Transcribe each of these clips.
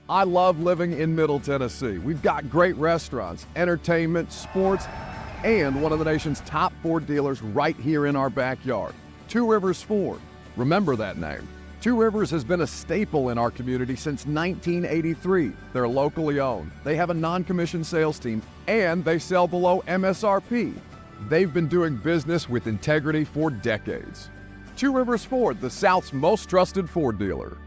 I love living in Middle Tennessee. We've got great restaurants, entertainment, sports, and one of the nation's top Ford dealers right here in our backyard. Two Rivers Ford. Remember that name. Two Rivers has been a staple in our community since 1983. They're locally owned. They have a non-commissioned sales team, and they sell below MSRP. They've been doing business with integrity for decades. Two Rivers Ford, the South's most trusted Ford dealer.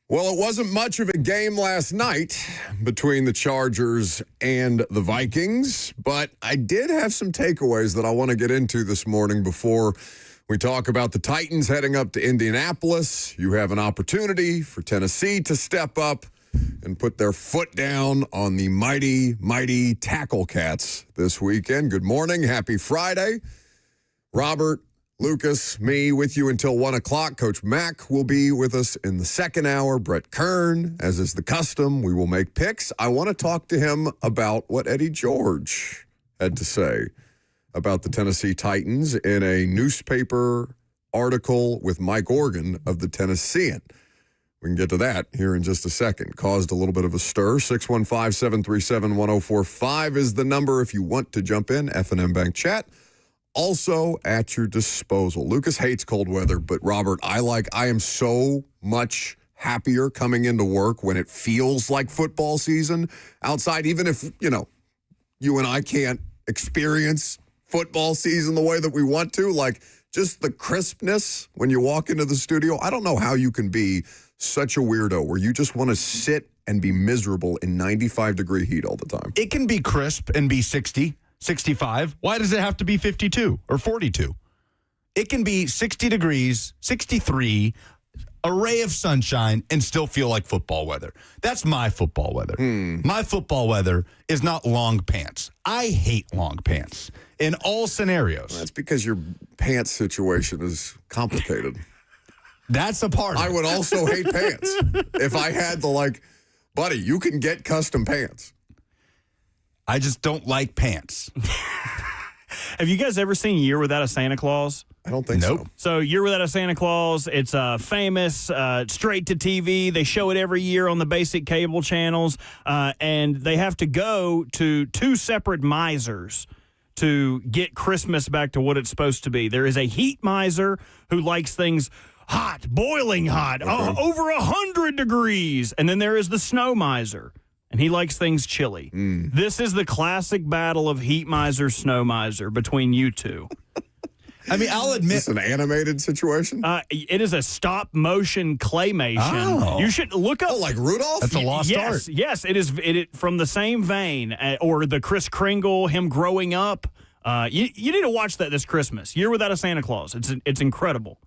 Well, it wasn't much of a game last night between the Chargers and the Vikings, but I did have some takeaways that I want to get into this morning before we talk about the Titans heading up to Indianapolis. You have an opportunity for Tennessee to step up and put their foot down on the mighty, mighty Tackle Cats this weekend. Good morning. Happy Friday. Robert, Lucas, me with you until 1 o'clock. Coach Mack will be with us in the second hour. Brett Kern, as is the custom, we will make picks. I want to talk to him about what Eddie George had to say about the Tennessee Titans in a newspaper article with Mike Organ of the Tennessean. We can get to that here in just a second. Caused a little bit of a stir. 615-737-1045 is the number if you want to jump in. F&M Bank Chat. Also at your disposal. Lucas hates cold weather, but Robert, I am so much happier coming into work when it feels like football season outside, even if, you and I can't experience football season the way that we want to. Like, just the crispness when you walk into the studio. I don't know how you can be such a weirdo where you just want to sit and be miserable in 95-degree heat all the time. It can be crisp and be 60. 65. Why does it have to be 52 or 42? It can be 60 degrees, 63, a ray of sunshine, and still feel like football weather. That's my football weather. My football weather is not long pants. I hate long pants in all scenarios. That's because your pants situation is complicated. That's a part of it. I would also hate pants. If I had buddy, you can get custom pants. I just don't like pants. Have you guys ever seen Year Without a Santa Claus? I don't think so. So Year Without a Santa Claus, it's famous, straight to TV. They show it every year on the basic cable channels, and they have to go to two separate misers to get Christmas back to what it's supposed to be. There is a heat miser who likes things hot, boiling hot, over 100 degrees, and then there is the snow miser. And he likes things chilly. This is the classic battle of heat miser, snow miser between you two. I mean, I'll admit. Is this an animated situation? It is a stop-motion claymation. Oh. You should look up. Oh, like Rudolph? That's a lost art. Yes, it is from the same vein. Or the Kris Kringle, him growing up. You need to watch that this Christmas. Year Without a Santa Claus. It's incredible.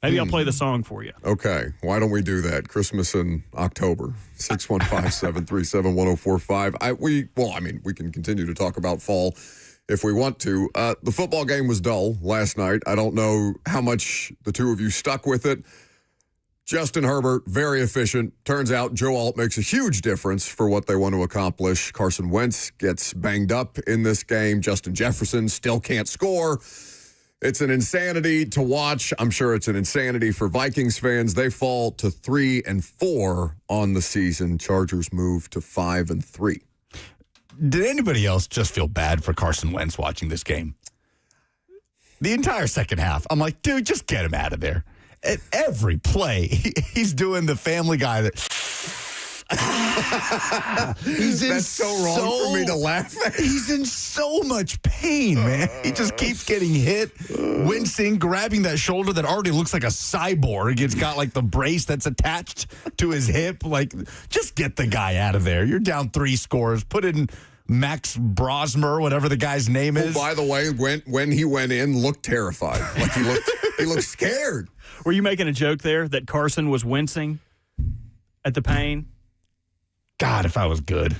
Maybe I'll play the song for you. Okay. Why don't we do that? Christmas in October. 615-737-1045. We can continue to talk about fall if we want to. The football game was dull last night. I don't know how much the two of you stuck with it. Justin Herbert, very efficient. Turns out Joe Alt makes a huge difference for what they want to accomplish. Carson Wentz gets banged up in this game. Justin Jefferson still can't score. It's an insanity to watch. I'm sure it's an insanity for Vikings fans. They fall to 3-4 on the season. Chargers move to 5-3. Did anybody else just feel bad for Carson Wentz watching this game? The entire second half, I'm like, dude, just get him out of there. At every play, he's doing the Family Guy that... That's so wrong for me to laugh at. He's in so much pain, man. He just keeps getting hit, wincing, grabbing that shoulder that already looks like a cyborg. It's got like the brace that's attached to his hip. Like, just get the guy out of there. You're down 3 scores. Put in Max Brosmer, whatever the guy's name is. Who, by the way, when he went in, looked terrified. Like he looked scared. Were you making a joke there that Carson was wincing at the pain? God, if I was good.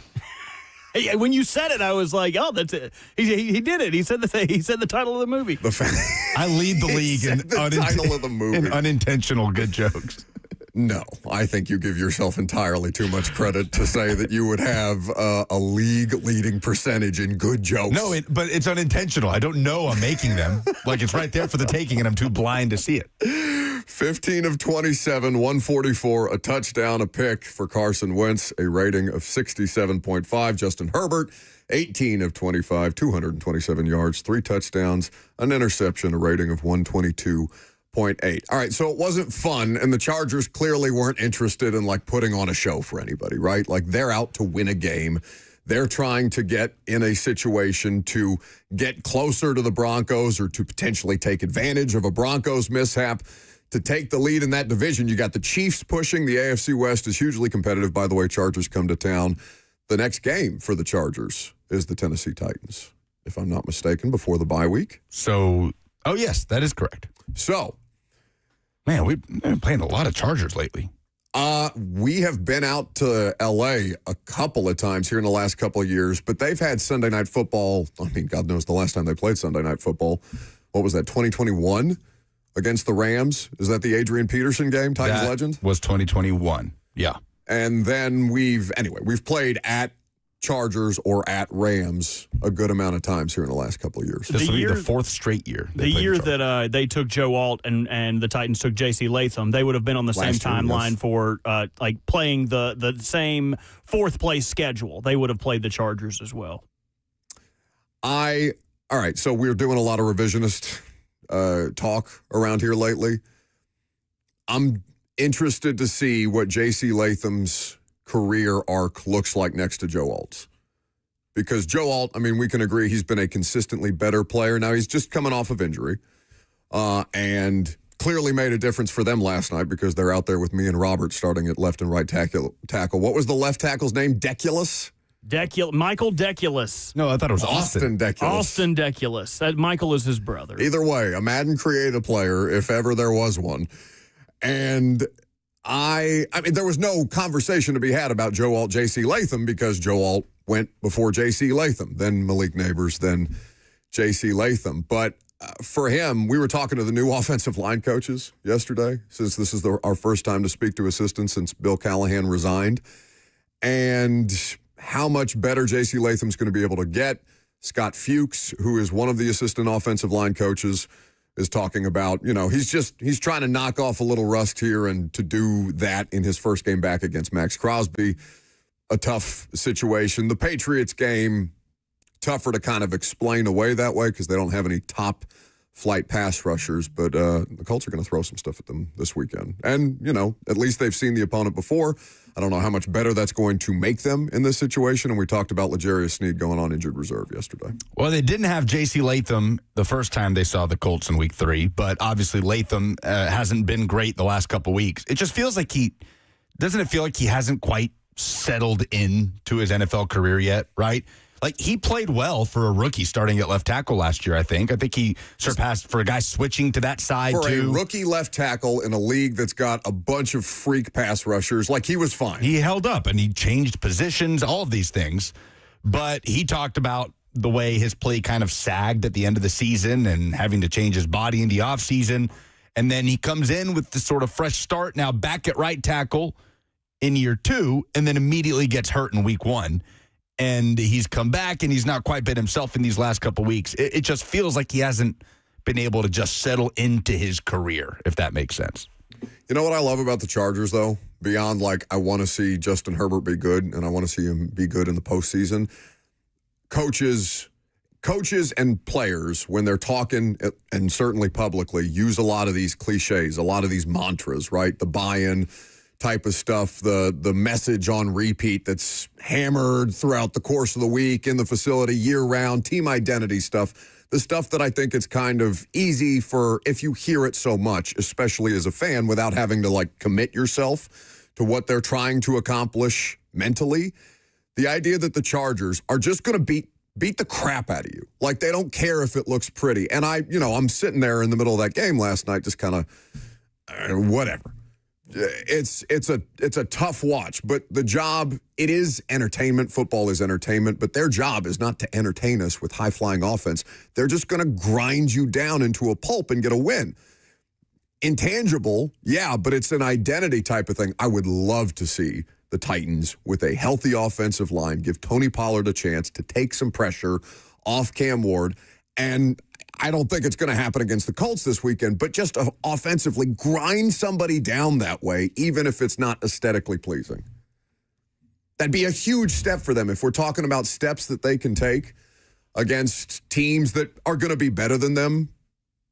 When you said it, I was like, "Oh, that's it." He did it. He said the title of the movie. I lead the league in title of the movie. In unintentional good jokes. No, I think you give yourself entirely too much credit to say that you would have a league-leading percentage in good jokes. No, but it's unintentional. I don't know I'm making them. Like, it's right there for the taking, and I'm too blind to see it. 15 of 27, 144, a touchdown, a pick for Carson Wentz, a rating of 67.5. Justin Herbert, 18 of 25, 227 yards, 3 touchdowns, an interception, a rating of 122.8. All right, so it wasn't fun, and the Chargers clearly weren't interested in, like, putting on a show for anybody, right? Like, they're out to win a game. They're trying to get in a situation to get closer to the Broncos or to potentially take advantage of a Broncos mishap to take the lead in that division. You got the Chiefs pushing. The AFC West is hugely competitive. By the way, Chargers come to town. The next game for the Chargers is the Tennessee Titans, if I'm not mistaken, before the bye week. So, oh, yes, that is correct. So, man, we've been playing a lot of Chargers lately. We have been out to L.A. a couple of times here in the last couple of years, but they've had Sunday Night Football. I mean, God knows the last time they played Sunday Night Football. What was that, 2021 against the Rams? Is that the Adrian Peterson game, Titans legend? Was 2021, yeah. And then we've played at Chargers or at Rams a good amount of times here in the last couple of years. This will be the 4th straight year. The year that they took Joe Alt and the Titans took J.C. Latham, they would have been on the same timeline for like playing the same 4th place schedule. They would have played the Chargers as well. All right, so we're doing a lot of revisionist talk around here lately. I'm interested to see what J.C. Latham's career arc looks like next to Joe Alt's. Because Joe Alt, I mean, we can agree he's been a consistently better player. Now, he's just coming off of injury and clearly made a difference for them last night because they're out there with me and Robert starting at left and right tackle. What was the left tackle's name? Deculus? Michael Deculus. No, I thought it was Austin Deculus. Austin Deculus. That Michael is his brother. Either way, a Madden creative player, if ever there was one. And I mean, there was no conversation to be had about Joe Alt, J.C. Latham, because Joe Alt went before J.C. Latham, then Malik Neighbors, then J.C. Latham. But for him, we were talking to the new offensive line coaches yesterday, since this is our first time to speak to assistants since Bill Callahan resigned, and how much better J.C. Latham's going to be able to get. Scott Fuchs, who is one of the assistant offensive line coaches, is talking about, he's trying to knock off a little rust here, and to do that in his first game back against Max Crosby, a tough situation. The Patriots game, tougher to kind of explain away that way because they don't have any top flight pass rushers, but the Colts are going to throw some stuff at them this weekend. And, at least they've seen the opponent before. I don't know how much better that's going to make them in this situation. And we talked about L'Jarius Sneed going on injured reserve yesterday. Well, they didn't have J.C. Latham the first time they saw the Colts in week 3, but obviously Latham hasn't been great the last couple weeks. It just feels like doesn't it feel like he hasn't quite settled in to his NFL career yet, right? Like, he played well for a rookie starting at left tackle last year, I think. I think he surpassed for a guy switching to that side, for too. For a rookie left tackle in a league that's got a bunch of freak pass rushers, like, he was fine. He held up, and he changed positions, all of these things. But he talked about the way his play kind of sagged at the end of the season and having to change his body in the offseason. And then he comes in with this sort of fresh start, now back at right tackle in year 2, and then immediately gets hurt in week 1. And he's come back, and he's not quite been himself in these last couple weeks. It just feels like he hasn't been able to just settle into his career, if that makes sense. You know what I love about the Chargers, though? Beyond, like, I want to see Justin Herbert be good, and I want to see him be good in the postseason. Coaches and players, when they're talking, and certainly publicly, use a lot of these cliches, a lot of these mantras, right? The buy-in type of stuff, the message on repeat that's hammered throughout the course of the week in the facility year-round, team identity stuff, the stuff that I think it's kind of easy for, if you hear it so much, especially as a fan, without having to, like, commit yourself to what they're trying to accomplish mentally. The idea that the Chargers are just going to beat the crap out of you. Like, they don't care if it looks pretty. And I'm sitting there in the middle of that game last night just kind of, whatever. it's a tough watch, but the job, it is entertainment. Football is entertainment, but their job is not to entertain us with high-flying offense. They're just going to grind you down into a pulp and get a win. Intangible, yeah, but it's an identity type of thing. I would love to see the Titans with a healthy offensive line give Tony Pollard a chance to take some pressure off Cam Ward, and I don't think it's going to happen against the Colts this weekend, but just offensively grind somebody down that way, even if it's not aesthetically pleasing. That'd be a huge step for them if we're talking about steps that they can take against teams that are going to be better than them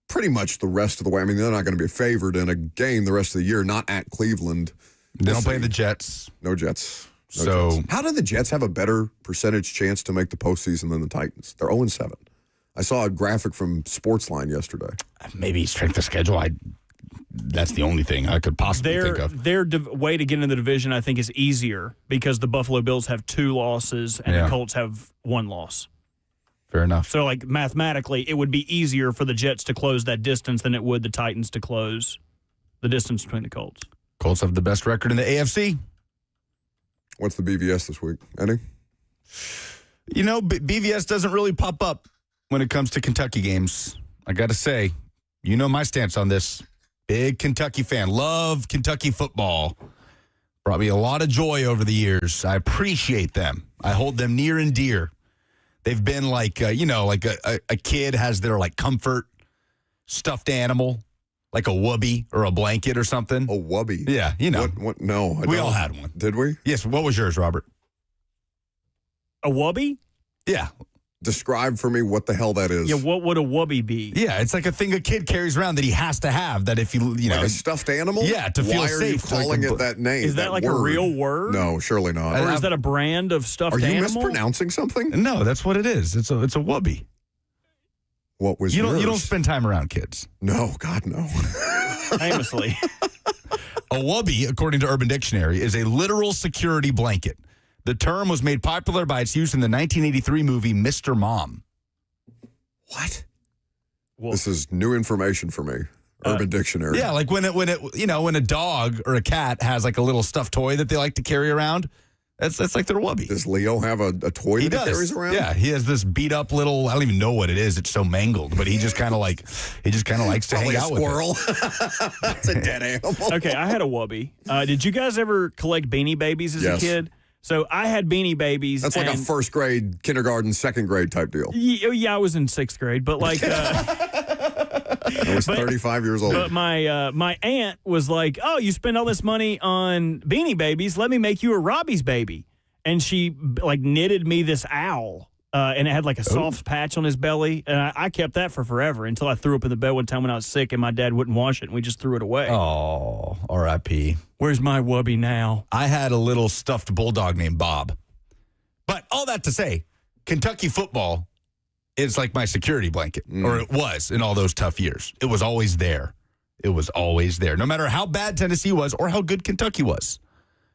pretty much the rest of the way. I mean, they're not going to be favored in a game the rest of the year, not at Cleveland. They don't play the Jets. No Jets. So Jets. How do the Jets have a better percentage chance to make the postseason than the Titans? They're 0-7. I saw a graphic from Sportsline yesterday. Maybe strength of schedule. That's the only thing I could possibly think of. Their way to get into the division, I think, is easier because the Buffalo Bills have 2 losses and the Colts have 1 loss. Fair enough. So, like, mathematically, it would be easier for the Jets to close that distance than it would the Titans to close the distance between the Colts. Colts have the best record in the AFC. What's the BVS this week? Any? You know, BVS doesn't really pop up when it comes to Kentucky games. I got to say, you know my stance on this. Big Kentucky fan. Love Kentucky football. Brought me a lot of joy over the years. I appreciate them. I hold them near and dear. They've been like, like a kid has their like comfort stuffed animal, like a whoopee or a blanket or something. A whoopee? Yeah, you know. What? No, we all had one. Did we? Yes. What was yours, Robert? A whoopee? Yeah. Describe for me what the hell that is. Yeah, what would a whoopee be? Yeah, it's like a thing a kid carries around that he has to have. That if you know, like a stuffed animal. Yeah, to feel Why safe. Why are you calling it that name? Is that like word? a real word? No, surely not. Or is that a brand of stuffed animal? Are you animal? mispronouncing something? No, that's what it is. It's a whoopee. What was you yours? don't spend time around kids. No, God no. Famously. A whoopee, according to Urban Dictionary, is a literal security blanket. The term was made popular by its use in the 1983 movie Mr. Mom. What? Well, this is new information for me. Urban Dictionary. Yeah, like when a dog or a cat has like a little stuffed toy that they like to carry around. That's like their whoopee. Does Leo have a toy he carries around? Yeah, he has this beat up little. I don't even know what it is. It's so mangled, but he just kind of likes to hang out with it. Squirrel. That's a dead animal. Okay, I had a whoopee. Did you guys ever collect Beanie Babies as a kid? So I had Beanie Babies. That's like a first grade, kindergarten, second grade type deal. Yeah, I was in 6th grade, but like I was 35 years old. But my aunt was like, "Oh, you spend all this money on Beanie Babies. Let me make you a Robbie's baby." And she like knitted me this owl. And it had like a soft patch on his belly. And I kept that for forever until I threw up in the bed one time when I was sick and my dad wouldn't wash it and we just threw it away. Oh, R.I.P. Where's my whoopee now? I had a little stuffed bulldog named Bob. But all that to say, Kentucky football is like my security blanket, or it was in all those tough years. It was always there. It was always there. No matter how bad Tennessee was or how good Kentucky was,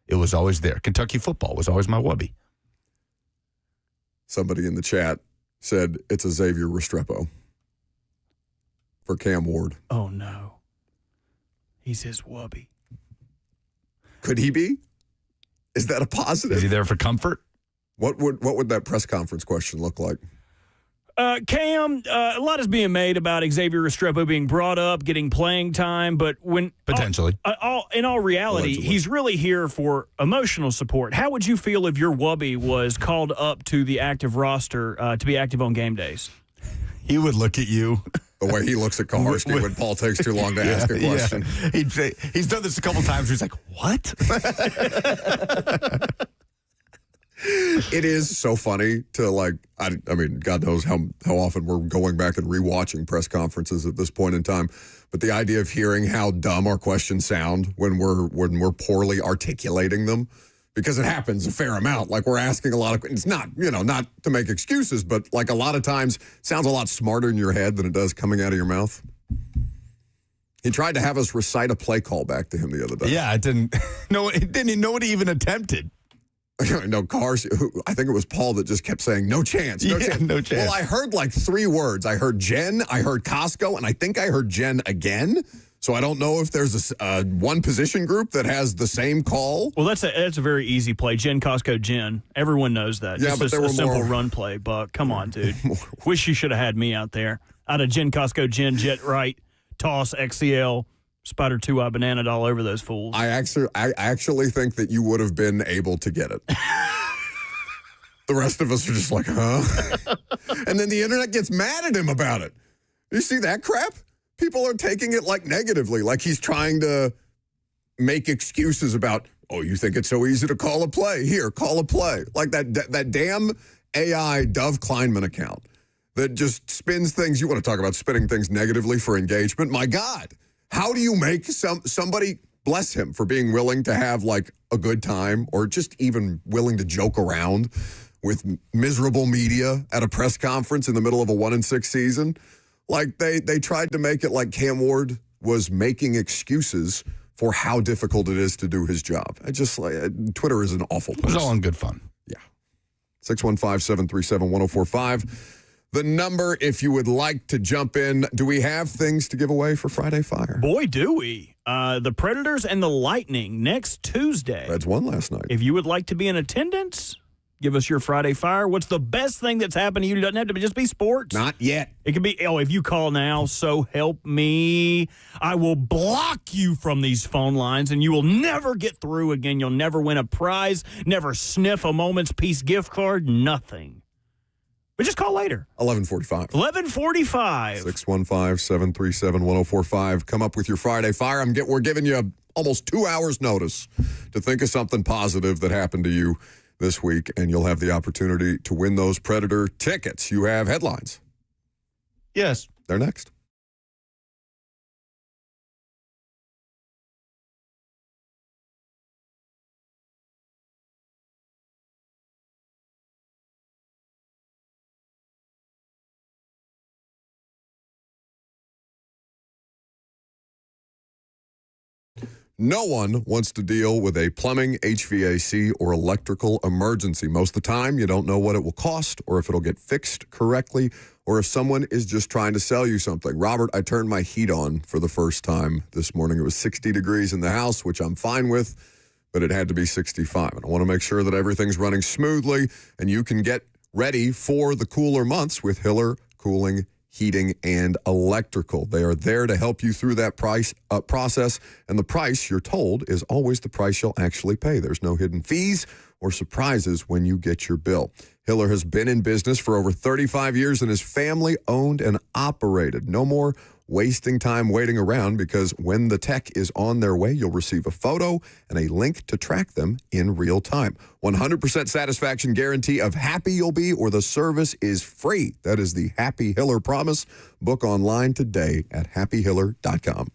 it was always there. Kentucky football was always my whoopee. Somebody in the chat said it's a Xavier Restrepo for Cam Ward. Oh, no. He's his whoopee. Could he be? Is that a positive? Is he there for comfort? What would that press conference question look like? Cam, a lot is being made about Xavier Restrepo being brought up, getting playing time, but when potentially, in all reality, allegedly, he's really here for emotional support. How would you feel if your wubby was called up to the active roster to be active on game days? He would look at you. The way he looks at Kaharski when Paul takes too long to ask a question. Yeah. He's done this a couple times where he's like, what? It is so funny to I mean, God knows how often we're going back and rewatching press conferences at this point in time. But the idea of hearing how dumb our questions sound when we're poorly articulating them, because it happens a fair amount. Like we're asking a lot of, it's not, not to make excuses, but like a lot of times it sounds a lot smarter in your head than it does coming out of your mouth. He tried to have us recite a play call back to him the other day. Yeah, it didn't. No, it didn't. Nobody even attempted. No, I think it was Paul that just kept saying, no chance, no chance. No chance. Well, I heard like 3 words. I heard Jen, I heard Costco, and I think I heard Jen again. So I don't know if there's one position group that has the same call. Well, that's a very easy play. Jen Costco Jen. Everyone knows that. Yeah, Just but there were a simple more. run play. But come on, dude. Wish you should have had me out there. I'd have Jen Costco Jen, jet right, toss, XCL, spider 2-eye banana all over those fools. I actually think that you would have been able to get it. The rest of us are just like, huh? And then the internet gets mad at him about it. You see that crap? People are taking it like negatively, like he's trying to make excuses about, oh, you think it's so easy to call a play? Here, call a play. Like that damn AI Dove Kleinman account that just spins things. You want to talk about spinning things negatively for engagement? My God, how do you make somebody, bless him for being willing to have like a good time or just even willing to joke around with miserable media at a press conference in the middle of a 1-6 season? Like they tried to make it like Cam Ward was making excuses for how difficult it is to do his job. I just like Twitter is an awful place. It was all in good fun. Yeah. 615-737-1045. The number if you would like to jump in. Do we have things to give away for Friday Fire? Boy, do we. The Predators and the Lightning next Tuesday. Reds won last night. If you would like to be in attendance, give us your Friday Fire. What's the best thing that's happened to you? It doesn't have to just be sports. Not yet. It could be, if you call now, so help me, I will block you from these phone lines and you will never get through again. You'll never win a prize, never sniff a Moment's Peace gift card, nothing. But just call later. 11:45. 11:45. 615-737-1045. Come up with your Friday Fire. We're giving you almost 2 hours notice to think of something positive that happened to you this week, and you'll have the opportunity to win those Predator tickets. You have headlines. Yes. They're next. No one wants to deal with a plumbing, HVAC, or electrical emergency. Most of the time, you don't know what it will cost or if it'll get fixed correctly or if someone is just trying to sell you something. Robert, I turned my heat on for the first time this morning. It was 60 degrees in the house, which I'm fine with, but it had to be 65. And I want to make sure that everything's running smoothly and you can get ready for the cooler months with Hiller Cooling Heating and Electrical. They are there to help you through that process, and the price you're told is always the price you'll actually pay. There's no hidden fees or surprises when you get your bill. Hiller has been in business for over 35 years and is family owned and operated. No more wasting time waiting around, because when the tech is on their way, you'll receive a photo and a link to track them in real time. 100% satisfaction guarantee of happy you'll be, or the service is free. That is the Happy Hiller promise. Book online today at happyhiller.com.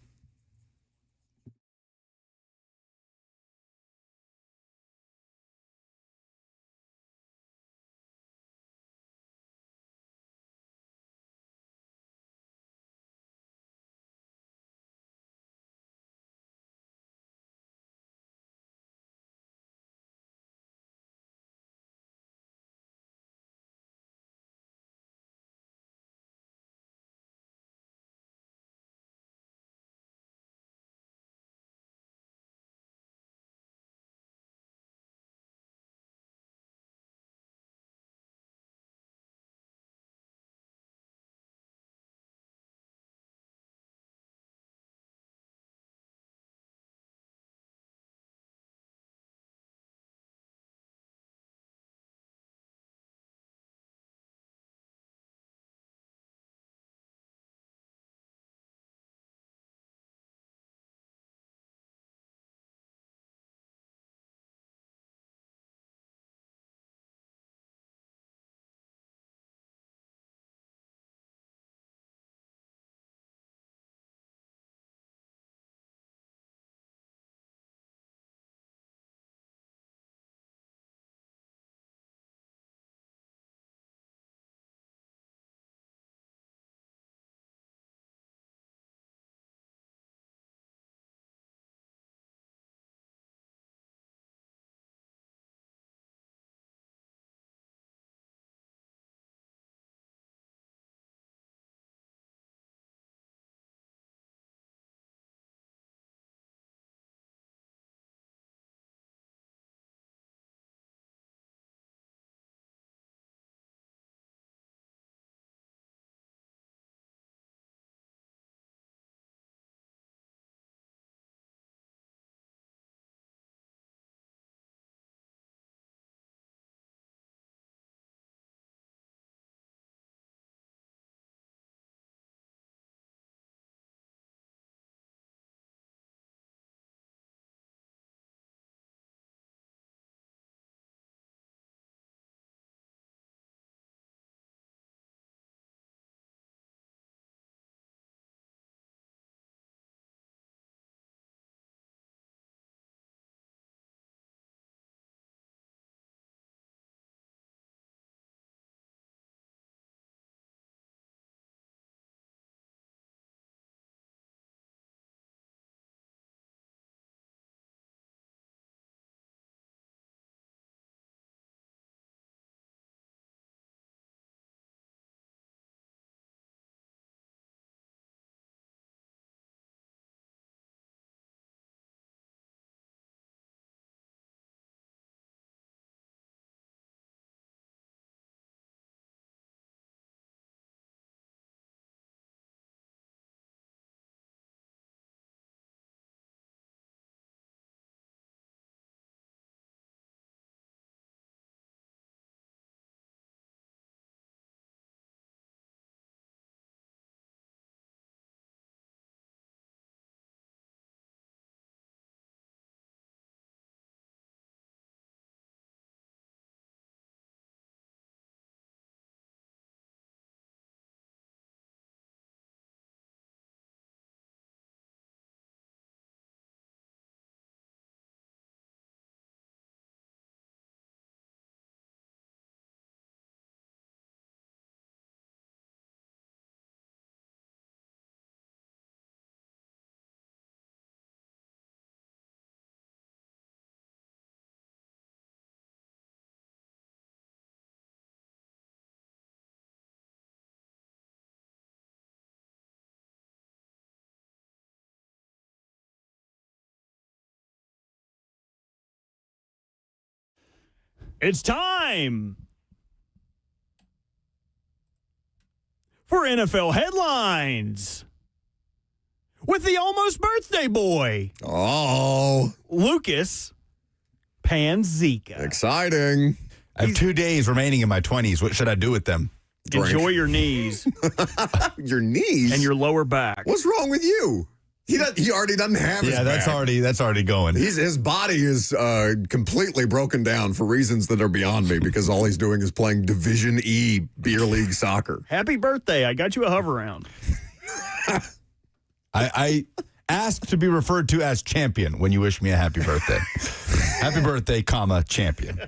It's time for NFL headlines with the almost birthday boy, Lucas Panzika. Exciting. I have 2 days remaining in my 20s. What should I do with them? Drink. Enjoy your knees Your knees? and your lower back. What's wrong with you? He already doesn't have his Yeah, that's already going. His body is completely broken down for reasons that are beyond me because all he's doing is playing Division E beer league soccer. Happy birthday. I got you a hover round. I ask to be referred to as champion when you wish me a happy birthday. Happy birthday, champion.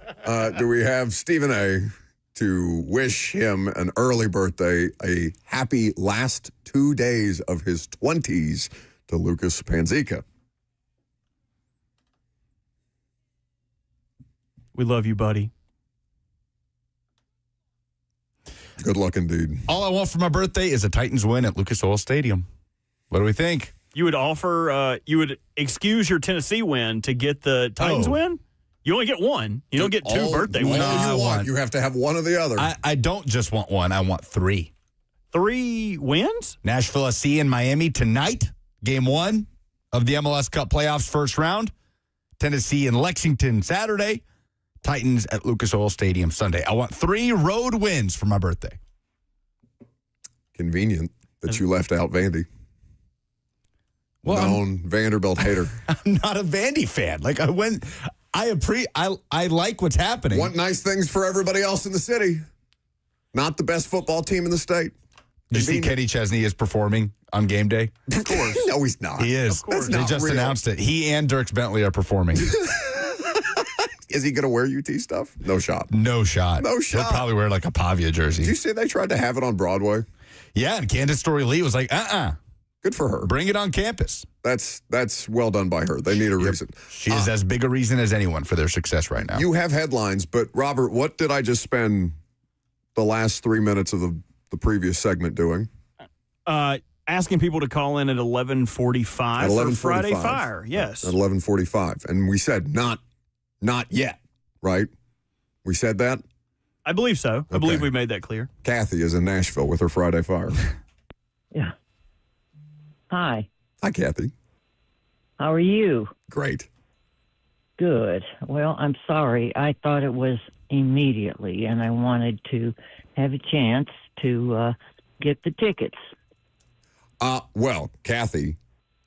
Do we have Stephen A. to wish him an early birthday, a happy last 2 days of his 20s to Lucas Panzika? We love you, buddy. Good luck indeed. All I want for my birthday is a Titans win at Lucas Oil Stadium. What do we think? You would excuse your Tennessee win to get the Titans win? You only get one. You don't get two birthday wins. All you want. You have to have one or the other. I don't just want one. I want 3. 3 wins? Nashville SC and Miami tonight. Game 1 of the MLS Cup playoffs first round. Tennessee and Lexington Saturday. Titans at Lucas Oil Stadium Sunday. I want 3 road wins for my birthday. Convenient that you left out Vandy. Well, Known Vanderbilt hater. I'm not a Vandy fan. Like I like what's happening. Want nice things for everybody else in the city. Not the best football team in the state. Did you see Kenny Chesney is performing on game day? Of course. No, he's not. He is. Of course. They just announced it. He and Dirks Bentley are performing. Is he going to wear UT stuff? No shot. No shot. No shot. He'll probably wear like a Pavia jersey. Did you see they tried to have it on Broadway? Yeah, and Candace Story Lee was like, Good for her. bring it on campus. That's well done by her. They need a reason. She is as big a reason as anyone for their success right now. You have headlines, but Robert, what did I just spend the last 3 minutes of the previous segment doing? Asking people to call in at 11:45 for Friday Fire. Yes. At 11:45. And we said not yet, right? We said that? I believe so. I believe we made that clear. Kathy is in Nashville with her Friday Fire. Yeah. Hi. Hi, Kathy. How are you? Great. Good. Well, I'm sorry. I thought it was immediately, and I wanted to have a chance to get the tickets. Well, Kathy,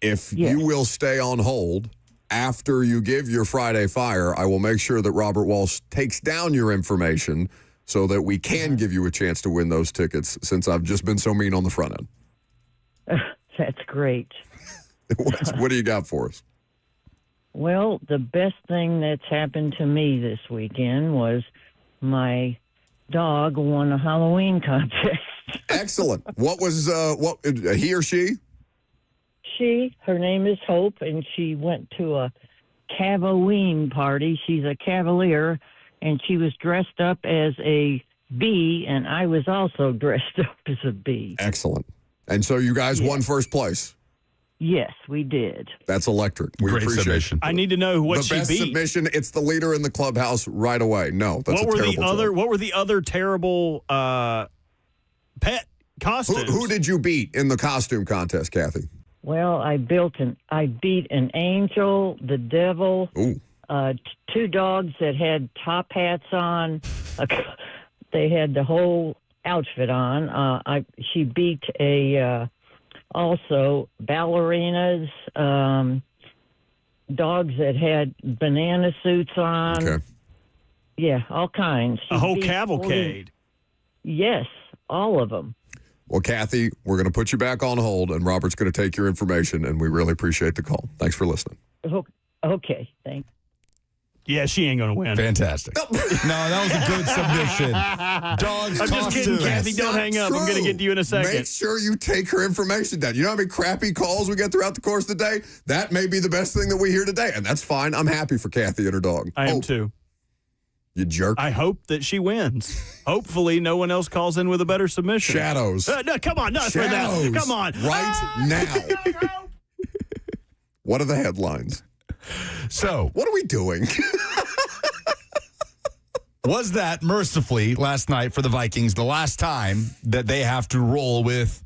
if you will stay on hold after you give your Friday Fire, I will make sure that Robert Walsh takes down your information so that we can give you a chance to win those tickets since I've just been so mean on the front end. That's great. What do you got for us? Well, the best thing that's happened to me this weekend was my dog won a Halloween contest. Excellent. What was he or she? Her name is Hope, and she went to a Cavalier party. She's a Cavalier, and she was dressed up as a bee, and I was also dressed up as a bee. Excellent. And so you guys won first place. Yes, we did. That's electric. We Great appreciate submission. it. I need to know what the she best beat. submission. It's the leader in the clubhouse right away. No, that's What a terrible joke. What were the other terrible pet costumes? Who did you beat in the costume contest, Kathy? Well, I beat an angel, the devil, Ooh. 2 dogs that had top hats on. They had the whole outfit on. She beat also ballerinas, dogs that had banana suits on. Okay. Yeah, all kinds. A whole cavalcade. Yes, all of them. Well, Kathy, we're going to put you back on hold, and Robert's going to take your information, and we really appreciate the call. Thanks for listening. Okay, thanks. Yeah, she ain't going to win. Fantastic. No, that was a good submission. Dogs, I'm just kidding, costumes. Kathy. Don't hang up. I'm going to get to you in a second. Make sure you take her information down. You know how many crappy calls we get throughout the course of the day? That may be the best thing that we hear today, and that's fine. I'm happy for Kathy and her dog. I am too. You jerk. I hope that she wins. Hopefully, no one else calls in with a better submission. Shadows. No, come on. No, Shadows. come on. Right now. What are the headlines? So, What are we doing? Was that mercifully last night for the Vikings the last time that they have to roll with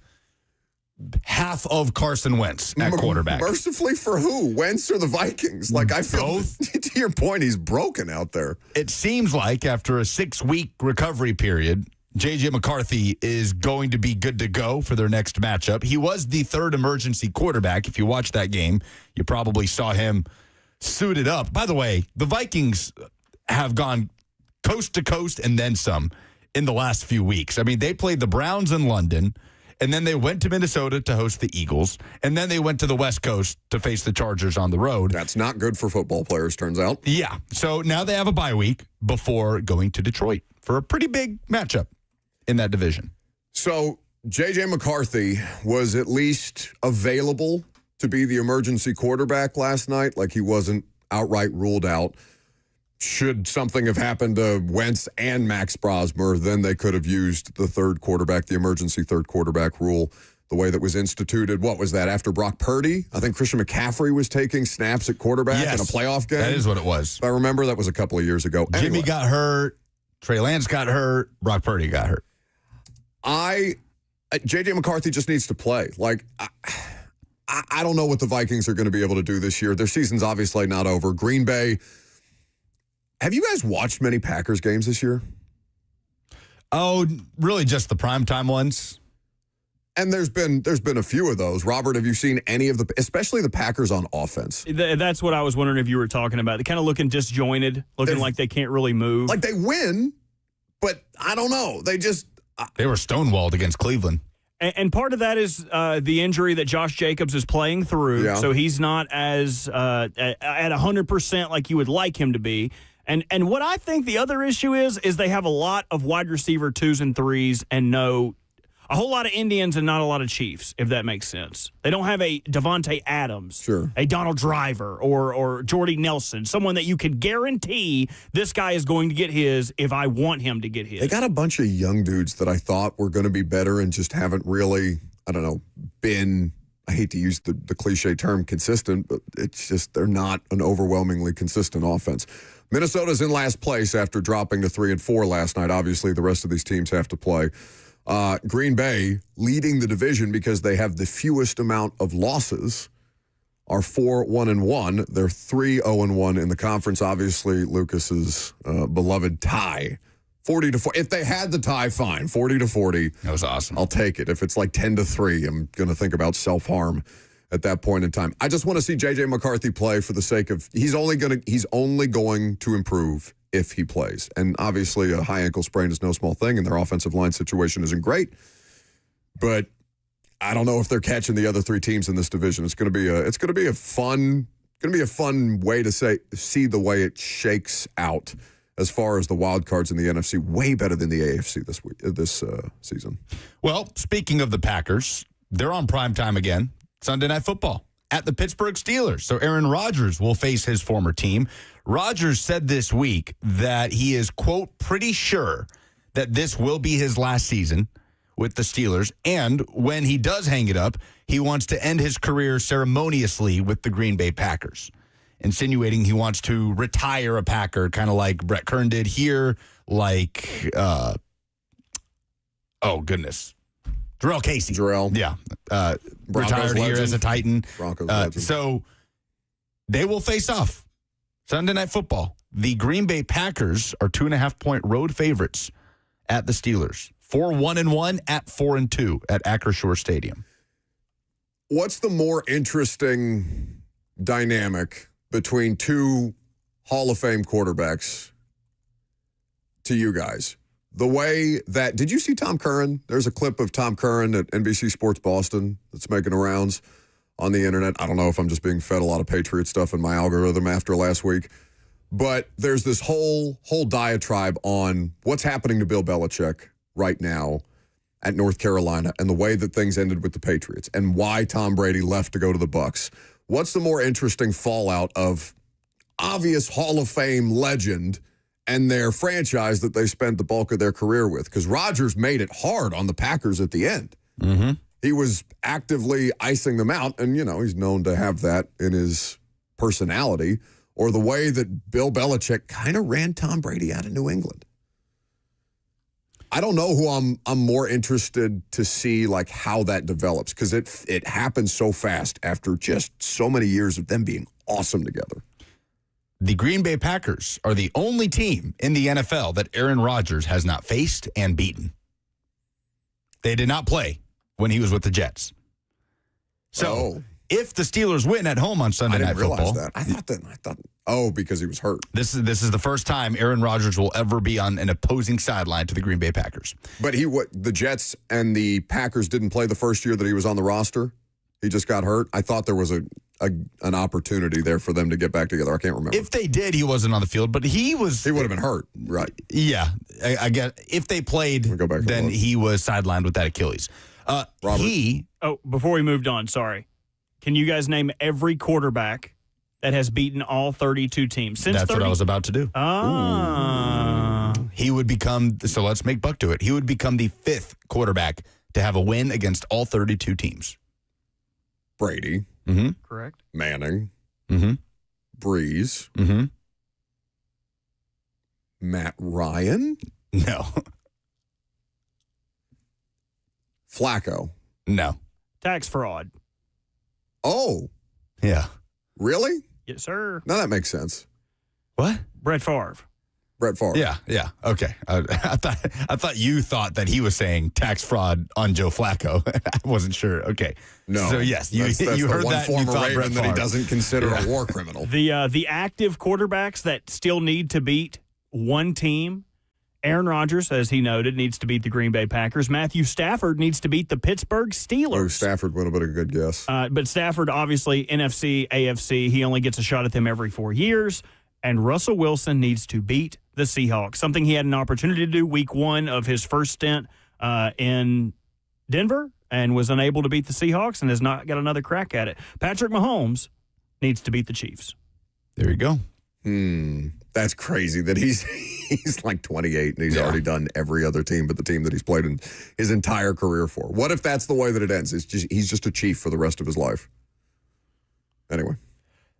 half of Carson Wentz at quarterback? Mercifully for who? Wentz or the Vikings? Like, I feel, Both. to your point, he's broken out there. It seems like after a 6-week recovery period, J.J. McCarthy is going to be good to go for their next matchup. He was the third emergency quarterback. If you watched that game, you probably saw him suited up. By the way, the Vikings have gone coast to coast and then some in the last few weeks. I mean, they played the Browns in London, and then they went to Minnesota to host the Eagles, and then they went to the West Coast to face the Chargers on the road. That's not good for football players, turns out. Yeah. So now they have a bye week before going to Detroit for a pretty big matchup in that division. So J.J. McCarthy was at least available to be the emergency quarterback last night. Like, he wasn't outright ruled out. Should something have happened to Wentz and Max Brosmer, then they could have used the third quarterback, the emergency third quarterback rule, the way that was instituted. What was that, after Brock Purdy? I think Christian McCaffrey was taking snaps at quarterback in a playoff game. That is what it was. If I remember, that was a couple of years ago. Jimmy Anyway, got hurt. Trey Lance got hurt. Brock Purdy got hurt. J.J. McCarthy just needs to play. Like, I don't know what the Vikings are going to be able to do this year. Their season's obviously not over. Green Bay. Have you guys watched many Packers games this year? Oh, really just the primetime ones? And there's been a few of those. Robert, have you seen any of especially the Packers on offense? That's what I was wondering if you were talking about. They're kind of looking disjointed, looking like they can't really move. Like, they win, but I don't know. They were stonewalled against Cleveland. And part of that is the injury that Josh Jacobs is playing through, Yeah. so he's not as at 100% like you would like him to be. And what I think the other issue is they have a lot of wide receiver 2s and 3s and a whole lot of Indians and not a lot of Chiefs, if that makes sense. They don't have a Devontae Adams, Sure, a Donald Driver, or Jordy Nelson, someone that you could guarantee this guy is going to get his if I want him to get his. They got a bunch of young dudes that I thought were going to be better and just haven't really, I don't know, been, I hate to use the cliche term consistent, but it's just they're not an overwhelmingly consistent offense. Minnesota's in last place after dropping to 3-4 last night. Obviously, the rest of these teams have to play. Green Bay leading the division because they have the fewest amount of losses are 4-1-1. They're 3-0-1 in the conference. Obviously, Lucas's beloved tie, 40-4. If they had the tie, fine, 40-40. That was awesome. I'll take it. If it's like 10-3, I'm going to think about self-harm at that point in time. I just want to see J.J. McCarthy play for the sake of he's only going to improve if he plays. And obviously a high ankle sprain is no small thing, and their offensive line situation isn't great. But I don't know if they're catching the other three teams in this division. It's going to be a fun way to see the way it shakes out as far as the wild cards in the NFC. Way better than the AFC this season. Well, speaking of the Packers, they're on primetime again. Sunday Night Football at the Pittsburgh Steelers. So Aaron Rodgers will face his former team. Rodgers said this week that he is, quote, pretty sure that this will be his last season with the Steelers. And when he does hang it up, he wants to end his career ceremoniously with the Green Bay Packers, insinuating he wants to retire a Packer, kind of like Brett Kern did here, like, Jarrell Casey. Yeah. Retired here as a Titan. Broncos legend. So they will face off Sunday Night Football. The Green Bay Packers are 2.5-point road favorites at the Steelers. 4-1-1 at 4-2 at Acrisure Stadium. What's the more interesting dynamic between two Hall of Fame quarterbacks to you guys? The way that, did you see Tom Curran? There's a clip of Tom Curran at NBC Sports Boston that's making the rounds on the internet. I don't know if I'm just being fed a lot of Patriot stuff in my algorithm after last week, but there's this whole diatribe on what's happening to Bill Belichick right now at North Carolina and the way that things ended with the Patriots and why Tom Brady left to go to the Bucs. What's the more interesting fallout of obvious Hall of Fame legend and their franchise that they spent the bulk of their career with? Because Rodgers made it hard on the Packers at the end. Mm-hmm. He was actively icing them out, and, he's known to have that in his personality. or the way that Bill Belichick kind of ran Tom Brady out of New England. I don't know who I'm more interested to see like how that develops, because it happens so fast after just so many years of them being awesome together. The Green Bay Packers are the only team in the NFL that Aaron Rodgers has not faced and beaten. They did not play when he was with the Jets. So if the Steelers win at home on Sunday Night Football, I thought because he was hurt. This is the first time Aaron Rodgers will ever be on an opposing sideline to the Green Bay Packers. But the Jets and the Packers didn't play the first year that he was on the roster. He just got hurt. I thought there was an opportunity there for them to get back together. I can't remember. If they did, he wasn't on the field, but he would have been hurt, right? Yeah, I get. If they played, then he was sidelined with that Achilles. Robert. Before we moved on, sorry. Can you guys name every quarterback that has beaten all 32 teams since? That's what I was about to do. He would become. So let's make Buck do it. He would become the 5th quarterback to have a win against all 32 teams. Brady. Mm-hmm. Correct. Manning. Mm-hmm. Breeze. Mm-hmm. Matt Ryan. No. Flacco. No. Tax fraud. Oh. Yeah. Really? Yes, sir. No, that makes sense. What? Brett Favre. Brett Favre. Yeah. Okay. I thought you thought that he was saying tax fraud on Joe Flacco. I wasn't sure. Okay. No. So yes, you that's heard one that. Former You thought Raven Brett that he Favre. doesn't consider a war criminal. The active quarterbacks that still need to beat one team. Aaron Rodgers, as he noted, needs to beat the Green Bay Packers. Matthew Stafford needs to beat the Pittsburgh Steelers. Oh, Stafford would have been a good guess. But Stafford, obviously, NFC, AFC, he only gets a shot at them every 4 years. And Russell Wilson needs to beat the Seahawks, something he had an opportunity to do week 1 of his first stint in Denver and was unable to beat the Seahawks and has not got another crack at it. Patrick Mahomes needs to beat the Chiefs. There you go. That's crazy that he's like 28 and he's already done every other team but the team that he's played in his entire career for. What if that's the way that it ends? He's just a Chief for the rest of his life. Anyway.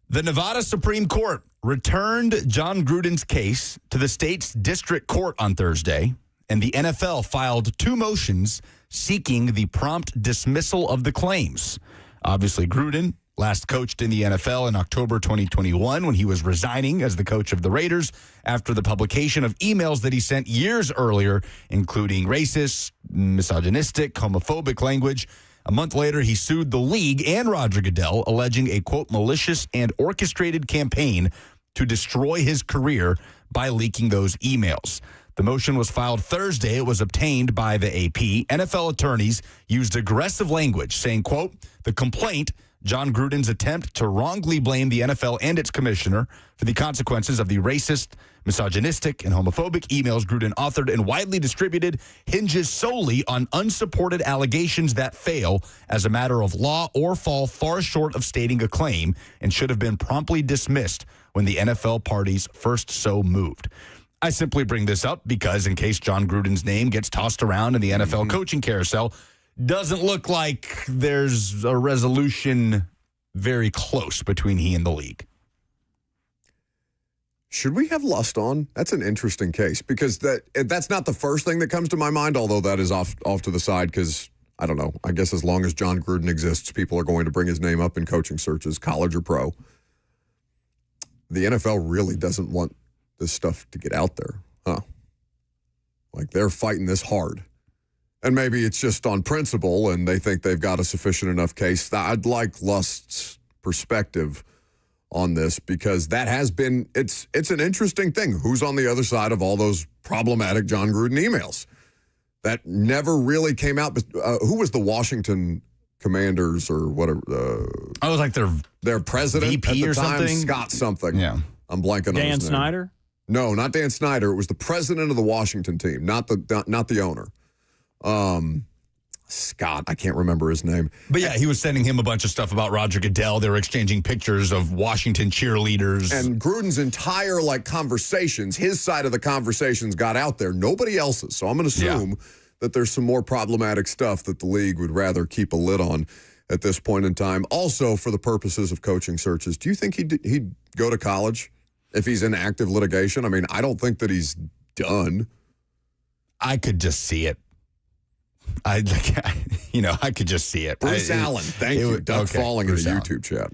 The Nevada Supreme Court returned John Gruden's case to the state's district court on Thursday, and the NFL filed 2 motions seeking the prompt dismissal of the claims. Obviously, Gruden last coached in the NFL in October 2021 when he was resigning as the coach of the Raiders after the publication of emails that he sent years earlier, including racist, misogynistic, homophobic language. A month later, he sued the league and Roger Goodell, alleging a, quote, malicious and orchestrated campaign to destroy his career by leaking those emails. The motion was filed Thursday. It was obtained by the AP. NFL attorneys used aggressive language, saying, quote, the complaint, John Gruden's attempt to wrongly blame the NFL and its commissioner for the consequences of the racist, misogynistic, and homophobic emails Gruden authored and widely distributed, hinges solely on unsupported allegations that fail as a matter of law or fall far short of stating a claim and should have been promptly dismissed when the NFL parties first so moved. I simply bring this up because in case John Gruden's name gets tossed around in the NFL coaching carousel, doesn't look like there's a resolution very close between he and the league. Should we have Lust on? That's an interesting case because that's not the first thing that comes to my mind, although that is off to the side because, I don't know, I guess as long as John Gruden exists, people are going to bring his name up in coaching searches, college or pro. The NFL really doesn't want this stuff to get out there, huh? Like they're fighting this hard. And maybe it's just on principle and they think they've got a sufficient enough case. I'd like Lust's perspective on this because that has been, it's an interesting thing. Who's on the other side of all those problematic John Gruden emails? That never really came out. Who was the Washington Commanders or whatever? I was like their president VP at the or time, something? Scott something. Yeah. I'm blanking on his name. Dan Snyder? No, not Dan Snyder. It was the president of the Washington team, not the owner. Scott, I can't remember his name. But yeah, he was sending him a bunch of stuff about Roger Goodell. They were exchanging pictures of Washington cheerleaders. And Gruden's entire conversations, his side of the conversations got out there, nobody else's. So I'm going to assume that there's some more problematic stuff that the league would rather keep a lid on at this point in time. Also, for the purposes of coaching searches, do you think he'd go to college if he's in active litigation? I mean, I don't think that he's done. I could just see it. I could just see it. Bruce Allen, thank you. Doug Falling in the YouTube chat.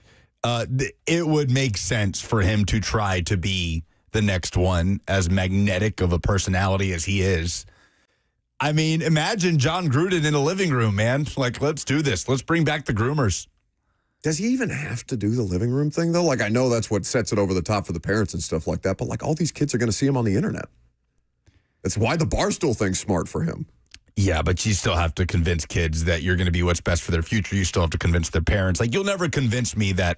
It would make sense for him to try to be the next one, as magnetic of a personality as he is. I mean, imagine John Gruden in a living room, man. Like, let's do this. Let's bring back the groomers. Does he even have to do the living room thing, though? Like, I know that's what sets it over the top for the parents and stuff like that, but, like, all these kids are going to see him on the internet. That's why the Barstool thing's smart for him. Yeah, but you still have to convince kids that you're going to be what's best for their future. You still have to convince their parents. Like, you'll never convince me that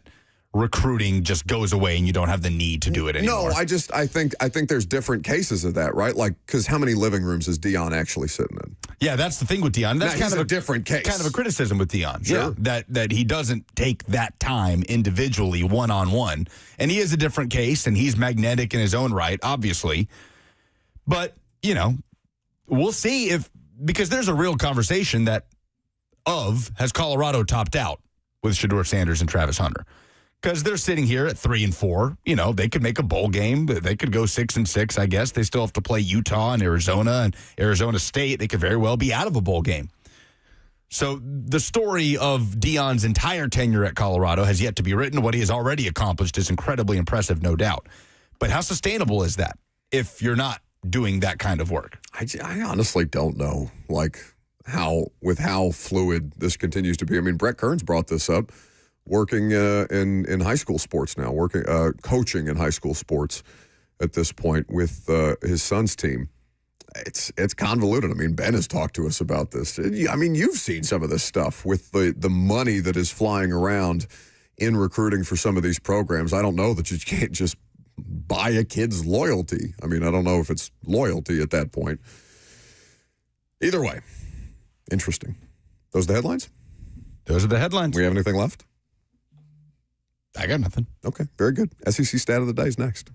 recruiting just goes away and you don't have the need to do it anymore. No, I think there's different cases of that, right? Like, because how many living rooms is Dion actually sitting in? Yeah, that's the thing with Dion. That's kind of a different case. Kind of a criticism with Dion. Sure. Yeah, that he doesn't take that time individually, one-on-one. And he is a different case, and he's magnetic in his own right, obviously. But, we'll see because there's a real conversation has Colorado topped out with Shedeur Sanders and Travis Hunter? Because they're sitting here at 3-4. They could make a bowl game. They could go 6-6, I guess. They still have to play Utah and Arizona State. They could very well be out of a bowl game. So the story of Dion's entire tenure at Colorado has yet to be written. What he has already accomplished is incredibly impressive, no doubt. But how sustainable is that if you're not doing that kind of work? I honestly don't know, like, how fluid this continues to be. I mean, Brett Kearns brought this up. Working in high school sports now, coaching in high school sports at this point with his son's team. It's convoluted. I mean, Ben has talked to us about this. I mean, you've seen some of this stuff with the money that is flying around in recruiting for some of these programs. I don't know that you can't just buy a kid's loyalty. I mean, I don't know if it's loyalty at that point. Either way, interesting. Those are the headlines? Those are the headlines. We have anything left? I got nothing. Okay, very good. SEC Stat of the Day is next.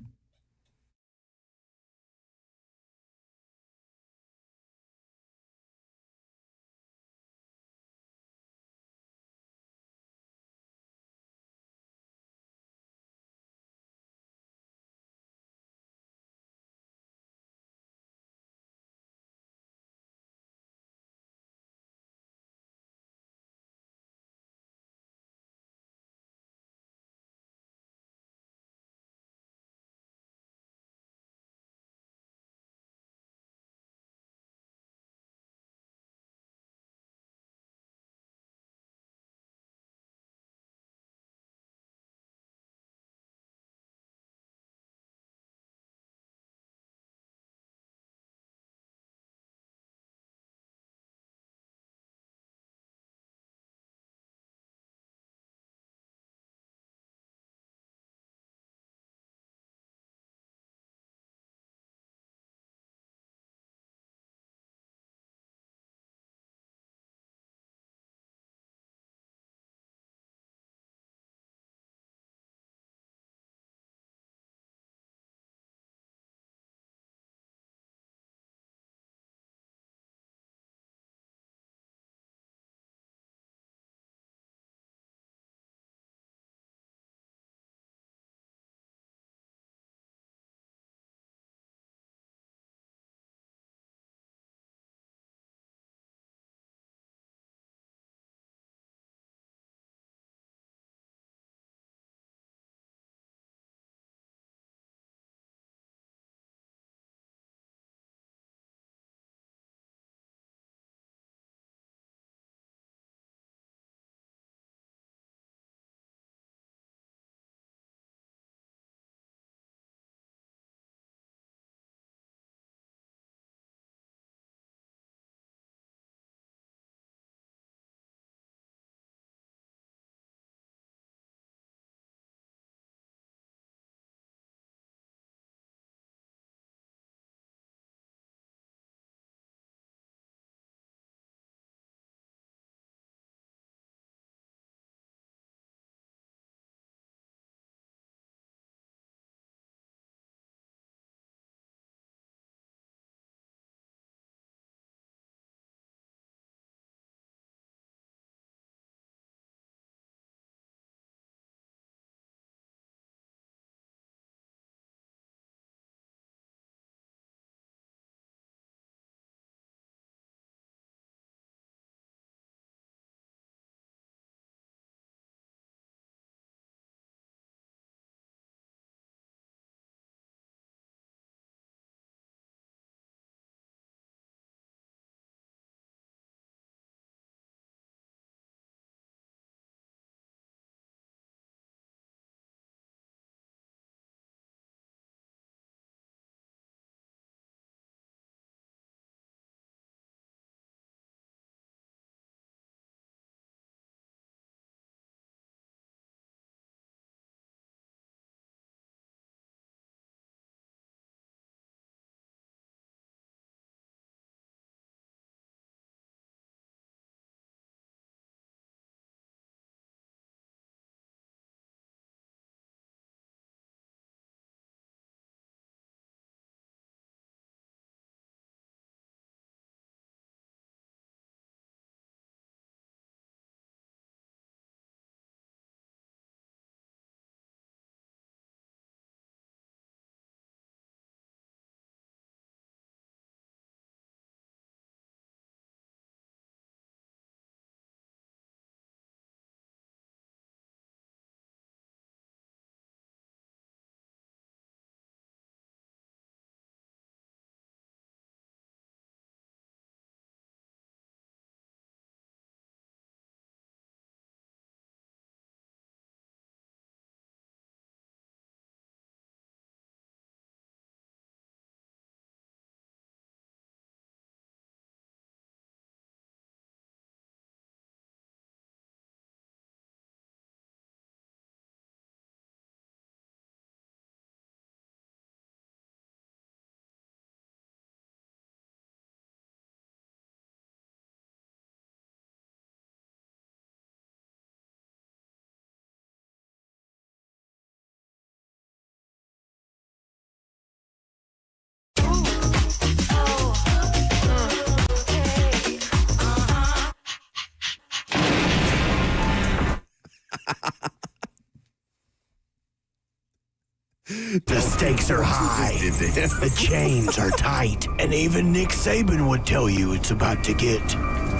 The stakes are high. The chains are tight. And even Nick Saban would tell you it's about to get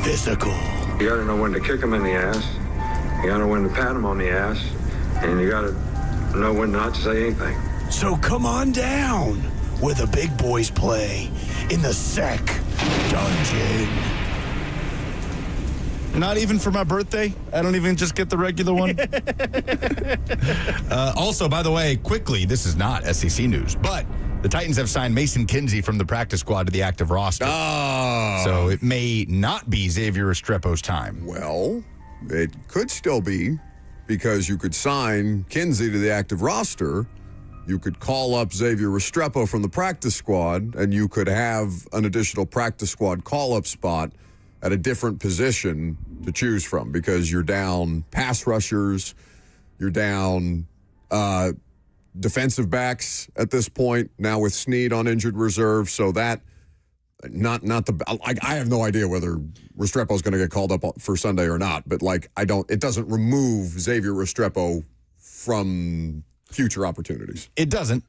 physical. You got to know when to kick them in the ass. You got to know when to pat them on the ass. And you got to know when not to say anything. So come on down where the big boys play in the Sec Dungeon. Not even for my birthday? I don't even just get the regular one? Also, by the way, quickly, this is not SEC news, but the Titans have signed Mason Kinsey from the practice squad to the active roster. Oh. So it may not be Xavier Restrepo's time. Well, it could still be, because you could sign Kinsey to the active roster. You could call up Xavier Restrepo from the practice squad, and you could have an additional practice squad call-up spot at a different position to choose from, because you're down pass rushers, you're down defensive backs at this point, now with Snead on injured reserve. So that, I have no idea whether Restrepo's going to get called up for Sunday or not, but it doesn't remove Xavier Restrepo from future opportunities. It doesn't,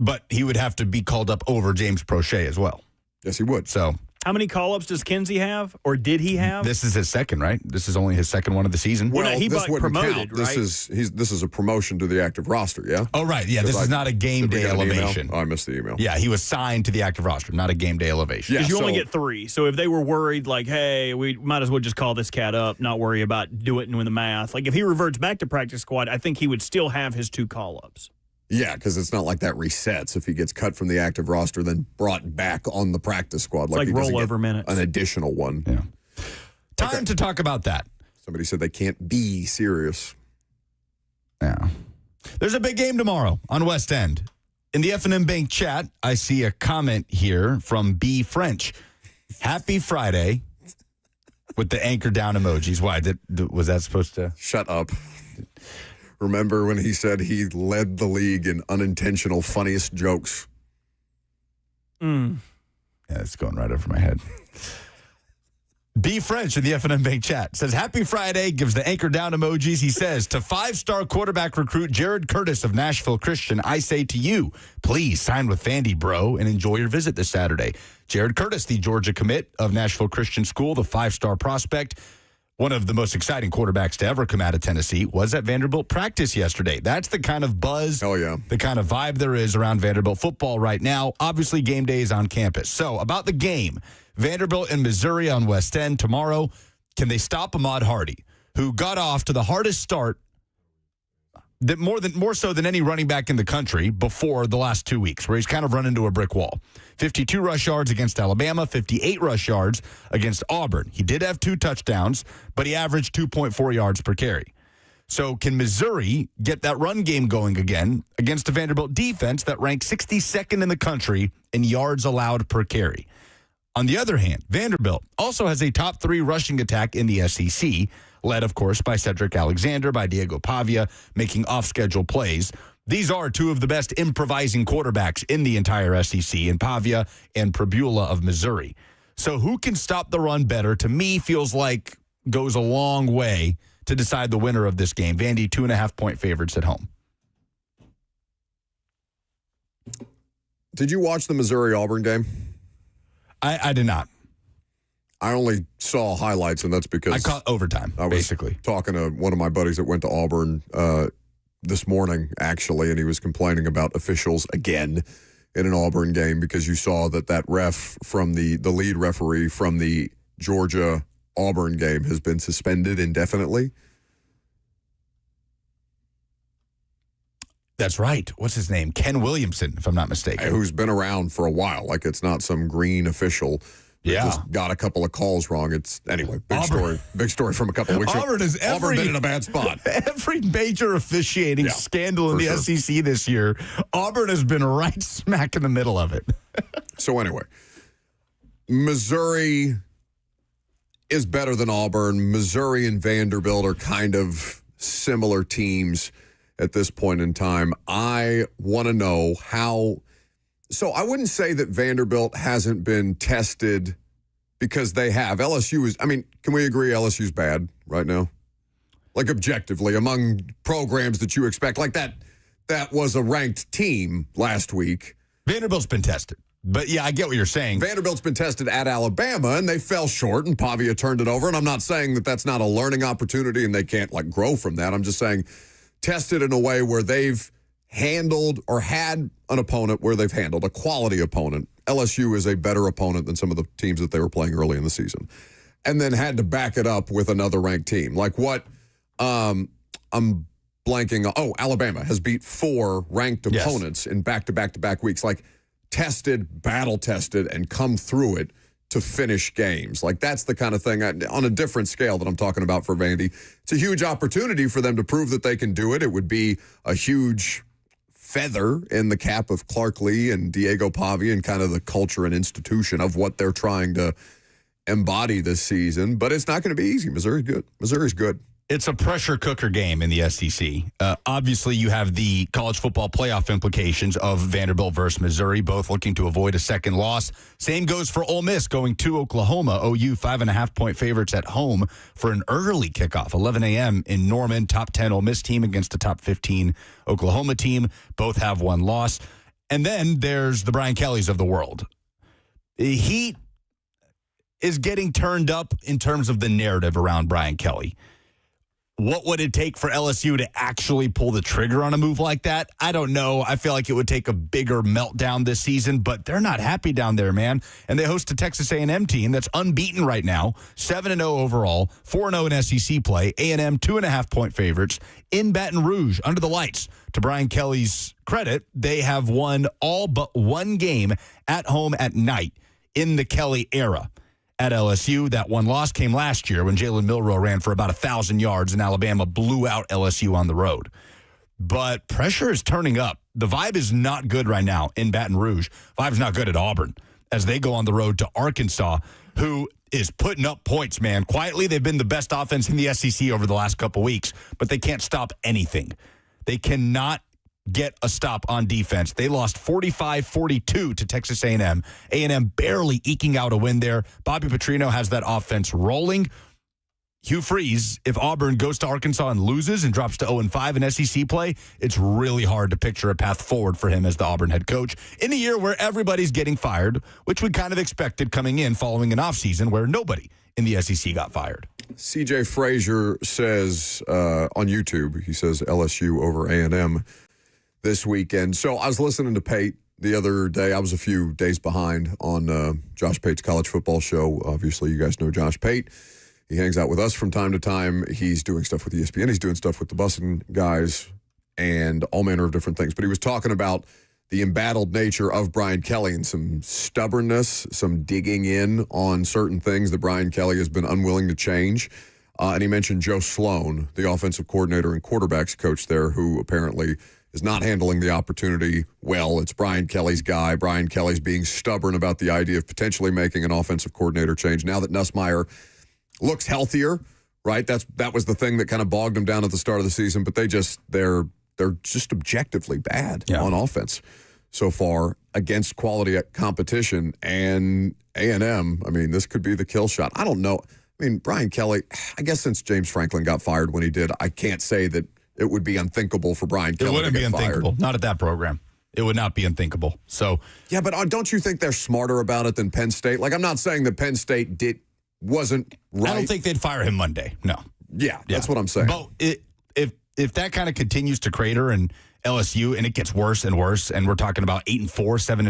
but he would have to be called up over James Prochet as well. Yes, he would. So how many call-ups does Kinsey have, or did he have? this is his second, right? This is only his second one of the season. Well, no, he this wouldn't promoted, count. right? This is a promotion to the active roster, yeah? Oh, right. Yeah, this is not a game Did we day get an email? elevation. Oh, I missed the email. Yeah, he was signed to the active roster, not a game day elevation. Yeah. Because you only so- get 3. So if they were worried, like, hey, we might as well just call this cat up, not worry about doing the math. Like, if he reverts back to practice squad, I think he would still have his 2 call-ups. Yeah, because it's not like that resets if he gets cut from the active roster, then brought back on the practice squad. Like he doesn't rollover get minutes. An additional one. Yeah. Time to talk about that. Somebody said they can't be serious. Yeah. There's a big game tomorrow on West End. In the F&M Bank chat, I see a comment here from B. French. Happy Friday with the anchor down emojis. Why? Was that supposed to? Shut up. Remember when he said he led the league in unintentional funniest jokes? Yeah, it's going right over my head. B. French in the F&M Bank chat says, Happy Friday, gives the anchor down emojis. He says, to 5-star quarterback recruit Jared Curtis of Nashville Christian, I say to you, please sign with Vandy, bro, and enjoy your visit this Saturday. Jared Curtis, the Georgia commit of Nashville Christian School, the 5-star prospect, one of the most exciting quarterbacks to ever come out of Tennessee, was at Vanderbilt practice yesterday. That's the kind of buzz, Hell yeah. the kind of vibe there is around Vanderbilt football right now. Obviously, game day is on campus. So, about the game, Vanderbilt and Missouri on West End tomorrow. Can they stop Ahmad Hardy, who got off to the hardest start that more so than any running back in the country before the last 2 weeks, where he's kind of run into a brick wall? 52 rush yards against Alabama, 58 rush yards against Auburn. He did have 2 touchdowns, but he averaged 2.4 yards per carry. So can Missouri get that run game going again against a Vanderbilt defense that ranks 62nd in the country in yards allowed per carry? On the other hand, Vanderbilt also has a top 3 rushing attack in the SEC, led, of course, by Cedric Alexander, by Diego Pavia, making off-schedule plays. These are 2 of the best improvising quarterbacks in the entire SEC, in Pavia and Prabula of Missouri. So who can stop the run better, to me, feels like goes a long way to decide the winner of this game. Vandy, 2.5-point favorites at home. Did you watch the Missouri-Auburn game? I did not. I only saw highlights, and that's because I caught overtime, I was basically. talking to one of my buddies that went to Auburn this morning, actually, and he was complaining about officials again in an Auburn game, because you saw that ref from the lead referee from the Georgia-Auburn game has been suspended indefinitely. That's right. What's his name? Ken Williamson, if I'm not mistaken. Who's been around for a while. Like, it's not some green official that just got a couple of calls wrong. It's, anyway, big story from a couple of weeks ago. Auburn been in a bad spot. Every major officiating scandal in the sure. SEC this year, Auburn has been right smack in the middle of it. So anyway, Missouri is better than Auburn. Missouri and Vanderbilt are kind of similar teams at this point in time. I want to know how. So I wouldn't say that Vanderbilt hasn't been tested, because they have. LSU is, can we agree LSU's bad right now? Like, objectively, among programs that you expect, like that that was a ranked team last week. Vanderbilt's been tested. But, yeah, I get what you're saying. Vanderbilt's been tested at Alabama, and they fell short, and Pavia turned it over. And I'm not saying that that's not a learning opportunity and they can't, grow from that. I'm just saying tested in a way where they've handled or had an opponent where they've handled a quality opponent. LSU is a better opponent than some of the teams that they were playing early in the season. And then had to back it up with another ranked team. Like what I'm blanking. Oh, Alabama has beat 4 ranked opponents in back-to-back-to-back weeks. Tested, battle-tested, and come through it to finish games. That's the kind of thing on a different scale that I'm talking about for Vandy. It's a huge opportunity for them to prove that they can do it. It would be a huge feather in the cap of Clark Lee and Diego Pavia and kind of the culture and institution of what they're trying to embody this season. But it's not going to be easy. Missouri's good. Missouri's good. It's a pressure cooker game in the SEC. Obviously, you have the college football playoff implications of Vanderbilt versus Missouri, both looking to avoid a second loss. Same goes for Ole Miss going to Oklahoma. OU 5.5-point favorites at home for an early kickoff, 11 a.m. in Norman. Top 10 Ole Miss team against a top 15 Oklahoma team. Both have one loss. And then there's the Brian Kellys of the world. He is getting turned up in terms of the narrative around Brian Kelly. What would it take for LSU to actually pull the trigger on a move like that? I don't know. I feel like it would take a bigger meltdown this season, but they're not happy down there, man. And they host a Texas A&M team that's unbeaten right now, 7-0 overall, 4-0 in SEC play. A&M 2.5-point favorites in Baton Rouge under the lights. To Brian Kelly's credit, they have won all but one game at home at night in the Kelly era. At LSU, that one loss came last year when Jalen Milroe ran for about 1,000 yards and Alabama blew out LSU on the road. But pressure is turning up. The vibe is not good right now in Baton Rouge. Vibe's not good at Auburn as they go on the road to Arkansas, who is putting up points, man. Quietly, they've been the best offense in the SEC over the last couple weeks, but they can't stop anything. They cannot get a stop on defense. They lost 45-42 to Texas A&M. A&M barely eking out a win there. Bobby Petrino has that offense rolling. Hugh Freeze, if Auburn goes to Arkansas and loses and drops to 0-5 in SEC play, it's really hard to picture a path forward for him as the Auburn head coach in a year where everybody's getting fired, which we kind of expected coming in following an offseason where nobody in the SEC got fired. CJ Frazier says on YouTube, he says LSU over A&M this weekend. So I was listening to Pate the other day. I was a few days behind on Josh Pate's college football show. Obviously, you guys know Josh Pate. He hangs out with us from time to time. He's doing stuff with ESPN. He's doing stuff with the Bussin' guys and all manner of different things. But he was talking about the embattled nature of Brian Kelly and some stubbornness, some digging in on certain things that Brian Kelly has been unwilling to change. And he mentioned Joe Sloan, the offensive coordinator and quarterbacks coach there, who apparently is not handling the opportunity well. It's Brian Kelly's guy. Brian Kelly's being stubborn about the idea of potentially making an offensive coordinator change. Now that Nussmeier looks healthier, right? That was the thing that kind of bogged them down at the start of the season, but they're just objectively bad on offense so far against quality competition. And A&M, I mean, this could be the kill shot. I don't know. I mean, Brian Kelly, I guess since James Franklin got fired when he did, I can't say that it would be unthinkable for Brian Kelly to get fired. It wouldn't be unthinkable. Not at that program. It would not be unthinkable. So yeah, but don't you think they're smarter about it than Penn State? I'm not saying that Penn State wasn't right. I don't think they'd fire him Monday. No. Yeah, that's what I'm saying. But if that kind of continues to crater and LSU and it gets worse and worse, and we're talking about 8-4,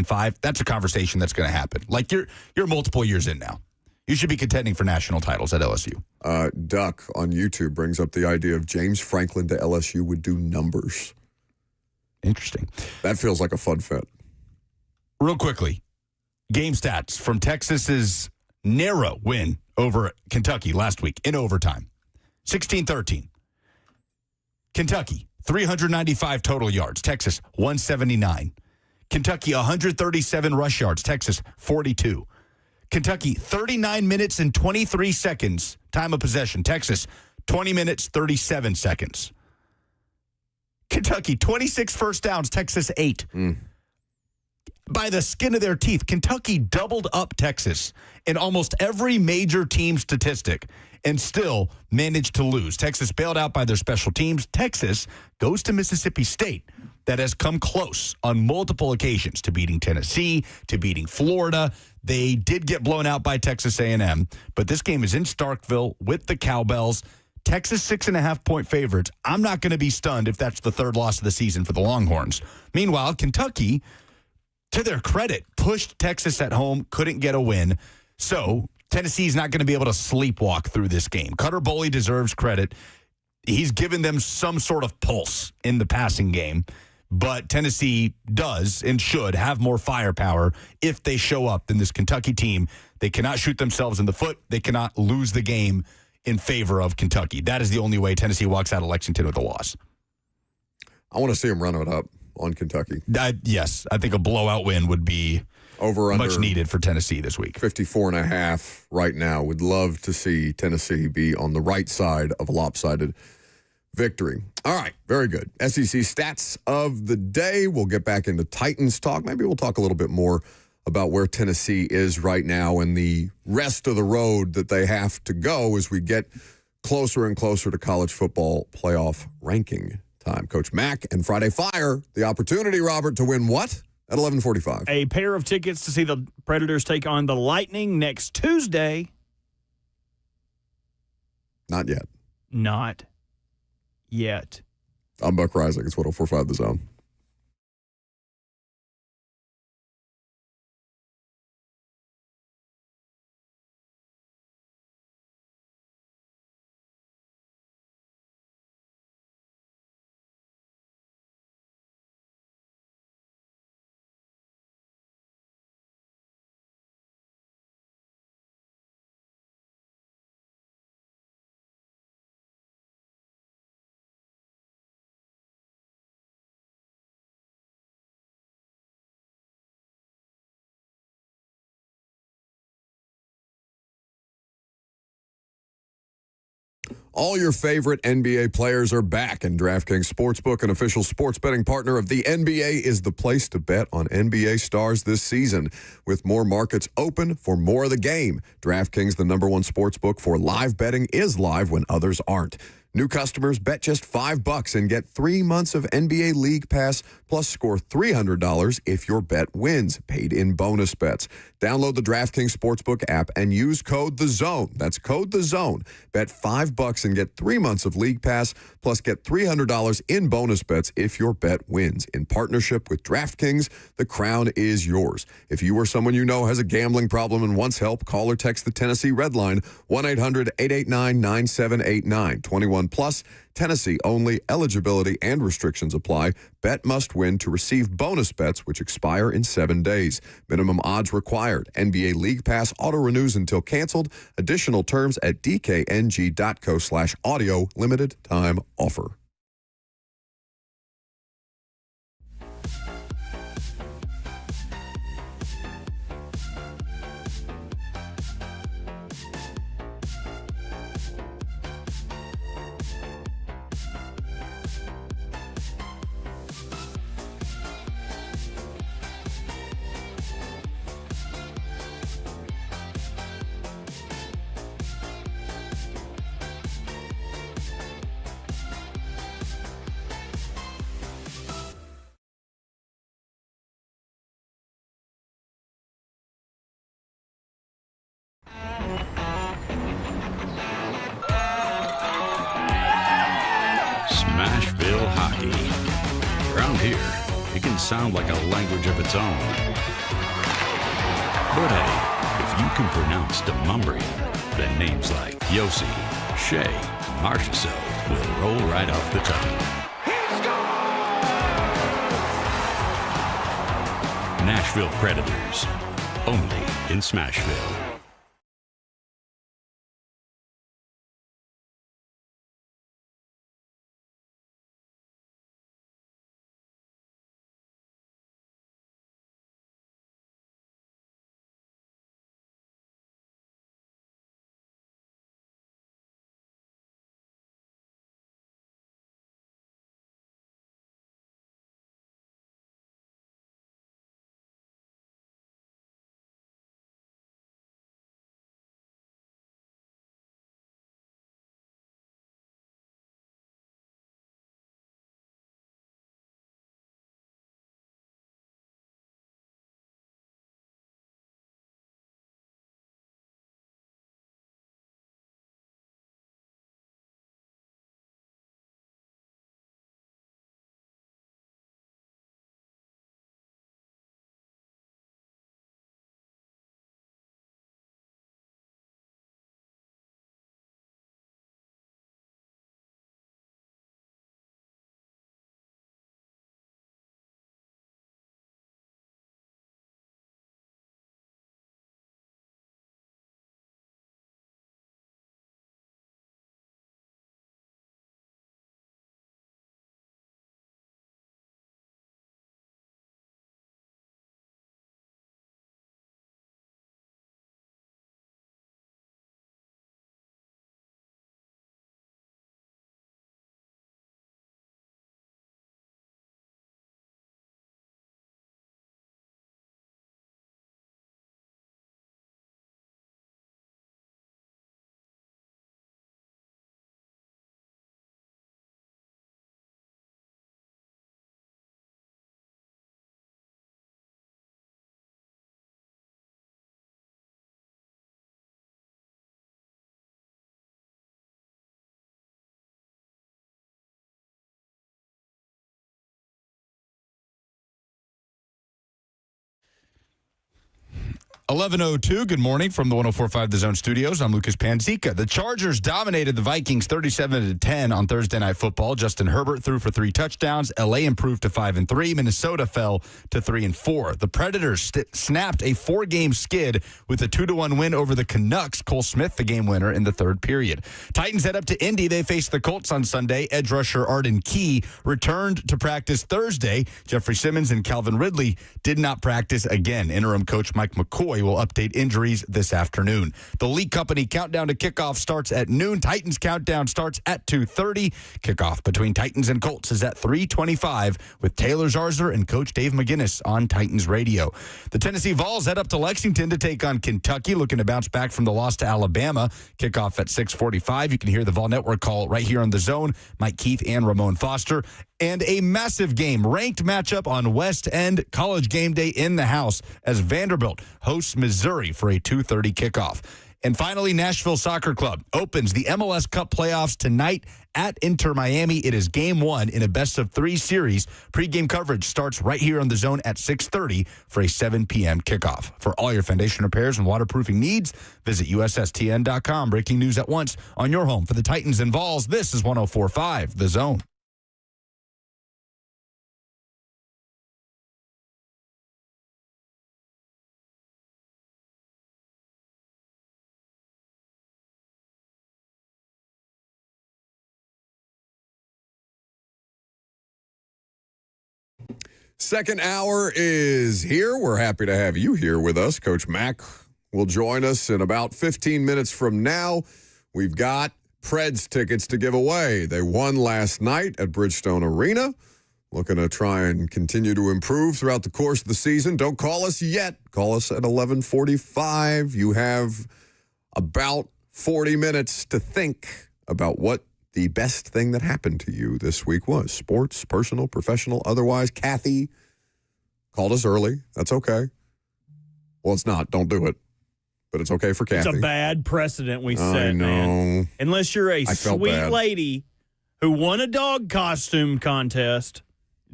7-5, that's a conversation that's going to happen. You're multiple years in now. You should be contending for national titles at LSU. Duck on YouTube brings up the idea of James Franklin to LSU would do numbers. Interesting. That feels like a fun fit. Real quickly, game stats from Texas's narrow win over Kentucky last week in overtime. 16-13. Kentucky, 395 total yards. Texas, 179. Kentucky, 137 rush yards. Texas, 42. Kentucky, 39 minutes and 23 seconds time of possession. Texas, 20 minutes, 37 seconds. Kentucky, 26 first downs. Texas, 8. By the skin of their teeth, Kentucky doubled up Texas in almost every major team statistic and still managed to lose. Texas bailed out by their special teams. Texas goes to Mississippi State, that has come close on multiple occasions to beating Tennessee, to beating Florida. They did get blown out by Texas A&M, but this game is in Starkville with the Cowbells. Texas 6.5-point favorites. I'm not going to be stunned if that's the third loss of the season for the Longhorns. Meanwhile, Kentucky, to their credit, pushed Texas at home, couldn't get a win. So Tennessee's not going to be able to sleepwalk through this game. Cutter Boley deserves credit. He's given them some sort of pulse in the passing game. But Tennessee does and should have more firepower if they show up than this Kentucky team. They cannot shoot themselves in the foot. They cannot lose the game in favor of Kentucky. That is the only way Tennessee walks out of Lexington with a loss. I want to see them run it up on Kentucky. Yes, I think a blowout win would be much needed for Tennessee this week. 54.5 right now. Would love to see Tennessee be on the right side of a lopsided victory. All right, very good. SEC stats of the day. We'll get back into Titans talk. Maybe we'll talk a little bit more about where Tennessee is right now and the rest of the road that they have to go as we get closer and closer to college football playoff ranking time. Coach Mack and Friday Fire, the opportunity, Robert, to win what? At 11:45. A pair of tickets to see the Predators take on the Lightning next Tuesday. Not yet. Not yet. I'm Buck Reisig. It's 104.5 The Zone. All your favorite NBA players are back, and DraftKings Sportsbook, an official sports betting partner of the NBA, is the place to bet on NBA stars this season. With more markets open for more of the game, DraftKings, the #1 sportsbook for live betting, is live when others aren't. New customers bet just $5 and get 3 months of NBA League Pass plus score $300 if your bet wins, paid in bonus bets. Download the DraftKings Sportsbook app and use code THEZONE. That's code THEZONE. Bet $5 and get 3 months of League Pass plus get $300 in bonus bets if your bet wins. In partnership with DraftKings, the crown is yours. If you or someone you know has a gambling problem and wants help, call or text the Tennessee Red Line, 1-800-889-9789. 21 plus, Tennessee only. Eligibility and restrictions apply. Bet must win to receive bonus bets, which expire in 7 days. Minimum odds required. NBA League Pass auto renews until canceled. Additional terms at dkng.co/audio. Limited time offer. Nashville hockey. Around here, it can sound like a language of its own. But hey, if you can pronounce Demumbrian, then names like Yossi, Shea, Marchessault will roll right off the tongue. Nashville Predators, only in Smashville. 11:02, good morning from the 104.5 The Zone studios. I'm Lucas Panzica. The Chargers dominated the Vikings 37-10 on Thursday Night Football. Justin Herbert threw for 3 touchdowns. LA improved to 5-3. Minnesota fell to 3-4. The Predators snapped a 4-game skid with a 2-1 win over the Canucks. Cole Smith, the game winner in the third period. Titans head up to Indy. They faced the Colts on Sunday. Edge rusher Arden Key returned to practice Thursday. Jeffrey Simmons and Calvin Ridley did not practice again. Interim coach Mike McCoy will update injuries this afternoon. The League Company countdown to kickoff starts at noon. Titans countdown starts at 2:30. Kickoff between Titans and Colts is at 3:25 with Taylor Zarzer and Coach Dave McGinnis on Titans Radio. The Tennessee Vols head up to Lexington to take on Kentucky, looking to bounce back from the loss to Alabama. Kickoff at 6:45. You can hear the Vol Network call right here on The Zone. Mike Keith and Ramon Foster. And a massive game, ranked matchup on West End, College game day in the house as Vanderbilt hosts Missouri for a 2:30 kickoff. And finally, Nashville Soccer Club opens the MLS Cup playoffs tonight at Inter Miami. It is game 1 in a best-of-3 series. Pre-game coverage starts right here on The Zone at 6:30 for a 7 p.m. kickoff. For all your foundation repairs and waterproofing needs, visit USSTN.com. Breaking news at once on your home for the Titans and Vols. This is 104.5 The Zone. Second hour is here. We're happy to have you here with us. Coach Mack will join us in about 15 minutes from now. We've got Preds tickets to give away. They won last night at Bridgestone Arena. Looking to try and continue to improve throughout the course of the season. Don't call us yet. Call us at 11:45. You have about 40 minutes to think about what the best thing that happened to you this week was. Sports, personal, professional, otherwise. Kathy called us early. That's okay. Well, it's not. Don't do it. But it's okay for Kathy. It's a bad precedent we set, I know. man. Unless you're a sweet bad. lady who won a dog costume contest,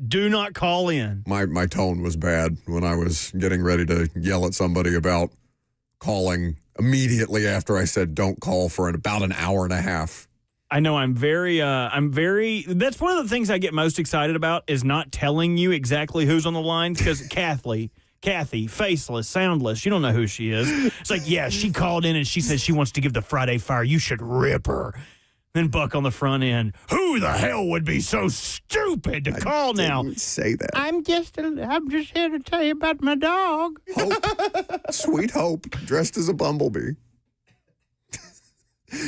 do not call in. My tone was bad when I was getting ready to yell at somebody about calling immediately after I said don't call for about an hour and a half. I know I'm very, that's one of the things I get most excited about is not telling you exactly who's on the line because Kathy, faceless, soundless, you don't know who she is. It's like, yeah, she called in and she said she wants to give the Friday Fire. You should rip her. Then Buck on the front end. Who the hell would be so stupid to call now? Say that. I'm just here to tell you about my dog. Hope. Sweet Hope, dressed as a bumblebee.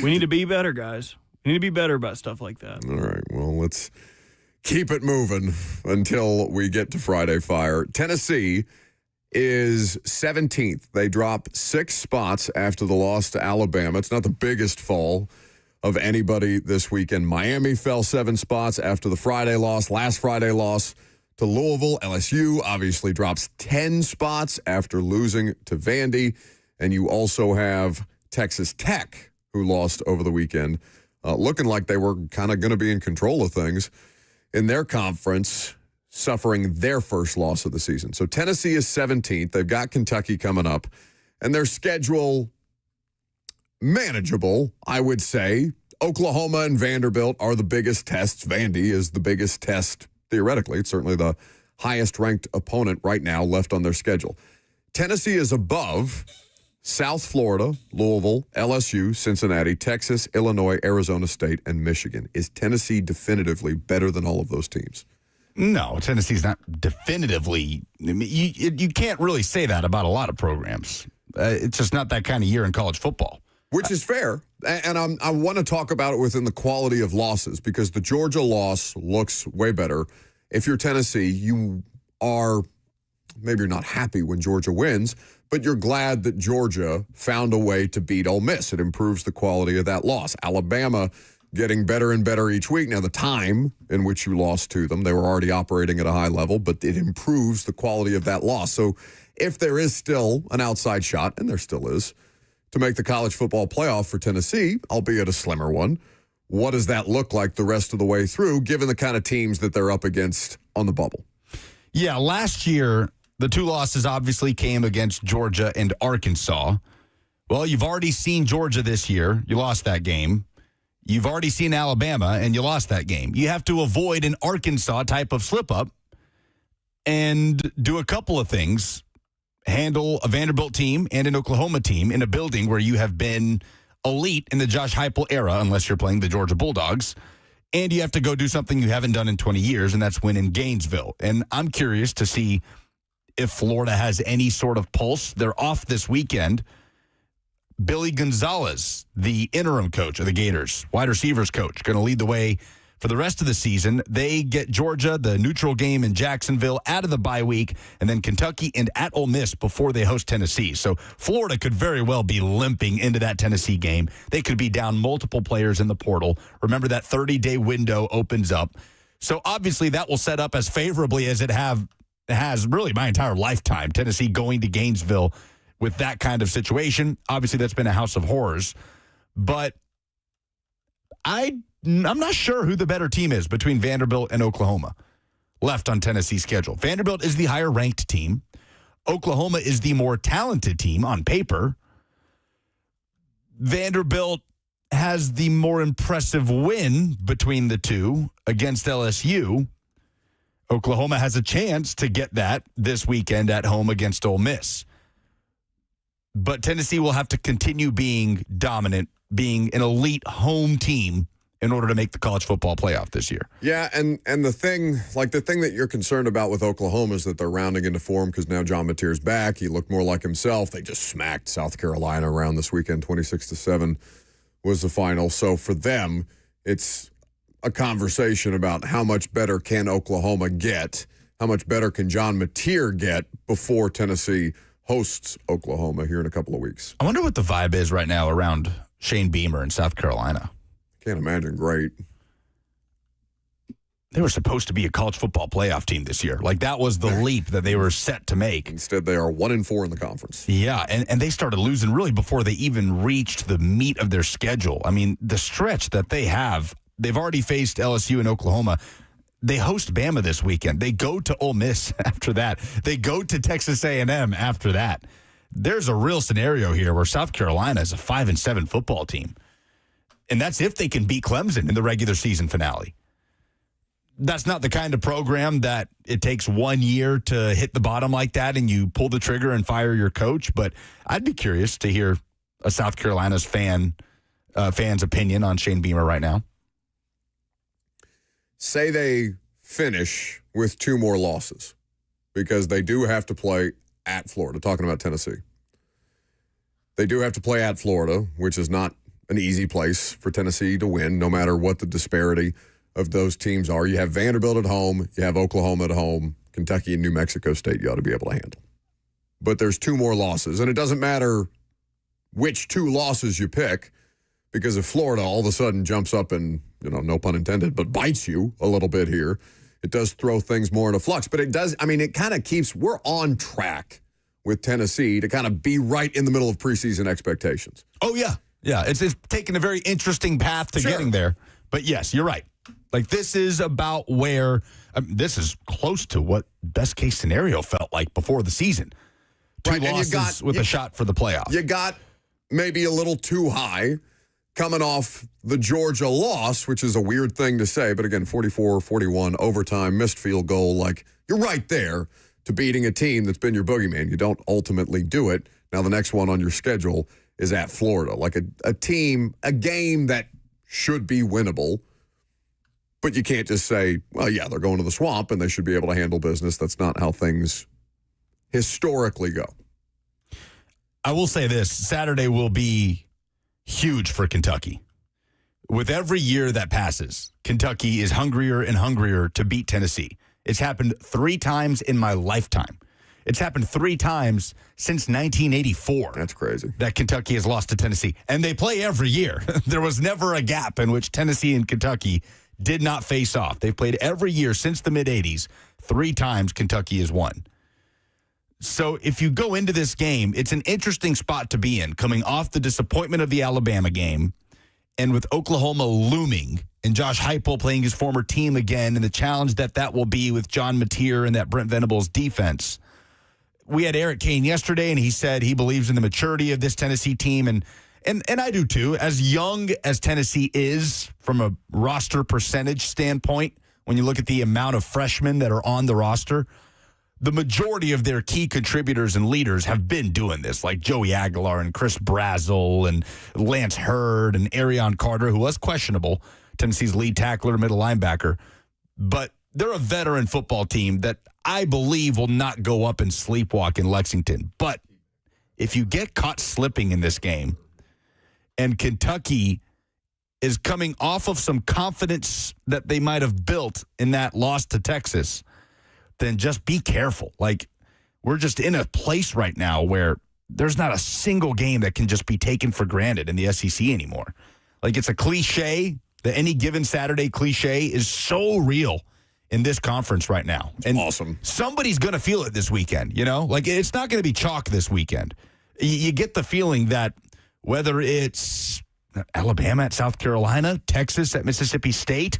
We need to be better, guys. We need to be better about stuff like that. All right, well, let's keep it moving until we get to Friday Fire. Tennessee is 17th. They drop 6 spots after the loss to Alabama. It's not the biggest fall of anybody this weekend. Miami fell 7 spots after the Friday loss. Last Friday loss to Louisville. LSU obviously drops 10 spots after losing to Vandy. And you also have Texas Tech, who lost over the weekend. Looking like they were kind of going to be in control of things in their conference, suffering their first loss of the season. So Tennessee is 17th. They've got Kentucky coming up, and their schedule manageable, I would say. Oklahoma and Vanderbilt are the biggest tests. Vandy is the biggest test, theoretically. It's certainly the highest-ranked opponent right now left on their schedule. Tennessee is above South Florida, Louisville, LSU, Cincinnati, Texas, Illinois, Arizona State, and Michigan. Is Tennessee definitively better than all of those teams? No, Tennessee's not definitively. I mean, you can't really say that about a lot of programs. It's just not that kind of year in college football. Which is fair. And I want to talk about it within the quality of losses because the Georgia loss looks way better. If you're Tennessee, you are, maybe you're not happy when Georgia wins, but you're glad that Georgia found a way to beat Ole Miss. It improves the quality of that loss. Alabama getting better and better each week. Now, the time in which you lost to them, they were already operating at a high level, but it improves the quality of that loss. So if there is still an outside shot, and there still is, to make the college football playoff for Tennessee, albeit a slimmer one, what does that look like the rest of the way through, given the kind of teams that they're up against on the bubble? Yeah, last year The two losses obviously came against Georgia and Arkansas. Well, you've already seen Georgia this year. You lost that game. You've already seen Alabama, and you lost that game. You have to avoid an Arkansas type of slip-up and do a couple of things. Handle a Vanderbilt team and an Oklahoma team in a building where you have been elite in the Josh Heupel era, unless you're playing the Georgia Bulldogs. And you have to go do something you haven't done in 20 years, and that's win in Gainesville. And I'm curious to see if Florida has any sort of pulse. They're off this weekend. Billy Gonzalez, the interim coach of the Gators, wide receivers coach, going to lead the way for the rest of the season. They get Georgia, the neutral game in Jacksonville, out of the bye week, and then Kentucky and at Ole Miss before they host Tennessee. So Florida could very well be limping into that Tennessee game. They could be down multiple players in the portal. Remember, that 30-day window opens up. So obviously that will set up as favorably as it has really my entire lifetime. Tennessee going to Gainesville with that kind of situation. Obviously, that's been a house of horrors. But I'm not sure who the better team is between Vanderbilt and Oklahoma left on Tennessee's schedule. Vanderbilt is the higher-ranked team. Oklahoma is the more talented team on paper. Vanderbilt has the more impressive win between the two against LSU. Oklahoma has a chance to get that this weekend at home against Ole Miss. But Tennessee will have to continue being dominant, being an elite home team in order to make the college football playoff this year. Yeah, and the thing that you're concerned about with Oklahoma is that they're rounding into form because now John Mateer's back. He looked more like himself. They just smacked South Carolina around this weekend. 26-7 was the final. So for them, it's a conversation about how much better can Oklahoma get, how much better can John Mateer get before Tennessee hosts Oklahoma here in a couple of weeks. I wonder what the vibe is right now around Shane Beamer in South Carolina. Can't imagine great. They were supposed to be a college football playoff team this year. Like, that was the leap that they were set to make. Instead, they are 1-4 in the conference. Yeah, and they started losing really before they even reached the meat of their schedule. I mean, the stretch that they have, they've already faced LSU and Oklahoma. They host Bama this weekend. They go to Ole Miss after that. They go to Texas A&M after that. There's a real scenario here where South Carolina is a 5-7 football team. And that's if they can beat Clemson in the regular season finale. That's not the kind of program that it takes 1 year to hit the bottom like that and you pull the trigger and fire your coach. But I'd be curious to hear a South Carolina's fan's opinion on Shane Beamer right now. Say they finish with 2 more losses because they do have to play at Florida, talking about Tennessee. They do have to play at Florida, which is not an easy place for Tennessee to win, no matter what the disparity of those teams are. You have Vanderbilt at home, you have Oklahoma at home, Kentucky and New Mexico State you ought to be able to handle. But there's 2 more losses, and it doesn't matter which 2 losses you pick, because if Florida all of a sudden jumps up and, no pun intended, but bites you a little bit here, it does throw things more into flux. But it does, it kind of keeps, we're on track with Tennessee to kind of be right in the middle of preseason expectations. Oh, yeah. Yeah, it's taken a very interesting path to getting there. But yes, you're right. Like, this is about where, this is close to what best case scenario felt like before the season. 2 losses with a shot for the playoff. You got maybe a little too high coming off the Georgia loss, which is a weird thing to say. But again, 44-41, overtime, missed field goal. Like, you're right there to beating a team that's been your boogeyman. You don't ultimately do it. Now the next one on your schedule is at Florida. Like a game that should be winnable. But you can't just say, well, yeah, they're going to the swamp and they should be able to handle business. That's not how things historically go. I will say this. Saturday will be huge for Kentucky. With every year that passes, Kentucky is hungrier and hungrier to beat Tennessee. It's happened 3 times in my lifetime. It's happened 3 times since 1984. That's crazy. That Kentucky has lost to Tennessee. And they play every year. There was never a gap in which Tennessee and Kentucky did not face off. They've played every year since the mid-'80s. 3 times Kentucky has won. So if you go into this game, it's an interesting spot to be in, coming off the disappointment of the Alabama game and with Oklahoma looming and Josh Heupel playing his former team again and the challenge that will be with John Mateer and that Brent Venables defense. we had Eric Kane yesterday, and he said he believes in the maturity of this Tennessee team, and I do too. As young as Tennessee is from a roster percentage standpoint, when you look at the amount of freshmen that are on the roster, the majority of their key contributors and leaders have been doing this, like Joey Aguilar and Chris Brazzell and Lance Hurd and Arion Carter, who was questionable, Tennessee's lead tackler, middle linebacker. But they're a veteran football team that I believe will not go up and sleepwalk in Lexington. But if you get caught slipping in this game, and Kentucky is coming off of some confidence that they might have built in that loss to Texas, then just be careful. Like, we're just in a place right now where there's not a single game that can just be taken for granted in the SEC anymore. Like, it's a cliche. The any given Saturday cliche is so real in this conference right now. And awesome. Somebody's going to feel it this weekend, you know? Like, it's not going to be chalk this weekend. You get the feeling that whether it's Alabama at South Carolina, Texas at Mississippi State,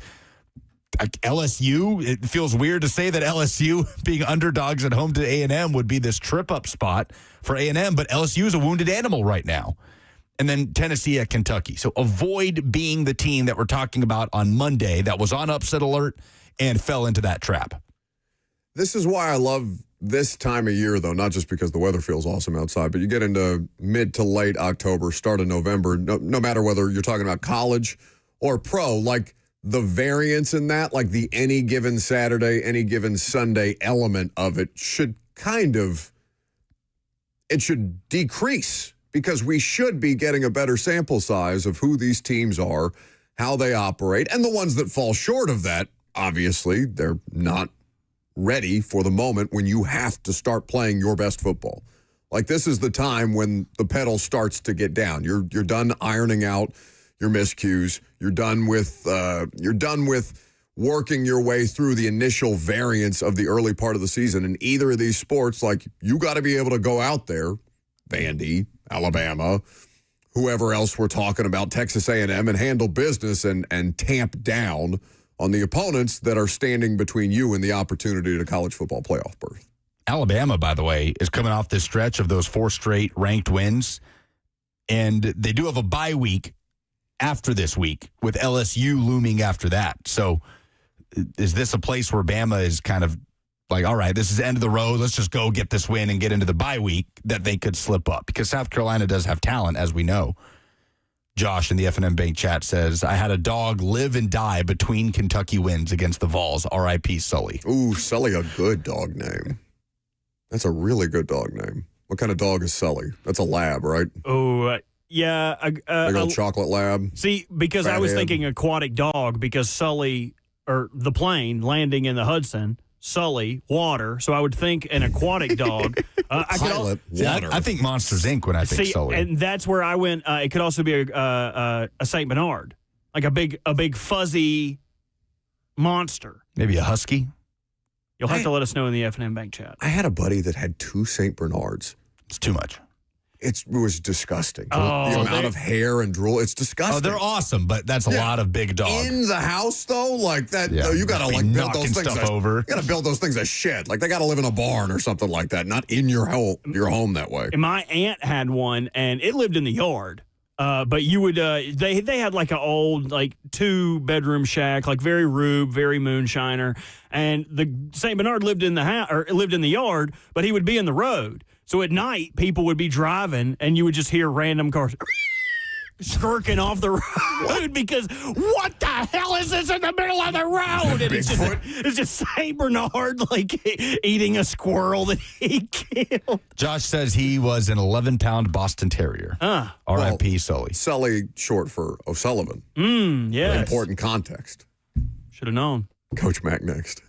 LSU, it feels weird to say that LSU being underdogs at home to A&M would be this trip-up spot for A&M, but LSU is a wounded animal right now. And then Tennessee at Kentucky. So avoid being the team that we're talking about on Monday that was on upset alert and fell into that trap. This is why I love this time of year, though, not just because the weather feels awesome outside, but you get into mid to late October, start of November, no matter whether you're talking about college or pro, like the variance in that, like the any given Saturday, any given Sunday element of it should it should decrease because we should be getting a better sample size of who these teams are, how they operate, and the ones that fall short of that, obviously, they're not ready for the moment when you have to start playing your best football. Like, this is the time when the pedal starts to get down. You're done ironing out your miscues. You're done with working your way through the initial variance of the early part of the season. In either of these sports, like, you got to be able to go out there, Vandy, Alabama, whoever else we're talking about, Texas A&M, and handle business and tamp down on the opponents that are standing between you and the opportunity to college football playoff berth. Alabama, by the way, is coming off this stretch of those 4 straight ranked wins, and they do have a bye week after this week with LSU looming after that. So is this a place where Bama is kind of like, all right, this is the end of the road. Let's just go get this win and get into the bye week that they could slip up? Because South Carolina does have talent, as we know. Josh in the F&M Bank chat says, I had a dog live and die between Kentucky wins against the Vols. R.I.P. Sully. Ooh, Sully, a good dog name. That's a really good dog name. What kind of dog is Sully? That's a lab, right? Oh, yeah. Big old chocolate lab. See, because I was thinking aquatic dog because Sully, or the plane landing in the Hudson, Sully, water. So I would think an aquatic dog. Pilot, water. I think Monsters, Inc. when I think Sully. And that's where I went. It could also be a St. Bernard, like a big fuzzy monster. Maybe a husky? You'll have to let us know in the F&M Bank chat. I had a buddy that had 2 St. Bernards. It's too much. It was disgusting. Oh, the amount of hair and drool, it's disgusting. Oh, they're awesome, but that's a lot of big dog. In the house, though, like that, Yeah, you got to like build those things stuff over. You got to build those things as shed. Like, they got to live in a barn or something like that, not in your home that way. And my aunt had one, and it lived in the yard. But you would they had like an old 2-bedroom shack, like very rube, very moonshiner, and the St. Bernard lived in the house or lived in the yard, but he would be in the road. So at night, people would be driving, and you would just hear random cars skirking off the road because what the hell is this in the middle of the road? And it's just St. Bernard eating a squirrel that he killed. Josh says he was an 11-pound Boston Terrier. R.I.P. Sully. Sully, short for O'Sullivan. Yes. Important context. Should have known. Coach Mac next.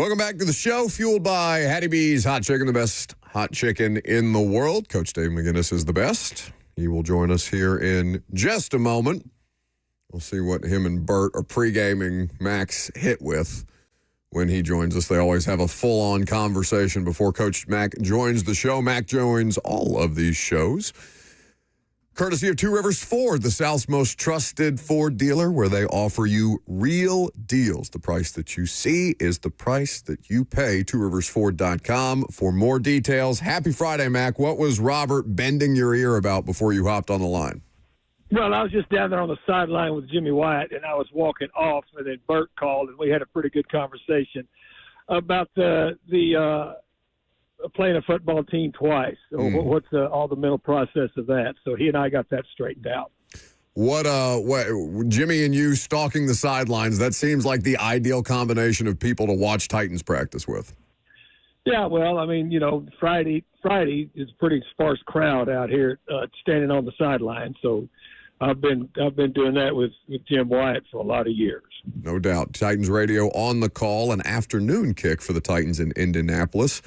Welcome back to the show, fueled by Hattie B's Hot Chicken, the best hot chicken in the world. Coach Dave McGinnis is the best. He will join us here in just a moment. We'll see what him and Bert are pre-gaming Mac's hit with when he joins us. They always have a full-on conversation before Coach Mac joins the show. Mac joins all of these shows courtesy of Two Rivers Ford, the South's most trusted Ford dealer, where they offer you real deals. The price that you see is the price that you pay. TwoRiversFord.com for more details. Happy Friday, Mac. What was Robert bending your ear about before you hopped on the line? Well, I was just down there on the sideline with Jimmy Wyatt, and I was walking off, and then Bert called, and we had a pretty good conversation about the playing a football team twice. What's all the mental process of that? So he and I got that straightened out. What Jimmy and you stalking the sidelines, that seems like the ideal combination of people to watch Titans practice with. Yeah, well, I mean, Friday is a pretty sparse crowd out here standing on the sideline. So I've been doing that with Jim Wyatt for a lot of years. No doubt. Titans Radio on the call, an afternoon kick for the Titans in Indianapolis.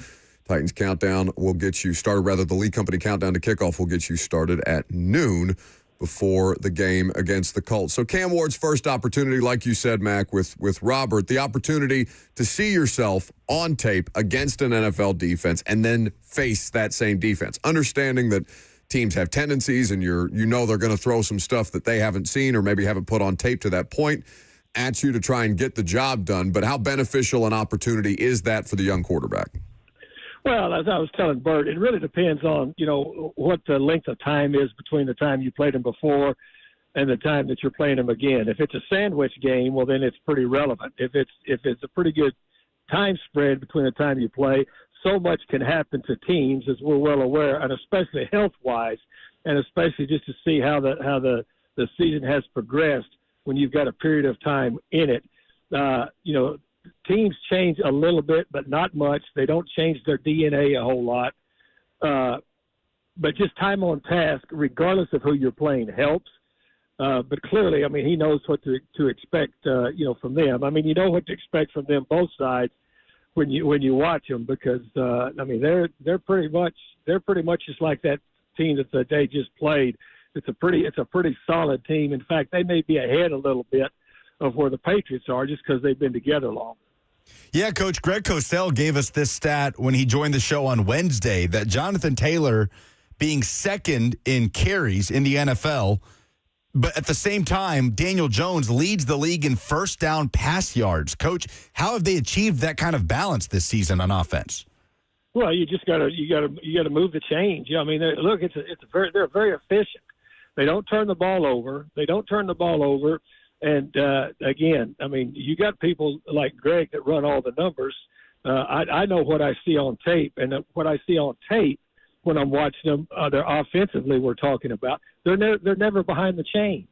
Titans Countdown will get you started, rather the Lee Company Countdown to Kickoff will get you started at noon before the game against the Colts. So Cam Ward's first opportunity, like you said, Mac, with Robert, the opportunity to see yourself on tape against an NFL defense and then face that same defense, understanding that teams have tendencies and they're going to throw some stuff that they haven't seen or maybe haven't put on tape to that point at you to try and get the job done. But how beneficial an opportunity is that for the young quarterback? Well, as I was telling Bert, it really depends on, what the length of time is between the time you played him before and the time that you're playing him again. If it's a sandwich game, well, then it's pretty relevant. If it's a pretty good time spread between the time you play, so much can happen to teams, as we're well aware, and especially health-wise, and especially just to see how the season has progressed when you've got a period of time in it. Teams change a little bit, but not much. They don't change their DNA a whole lot. But just time on task, regardless of who you're playing, helps. But clearly, I mean, he knows what to expect, from them. I mean, you know what to expect from them both sides when you watch them, because they're pretty much just like that team that they just played. It's a pretty solid team. In fact, they may be ahead a little bit of where the Patriots are just because they've been together longer. Yeah, Coach Greg Cosell gave us this stat when he joined the show on Wednesday, that Jonathan Taylor being second in carries in the NFL, but at the same time, Daniel Jones leads the league in first down pass yards. Coach, how have they achieved that kind of balance this season on offense? Well, you gotta move the chains. I mean, look, they're very efficient. They don't turn the ball over. And, again, I mean, you got people like Greg that run all the numbers. I know what I see on tape, and what I see on tape when I'm watching them, they're offensively we're talking about, they're never behind the chains.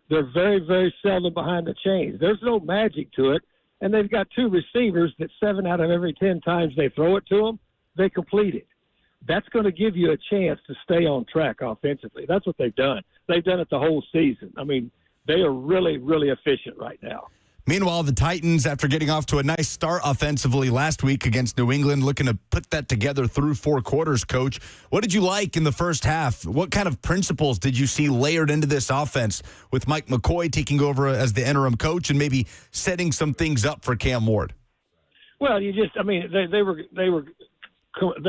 They're very, very seldom behind the chains. There's no magic to it, and they've got two receivers that 7 out of every 10 times they throw it to them, they complete it. That's going to give you a chance to stay on track offensively. That's what they've done. They've done it the whole season. I mean, they are really, really efficient right now. Meanwhile, the Titans, after getting off to a nice start offensively last week against New England, looking to put that together through 4 quarters, Coach. What did you like in the first half? What kind of principles did you see layered into this offense with Mike McCoy taking over as the interim coach and maybe setting some things up for Cam Ward? Well, they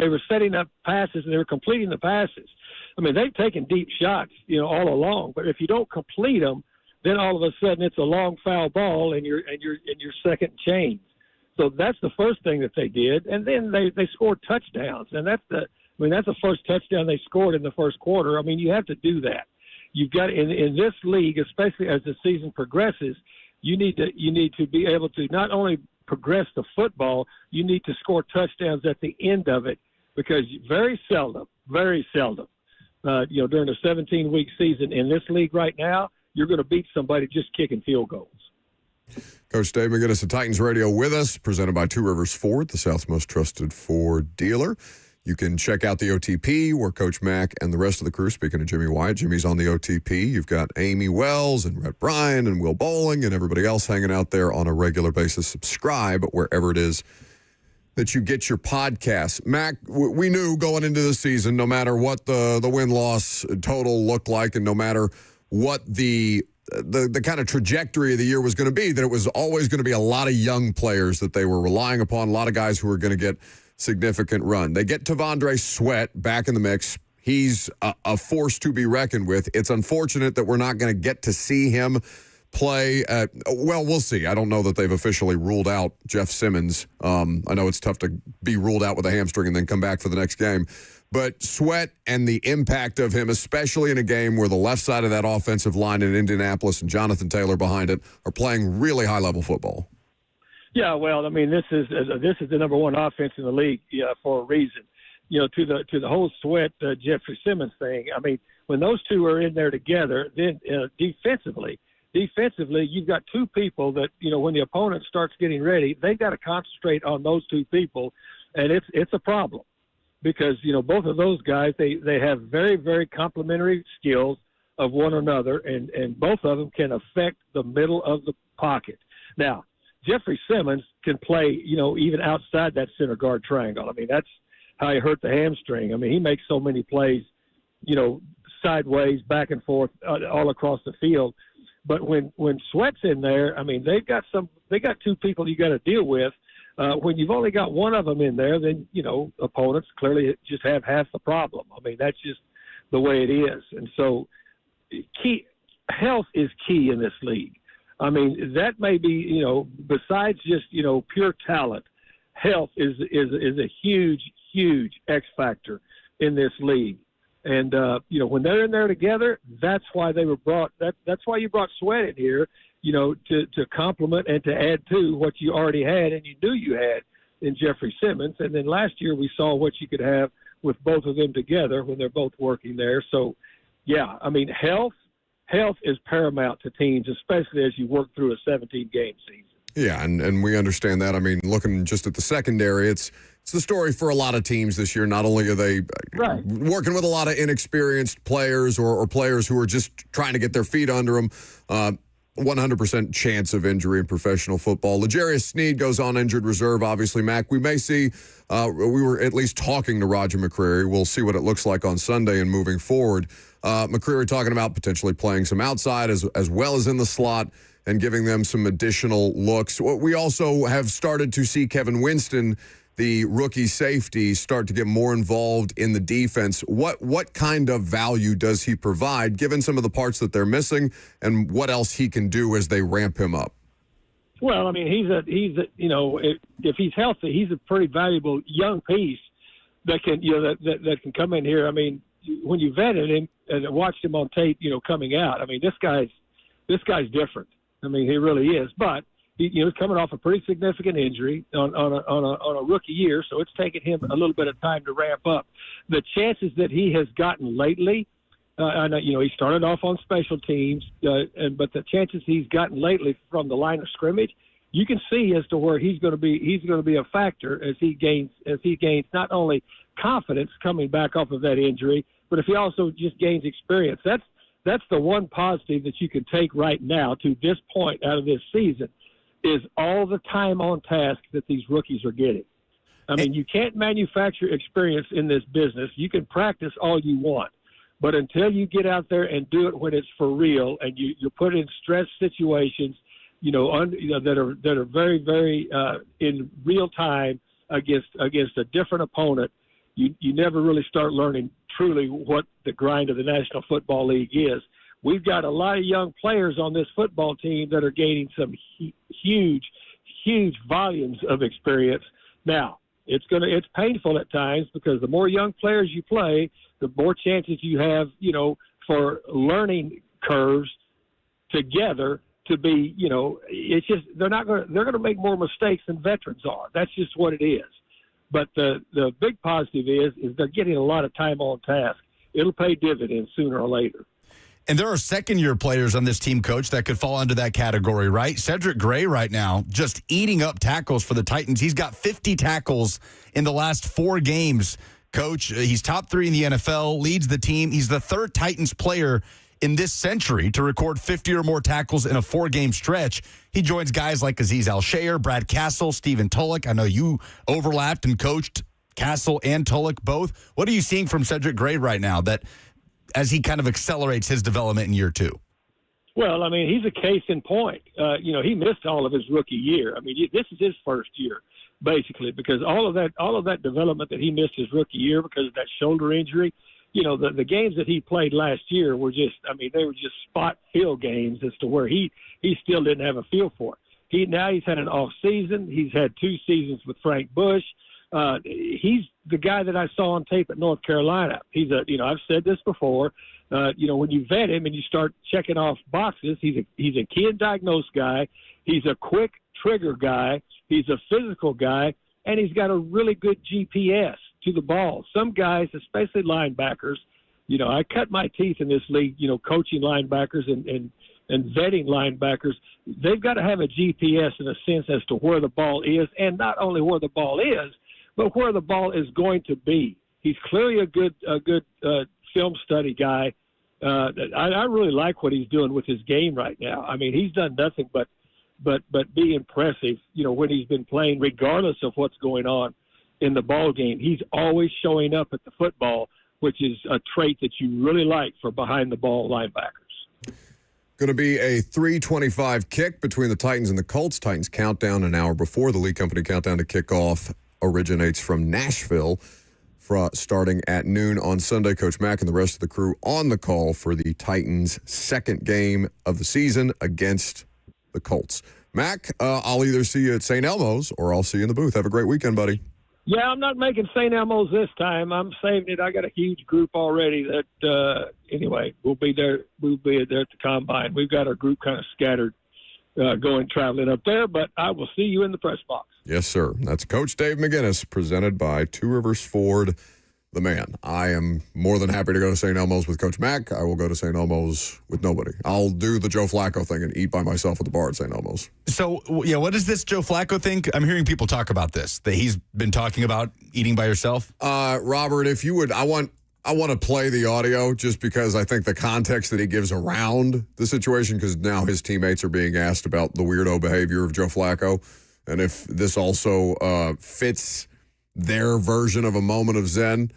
were setting up passes and they were completing the passes. I mean, they've taken deep shots, all along. But if you don't complete them, then all of a sudden it's a long foul ball and you're second chain. So that's the first thing that they did. And then they scored touchdowns. And that's the first touchdown they scored in the first quarter. I mean, you have to do that. You've got in this league, especially as the season progresses, you need to be able to not only progress the football, you need to score touchdowns at the end of it, because very seldom, during a 17-week season in this league right now, you're going to beat somebody just kicking field goals. Coach Dave McGinnis of Titans Radio with us, presented by Two Rivers Ford, the South's most trusted Ford dealer. You can check out the OTP where Coach Mack and the rest of the crew, speaking of Jimmy Wyatt, Jimmy's on the OTP. You've got Amy Wells and Rhett Bryan and Will Bowling and everybody else hanging out there on a regular basis. Subscribe wherever it is that you get your podcasts. Mac, we knew going into the season, no matter what the win-loss total looked like and no matter what the kind of trajectory of the year was going to be, that it was always going to be a lot of young players that they were relying upon, a lot of guys who were going to get significant run. They get Tavondre Sweat back in the mix. He's a force to be reckoned with. It's unfortunate that we're not going to get to see him play. Well, we'll see. I don't know that they've officially ruled out Jeff Simmons. I know it's tough to be ruled out with a hamstring and then come back for the next game. But Sweat and the impact of him, especially in a game where the left side of that offensive line in Indianapolis and Jonathan Taylor behind it are playing really high-level football. Yeah, well, I mean, this is the number one offense in the league for a reason. To the whole Sweat Jeffrey Simmons thing. I mean, when those two are in there together, then defensively, you've got two people that when the opponent starts getting ready, they've got to concentrate on those two people, and it's a problem because both of those guys they have very, very complementary skills of one another, and both of them can affect the middle of the pocket. Now, Jeffrey Simmons can play even outside that center guard triangle. I mean, that's how he hurt the hamstring. I mean, he makes so many plays, sideways, back and forth, all across the field. But when Sweat's in there, I mean, they got two people you got to deal with. When you've only got one of them in there, then opponents clearly just have half the problem. I mean, that's just the way it is. And so, health is key in this league. I mean, that may be besides just pure talent. Health is a huge X factor in this league, and when they're in there together, that's why they were brought. That's why you brought Sweat in here, to complement and to add to what you already had and you knew you had in Jeffrey Simmons. And then last year we saw what you could have with both of them together when they're both working there. So, yeah, I mean, health is paramount to teams, especially as you work through a 17-game season. Yeah, and we understand that. I mean, looking just at the secondary, it's the story for a lot of teams this year. Not only are they working with a lot of inexperienced players or players who are just trying to get their feet under them, 100% chance of injury in professional football. L'Jarius Sneed goes on injured reserve, obviously, Mac. We may see, we were at least talking to Roger McCreary. We'll see what it looks like on Sunday and moving forward. McCreary talking about potentially playing some outside as well as in the slot and giving them some additional looks. We also have started to see Kevin Winston, the rookie safety, start to get more involved in the defense. What kind of value does he provide, given some of the parts that they're missing, and what else he can do as they ramp him up? Well, I mean, if he's healthy, he's a pretty valuable young piece that can that can come in here. I mean, when you vetted him and watched him on tape, coming out, I mean, this guy's different. I mean, he really is. But he's coming off a pretty significant injury on a rookie year, so it's taken him a little bit of time to ramp up. The chances that he has gotten lately, I know he started off on special teams, but the chances he's gotten lately from the line of scrimmage, you can see as to where he's going to be. He's going to be a factor as he gains not only confidence coming back off of that injury, but if he also just gains experience. That's the one positive that you can take right now to this point out of this season is all the time on task that these rookies are getting. I mean, you can't manufacture experience in this business. You can practice all you want, but until you get out there and do it when it's for real and you're put in stress situations, that are very, very in real time against a different opponent, you never really start learning truly what the grind of the National Football League is. We've got a lot of young players on this football team that are gaining some huge volumes of experience. Now, it's painful at times because the more young players you play, the more chances you have, for learning curves together to be, it's just they're going to make more mistakes than veterans are. That's just what it is. But the big positive is they're getting a lot of time on task. It'll pay dividends sooner or later. And there are second-year players on this team, Coach, that could fall under that category, right? Cedric Gray right now just eating up tackles for the Titans. He's got 50 tackles in the last 4 games, Coach. He's top 3 in the NFL, leads the team. He's the third Titans player in this century to record 50 or more tackles in a 4-game stretch. He joins guys like Azeez Al-Shaair, Brad Castle, Stephen Tulloch. I know you overlapped and coached Castle and Tulloch both. What are you seeing from Cedric Gray right now that as he kind of accelerates his development in year 2? Well, I mean, he's a case in point. He missed all of his rookie year. I mean, this is his first year, basically, because all of that development that he missed his rookie year because of that shoulder injury. The games that he played last year were they were just spot field games as to where he still didn't have a feel for it. He's had an off season. He's had 2 seasons with Frank Bush. He's the guy that I saw on tape at North Carolina. I've said this before. When you vet him and you start checking off boxes, he's a key and diagnosed guy. He's a quick trigger guy. He's a physical guy, and he's got a really good GPS to the ball. Some guys, especially linebackers, I cut my teeth in this league, coaching linebackers and vetting linebackers. They've got to have a GPS in a sense as to where the ball is, and not only where the ball is, but where the ball is going to be. He's clearly a good film study guy. I really like what he's doing with his game right now. I mean, he's done nothing but be impressive, when he's been playing, regardless of what's going on in the ball game. He's always showing up at the football, which is a trait that you really like for behind the ball linebackers. Going to be a 3:25 kick between the Titans and the Colts. Titans countdown an hour before the League Company countdown to kickoff originates from Nashville, starting at noon on Sunday. Coach Mack and the rest of the crew on the call for the Titans' second game of the season against the Colts. Mac, I'll either see you at St. Elmo's or I'll see you in the booth. Have a great weekend, buddy. Yeah, I'm not making St. Elmo's this time. I'm saving it. I got a huge group already that, anyway, we'll be there. We'll be there at the Combine. We've got our group kind of scattered traveling up there, but I will see you in the press box. Yes, sir. That's Coach Dave McGinnis, presented by Two Rivers Ford, the man. I am more than happy to go to St. Elmo's with Coach Mack. I will go to St. Elmo's with nobody. I'll do the Joe Flacco thing and eat by myself at the bar at St. Elmo's. So, yeah, what is this Joe Flacco thing? I'm hearing people talk about this, that he's been talking about eating by yourself. Robert, if you would, I want to play the audio just because I think the context that he gives around the situation, because now his teammates are being asked about the weirdo behavior of Joe Flacco, and if this also fits their version of a moment of Zen.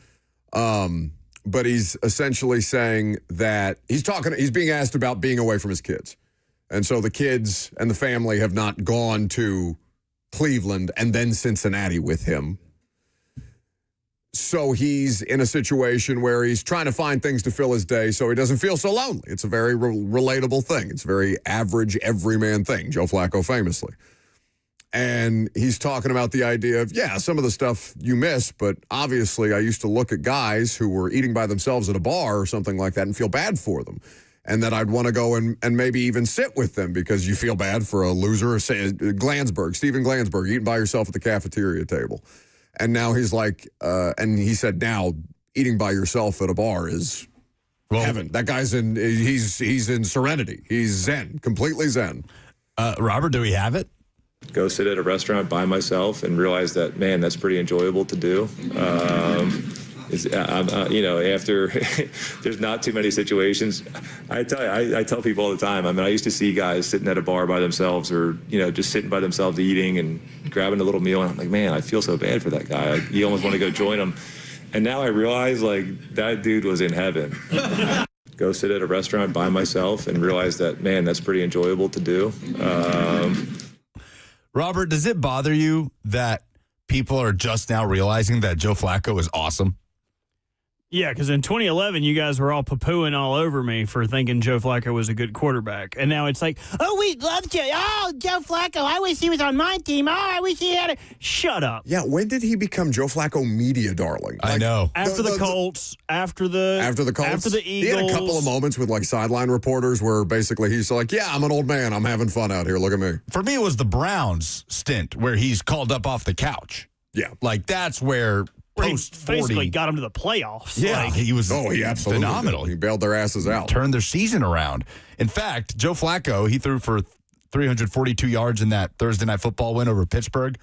But he's essentially saying that he's being asked about being away from his kids. And so the kids and the family have not gone to Cleveland and then Cincinnati with him. So he's in a situation where he's trying to find things to fill his day so he doesn't feel so lonely. It's a very relatable thing. It's a very average, everyman thing, Joe Flacco famously. And he's talking about the idea of, some of the stuff you miss, but obviously I used to look at guys who were eating by themselves at a bar or something like that and feel bad for them. And that I'd want to go and maybe even sit with them because you feel bad for a loser, say Stephen Glansberg, eating by yourself at the cafeteria table. And now he's like, and he said now eating by yourself at a bar is heaven. That guy's he's in serenity. He's Zen, completely Zen. Robert, do we have it? Go sit at a restaurant by myself and realize that, man, that's pretty enjoyable to do. After there's not too many situations. I tell people all the time. I mean, I used to see guys sitting at a bar by themselves, or just sitting by themselves eating and grabbing a little meal, and I'm like, man, I feel so bad for that guy. You almost want to go join him. And now I realize, that dude was in heaven. Go sit at a restaurant by myself and realize that, man, that's pretty enjoyable to do. Robert, does it bother you that people are just now realizing that Joe Flacco is awesome? Yeah, because in 2011, you guys were all poo-pooing all over me for thinking Joe Flacco was a good quarterback. And now it's like, oh, we loved you. Oh, Joe Flacco, I wish he was on my team. Oh, I wish he had a... Shut up. Yeah, when did he become Joe Flacco media darling? I know. After the Colts, after the Colts, after the Eagles. He had a couple of moments with sideline reporters where basically he's like, I'm an old man. I'm having fun out here. Look at me. For me, it was the Browns stint where he's called up off the couch. Yeah. That's where... Post 40. Basically got him to the playoffs. Yeah, he was he absolutely phenomenal. He bailed their asses out. Turned their season around. In fact, Joe Flacco, he threw for 342 yards in that Thursday Night Football win over Pittsburgh.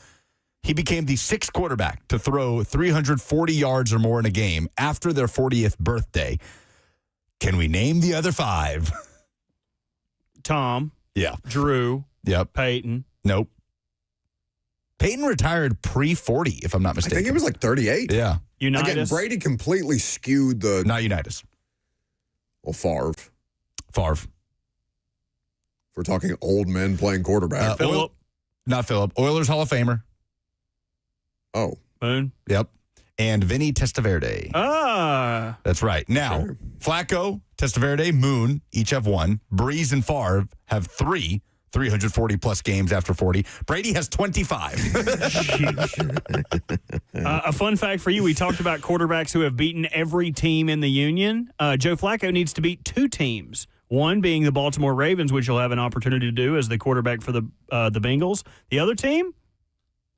He became the 6th quarterback to throw 340 yards or more in a game after their 40th birthday. Can we name the other 5? Tom, Yeah. Drew, Yep. Peyton. Nope. Peyton retired pre-40, if I'm not I mistaken. think it was like 38. Yeah. Unitas. Again, Brady completely skewed the. Not Unitas. Well, Favre. Favre. If we're talking old men playing quarterback. Phillip. Not Phillip. Oilers Hall of Famer. Oh. Moon. Yep. And Vinny Testaverde. Ah. That's right. Now, Sure. Flacco, Testaverde, Moon each have 1. Breeze and Favre have 3. 340-plus games after 40. Brady has 25. A fun fact for you, we talked about quarterbacks who have beaten every team in the union. Joe Flacco needs to beat 2 teams, one being the Baltimore Ravens, which he'll have an opportunity to do as the quarterback for the Bengals. The other team,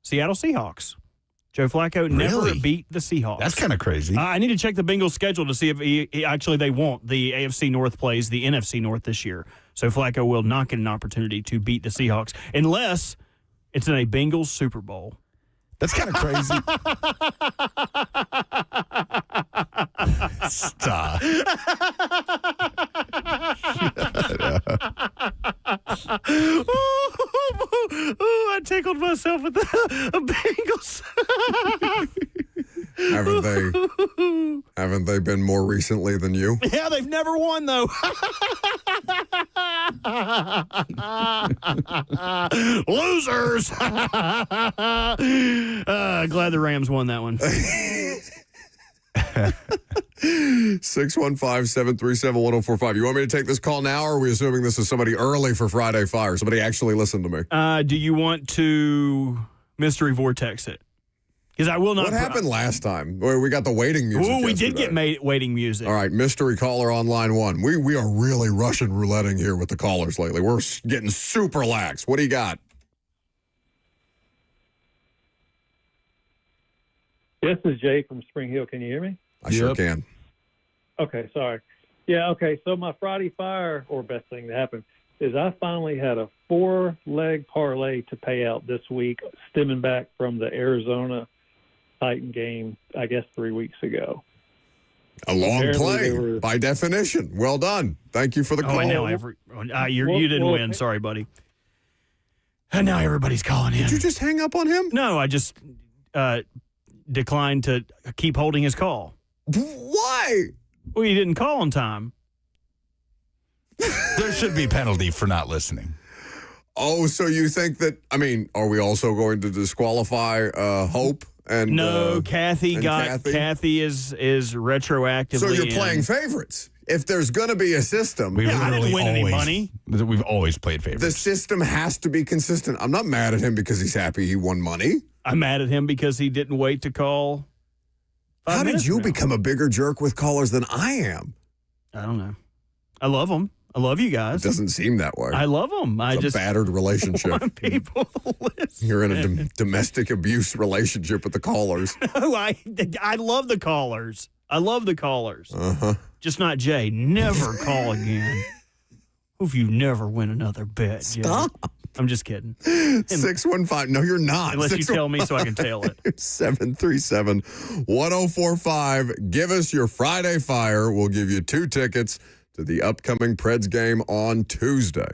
Seattle Seahawks. Joe Flacco never Really? beat the Seahawks. That's kind of crazy. I need to check the Bengals' schedule to see if actually they won't. The AFC North plays the NFC North this year. So Flacco will not get an opportunity to beat the Seahawks unless it's in a Bengals Super Bowl. That's kind of crazy. Stop. Ooh, I tickled myself with the Bengals. Haven't they been more recently than you? Yeah, they've never won, though. Losers. Glad the Rams won that one. 615-737-1045. You want me to take this call now, or are we assuming this is somebody early for Friday Fire? Somebody actually listened to me. Do you want to mystery vortex it? Because I will not. What happened last time? Where we got the waiting music. Ooh, we did yesterday. get waiting music. All right, mystery caller on line 1. We are really Russian rouletting here with the callers lately. We're getting super lax. What do you got? This is Jay from Spring Hill. Can you hear me? I sure can. Okay, sorry. Yeah, okay. So my Friday Fire, or best thing that happened, is I finally had a 4-leg parlay to pay out this week, stemming back from the Arizona Titan game, I guess 3 weeks ago. A long Apparently play, they were- by definition. Well done. Thank you for the Oh, call. and now you didn't well, win. Sorry, buddy. And now everybody's calling in. Did you just hang up on him? No, I just declined to keep holding his call. Why? Well, you didn't call on time. There should be penalty for not listening. Oh, so you think that, are we also going to disqualify Hope? And No, Kathy and got Kathy? Kathy is retroactively. So you're in. playing favorites. If there's going to be a system, We've I didn't win any money. We've always played favorites. the system has to be consistent. I'm not mad at him because he's happy he won money. I'm mad at him because he didn't wait to call. How did you become a bigger jerk with callers than I am? I don't know. I love them. I love you It guys. doesn't seem that way. I love them. I It's just a battered relationship. want people to listen. You're in a domestic abuse relationship with the callers. No, I love the callers. I love the callers. Uh-huh. Just not Jay. Never call again. Hope you never win another bet. Jay. Stop. I'm just kidding. 615. No, you're not. Unless you tell me so I can tail it. 737-1045. Give us your Friday Fire. We'll give you 2 tickets to the upcoming Preds game on Tuesday.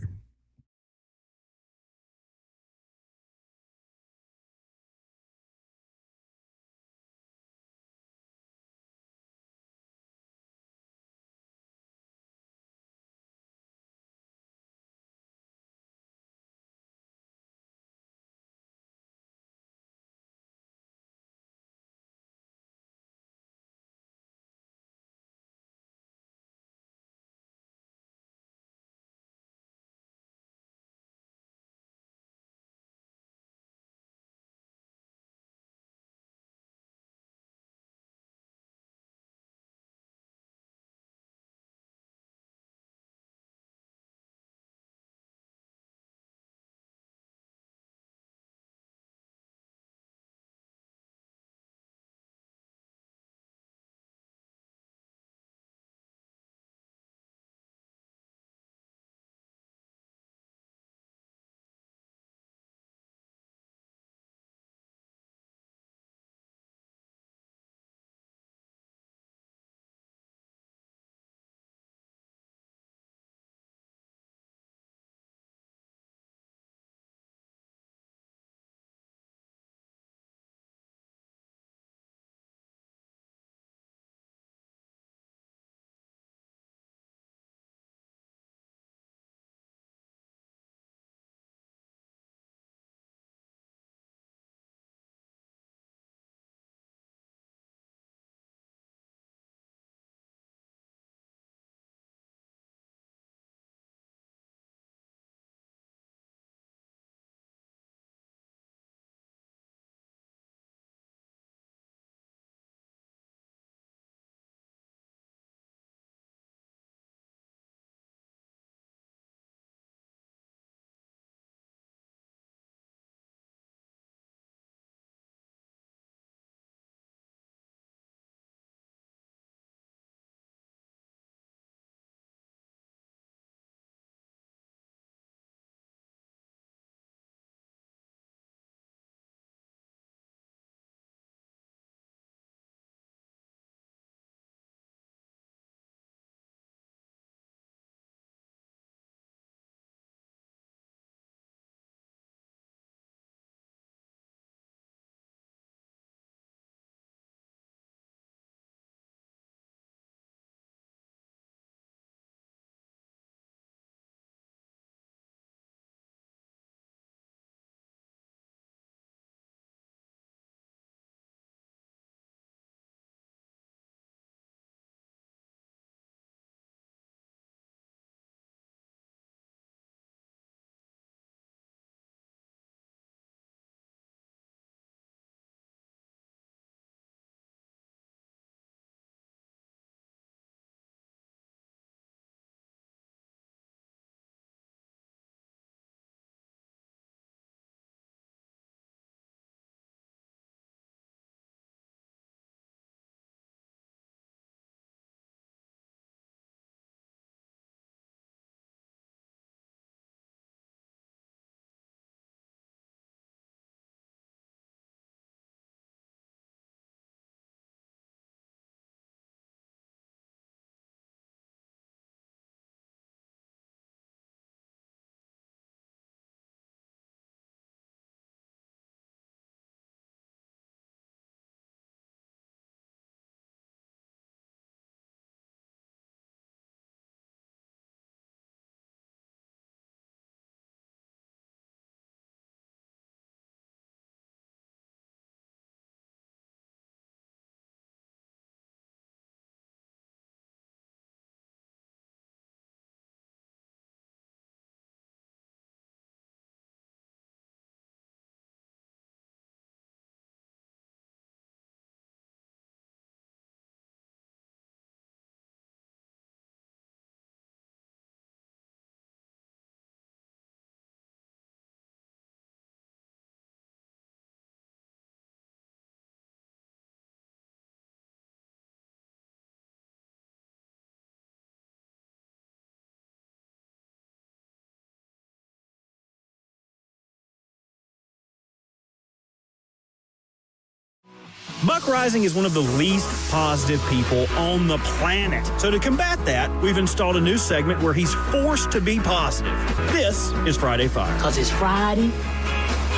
Buck Rising is one of the least positive people on the planet. So to combat that, we've installed a new segment where he's forced to be positive. This is Friday Fire. Because it's Friday,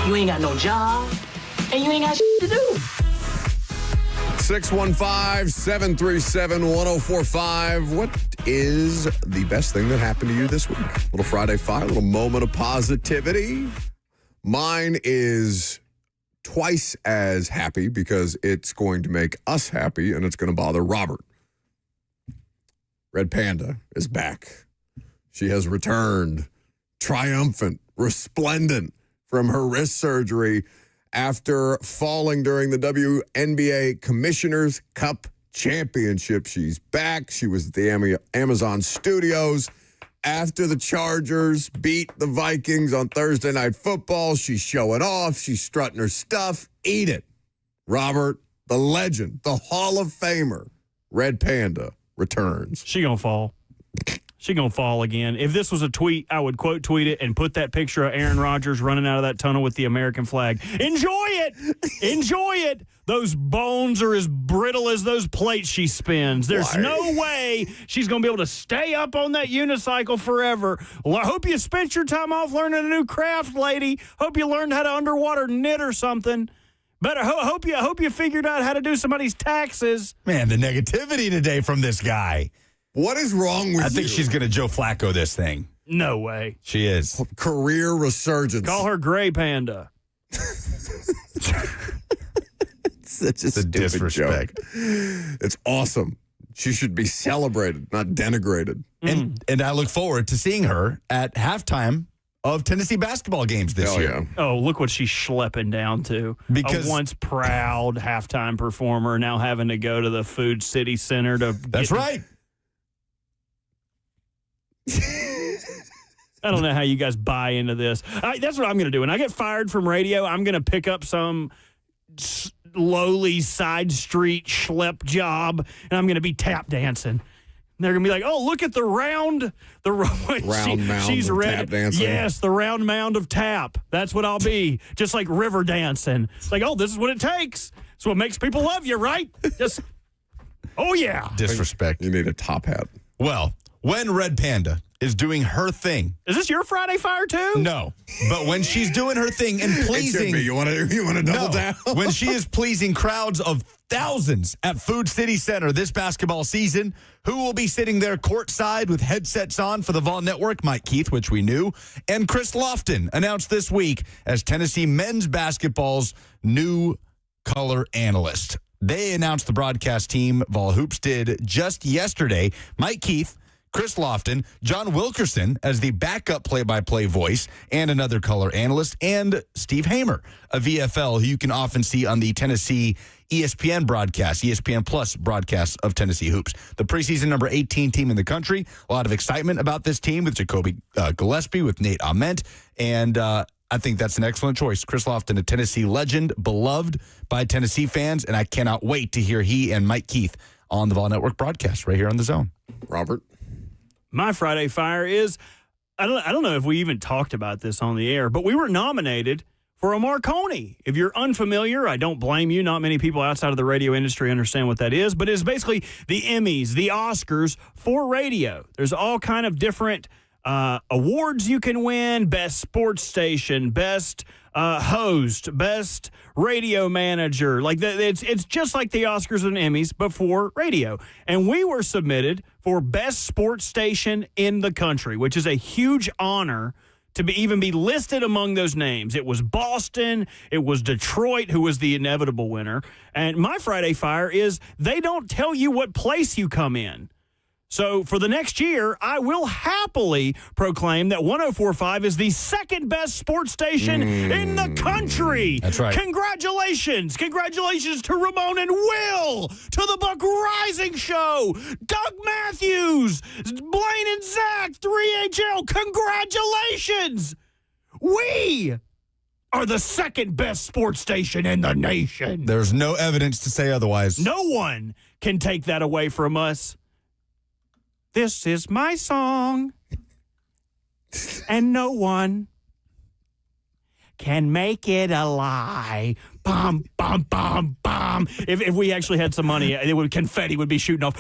you ain't got no job, and you ain't got shit to do. 615-737-1045. What is the best thing that happened to you this week? Little Friday Fire, little moment of positivity. Mine is twice as happy because it's going to make us happy and it's going to bother Robert. Red Panda is back. She has returned triumphant, resplendent from her wrist surgery after falling during the WNBA Commissioner's Cup Championship. She's back. She was at the Amazon Studios after the Chargers beat the Vikings on Thursday Night Football. She's showing off. She's strutting her stuff. Eat it. Robert, the legend, the Hall of Famer, Red Panda returns. She gonna fall. She gonna fall again. If this was a tweet, I would quote tweet it and put that picture of Aaron Rodgers running out of that tunnel with the American flag. Enjoy it. Enjoy it. Those bones are as brittle as those plates she spins. There's no way she's going to be able to stay up on that unicycle forever. Well, I hope you spent your time off learning a new craft, lady. Hope you learned how to underwater knit or something. Better hope you figured out how to do somebody's taxes. Man, the negativity today from this guy. What is wrong with you? I think she's going to Joe Flacco this thing. No way. She is. Career resurgence. Call her Gray Panda. Such a stupid disrespect. Joke. It's awesome. She should be celebrated, not denigrated. And I look forward to seeing her at halftime of Tennessee basketball games this year. Yeah. Oh, look what she's schlepping down to. Because a once proud halftime performer now having to go to the Food City Center to That's right. I don't know how you guys buy into this. That's what I'm going to do. When I get fired from radio, I'm going to pick up some lowly side street schlep job, and I'm going to be tap dancing. And they're going to be like, "Oh, look at the round mound she's of ready. tap dancing." Yes, the round mound of tap. That's what I'll be, just like river dancing. It's like, oh, this is what it takes. It's what makes people love you, right? Just, oh yeah. Disrespect. You need a top hat. Well, when Red Panda is doing her thing. Is this your Friday Fire too? No. But when she's doing her thing and pleasing. It should be. You want to double down? When she is pleasing crowds of thousands at Food City Center this basketball season, who will be sitting there courtside with headsets on for the Vol Network? Mike Keith, which we knew, and Chris Lofton announced this week as Tennessee men's basketball's new color analyst. They announced the broadcast team. Vol Hoops did just yesterday. Mike Keith, Chris Lofton, John Wilkerson as the backup play-by-play voice, and another color analyst, and Steve Hamer, a VFL who you can often see on the Tennessee ESPN broadcast, ESPN Plus broadcasts of Tennessee Hoops. The preseason number 18 team in the country. A lot of excitement about this team with Jacoby Gillespie, with Nate Ament, and I think that's an excellent choice. Chris Lofton, a Tennessee legend, beloved by Tennessee fans, and I cannot wait to hear he and Mike Keith on the Vol Network broadcast right here on The Zone. Robert? My Friday Fire is, I don't know if we even talked about this on the air, but we were nominated for a Marconi. If you're unfamiliar, I don't blame you. Not many people outside of the radio industry understand what that is, but it's basically the Emmys, the Oscars for radio. There's all kind of different awards you can win: best sports station, best host, best radio manager. Like it's just like the Oscars and Emmys, but for radio. And we were submitted for best sports station in the country, which is a huge honor to even be listed among those names. It was Boston, it was Detroit, who was the inevitable winner. And my Friday Fire is they don't tell you what place you come in. So for the next year, I will happily proclaim that 104.5 is the second best sports station in the country. That's right. Congratulations. Congratulations to Ramon and Will, to the Buck Rising Show, Doug Matthews, Blaine and Zach, 3HL. Congratulations. We are the second best sports station in the nation. There's no evidence to say otherwise. No one can take that away from us. This is my song, and no one can make it a lie. bum, bum, bum, bum. If we actually had some money, confetti would be shooting off.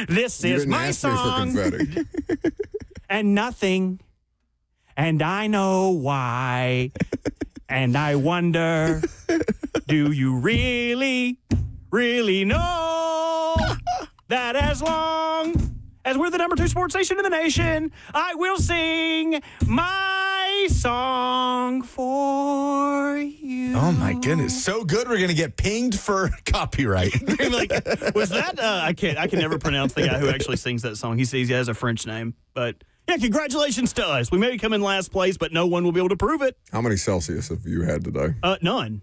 This is my song. For confetti. And nothing. And I know why. And I wonder, do you really, really know that as long as we're the number 2 sports station in the nation, I will sing my song for you. Oh, my goodness. So good, we're going to get pinged for copyright. Like, was that, I can never pronounce the guy who actually sings that song. He says he has a French name, but... Yeah, congratulations to us. We may come in last place, but no one will be able to prove it. How many Celsius have you had today? None.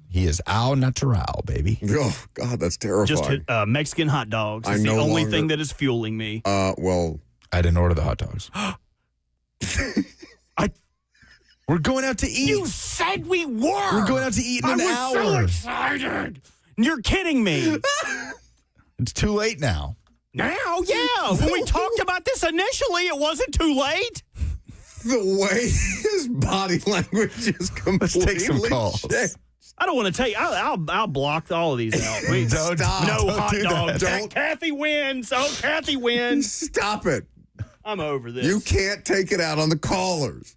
He is au natural, baby. Oh, God, that's terrifying. Just Mexican hot dogs. It's the only thing that is fueling me. Well, I didn't order the hot dogs. We're going out to eat. You said we were. We're going out to eat in an hour. I was so excited. You're kidding me. It's too late now. Now, yeah. When we talked about this initially, it wasn't too late. The way his body language is completely Let's take some calls. changed. I don't want to tell you. I'll block all of these out. Don't hot do dog. that. Kathy wins. Oh, Kathy wins. Stop it. I'm over this. You can't take it out on the callers.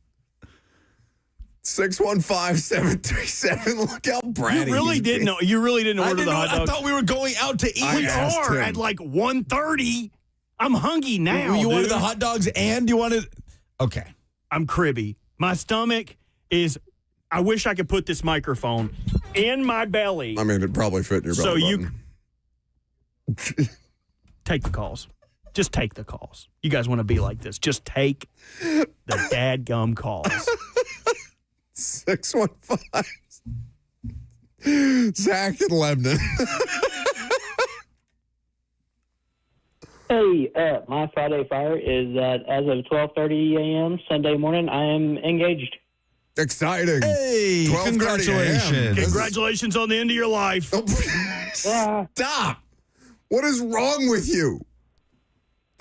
615-737. Look how bratty. You really didn't know. You really didn't order the hot dog. I thought we were going out to eat. We are at like 1:30. I'm hungry now. You wanted the hot dogs and you wanted. Okay. I'm cribby. My stomach is. I wish I could put this microphone in my belly. I mean, it'd probably fit in your belly button. Take the calls. Just take the calls. You guys want to be like this. Just take the dadgum calls. 615. Zach and Lebanon. Hey, my Friday fire is that as of 12:30 a.m. Sunday morning, I am engaged. Exciting. Hey, 12:30 congratulations. a.m. Congratulations on the end of your life. Stop. What is wrong with you?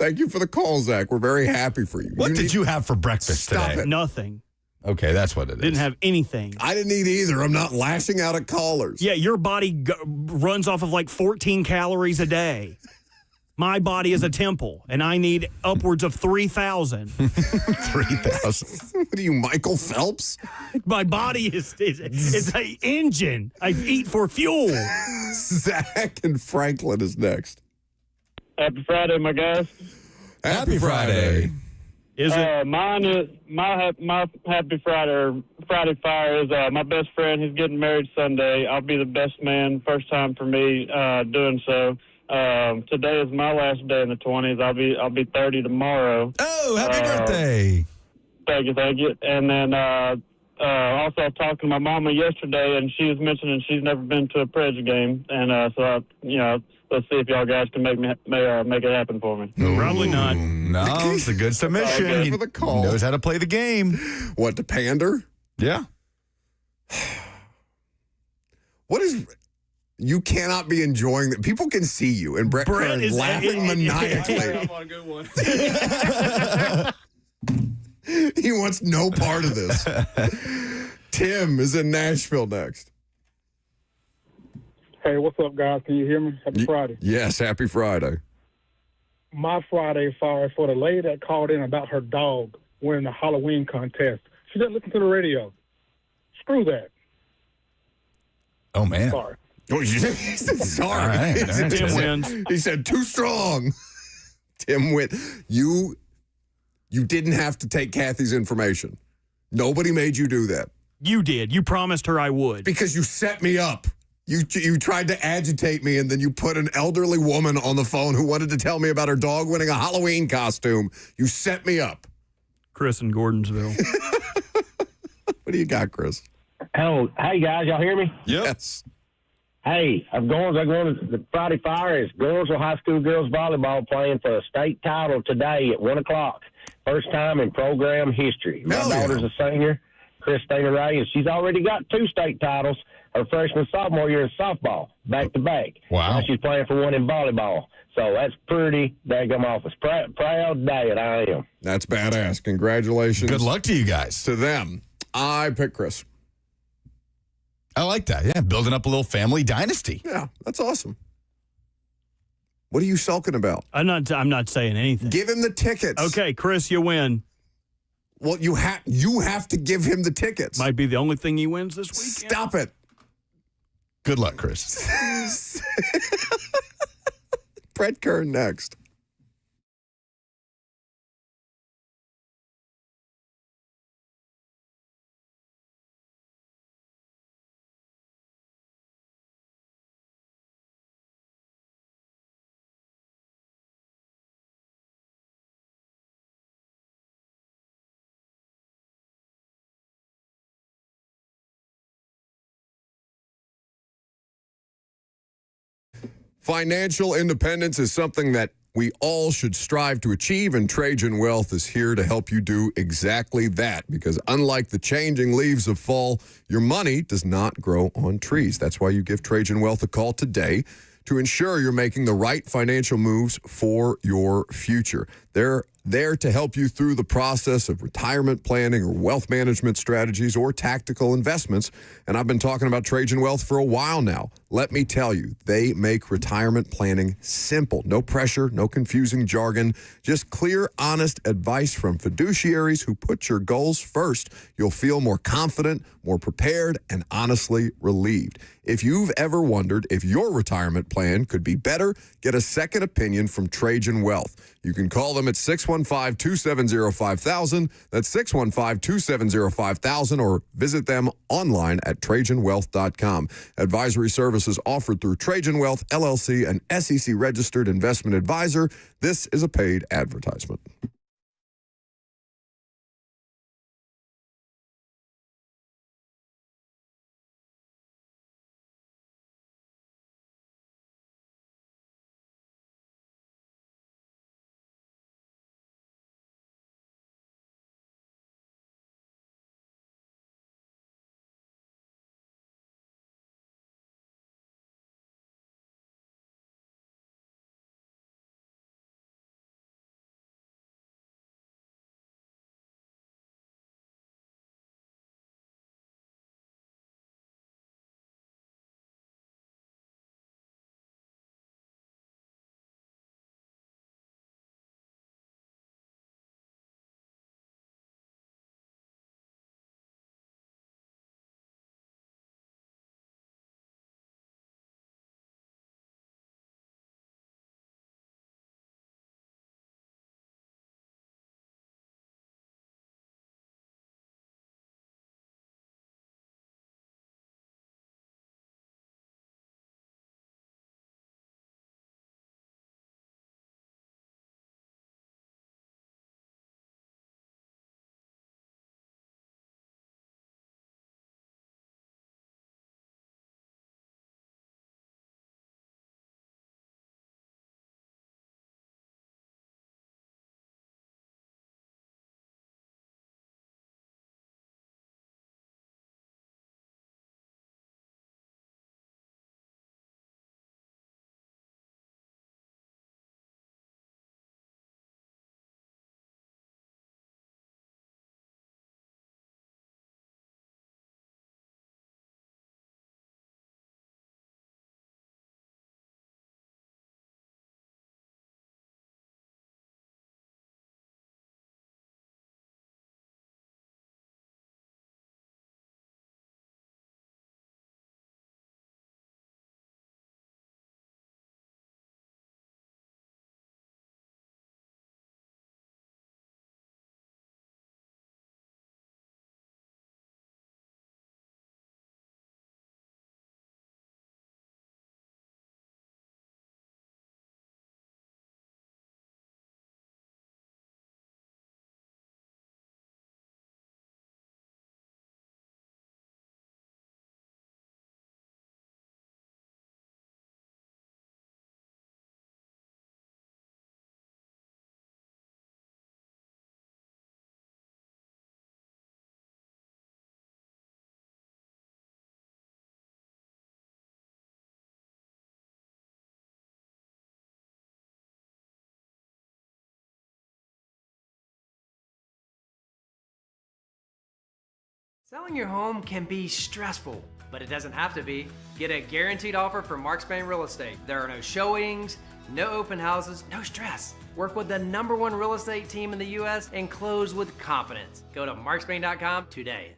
Thank you for the call, Zach. We're very happy for you. What did you have for breakfast today? It. Nothing. Okay, that's what it is. Didn't have anything. I didn't eat either. I'm not lashing out at callers. Yeah, your body runs off of like 14 calories a day. My body is a temple, and I need upwards of 3,000. 3,000. What are you, Michael Phelps? My body is an engine. I eat for fuel. Zach and Franklin is next. Happy Friday, my guys. Happy Friday. Is it? Mine is my Happy Friday or Friday fire is my best friend. He's getting married Sunday. I'll be the best man. First time for me doing so. Today is my last day in the 20s. I'll be 30 tomorrow. Oh, happy birthday! Thank you. And then also I was talking to my mama yesterday, and she was mentioning she's never been to a Preds game, and let's see if y'all guys can make it happen for me. Probably not. No, it's a good submission. Okay, for the call. He knows how to play the game. What, to pander? Yeah. What is... You cannot be enjoying that. People can see you, and Brett Kern is laughing maniacally. I'm on a good one. He wants no part of this. Tim is in Nashville next. Hey, what's up, guys? Can you hear me? Happy Friday. Yes, happy Friday. My Friday fire for the lady that called in about her dog winning the Halloween contest. She didn't listen to the radio. Screw that. Oh, man. Sorry. Oh, he said sorry. All right. Tim wins. He said too strong. Tim went. You didn't have to take Kathy's information. Nobody made you do that. You did. You promised her I would. Because you set me up. You tried to agitate me, and then you put an elderly woman on the phone who wanted to tell me about her dog winning a Halloween costume. You set me up. Chris in Gordonsville. What do you got, Chris? Hello. Hey, guys. Y'all hear me? Yes. Hey, I'm going to the Friday Fire is Girlsville High School girls volleyball playing for a state title today at 1 o'clock. First time in program history. My daughter's a senior, Christina Ray, and she's already got 2 state titles her freshman sophomore year in softball, back to back. Wow. Now she's playing for one in volleyball. So that's pretty daggum office. Proud day that I am. That's badass. Congratulations. Good luck to you guys. To them. I pick Chris. I like that. Yeah, building up a little family dynasty. Yeah, that's awesome. What are you sulking about? I'm not saying anything. Give him the tickets. Okay, Chris, you win. Well, you have to give him the tickets. Might be the only thing he wins this weekend. Stop it. Good luck, Chris. Brett Kern next. Financial independence is something that we all should strive to achieve, and Trajan Wealth is here to help you do exactly that. Because unlike the changing leaves of fall, your money does not grow on trees. That's why you give Trajan Wealth a call today to ensure you're making the right financial moves for your future. They're there to help you through the process of retirement planning or wealth management strategies or tactical investments. And I've been talking about Trajan Wealth for a while now. Let me tell you, they make retirement planning simple. No pressure, no confusing jargon, just clear, honest advice from fiduciaries who put your goals first. You'll feel more confident, more prepared, and honestly relieved. If you've ever wondered if your retirement plan could be better, get a second opinion from Trajan Wealth. You can call them at 615-270-5000. That's 615-270-5000, or visit them online at TrajanWealth.com. Advisory services offered through Trajan Wealth, LLC, an SEC-registered investment advisor. This is a paid advertisement. Selling your home can be stressful. But it doesn't have to be. Get a guaranteed offer from Mark Spain Real Estate. There are no showings, no open houses, no stress. Work with the #1 real estate team in the U.S. and close with confidence. Go to markspain.com today.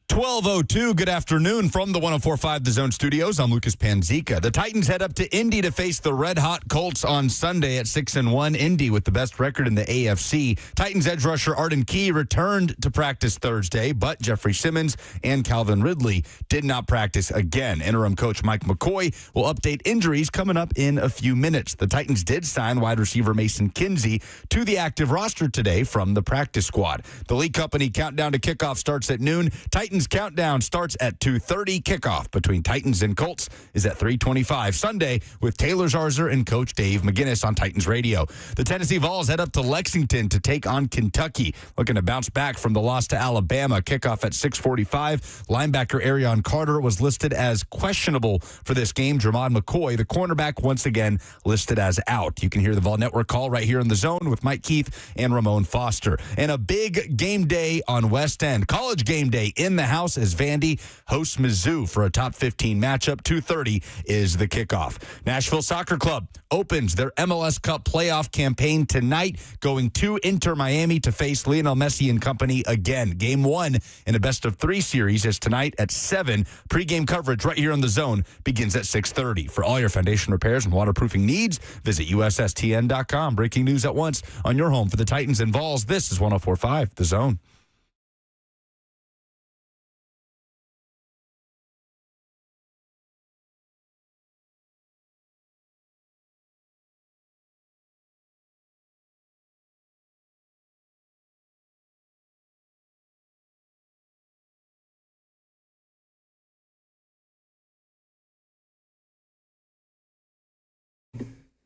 .12:02, good afternoon from the 104.5 The Zone Studios. I'm Lucas Panzica. The Titans head up to Indy to face the red-hot Colts on Sunday at 6-1. Indy with the best record in the AFC. Titans edge rusher Arden Key returned to practice Thursday, but Jeffrey Simmons and Calvin Ridley did not practice again. Interim coach Mike McCoy will update injuries coming up in a few minutes. The Titans did sign wide receiver Mason Kinsey to the active roster today from the practice squad. The Lee Company countdown to kickoff starts at noon. Titans countdown starts at 2:30. Kickoff between Titans and Colts is at 3:25 Sunday with Taylor Zarzer and Coach Dave McGinnis on Titans Radio. The Tennessee Vols head up to Lexington to take on Kentucky, looking to bounce back from the loss to Alabama. Kickoff at 6:45. Linebacker Arion Carter was listed as questionable for this game. Jermod McCoy, the cornerback, once again listed as out. You can hear the Vol Network call right here in the Zone with Mike Keith and Ramon Foster. And a big game day on West End. College game day in the house as Vandy hosts Mizzou for a top 15 matchup. 2:30 is the kickoff. Nashville Soccer Club opens their MLS Cup playoff campaign tonight, going to Inter Miami to face Lionel Messi and company again. Game 1 in a best-of-3 series is tonight at 7. Pre-game coverage right here on the Zone begins at 6:30. For all your foundation repairs and waterproofing needs, visit USSTN.com. Breaking news at once on your home for the Titans and Vols. This is 104.5 The Zone.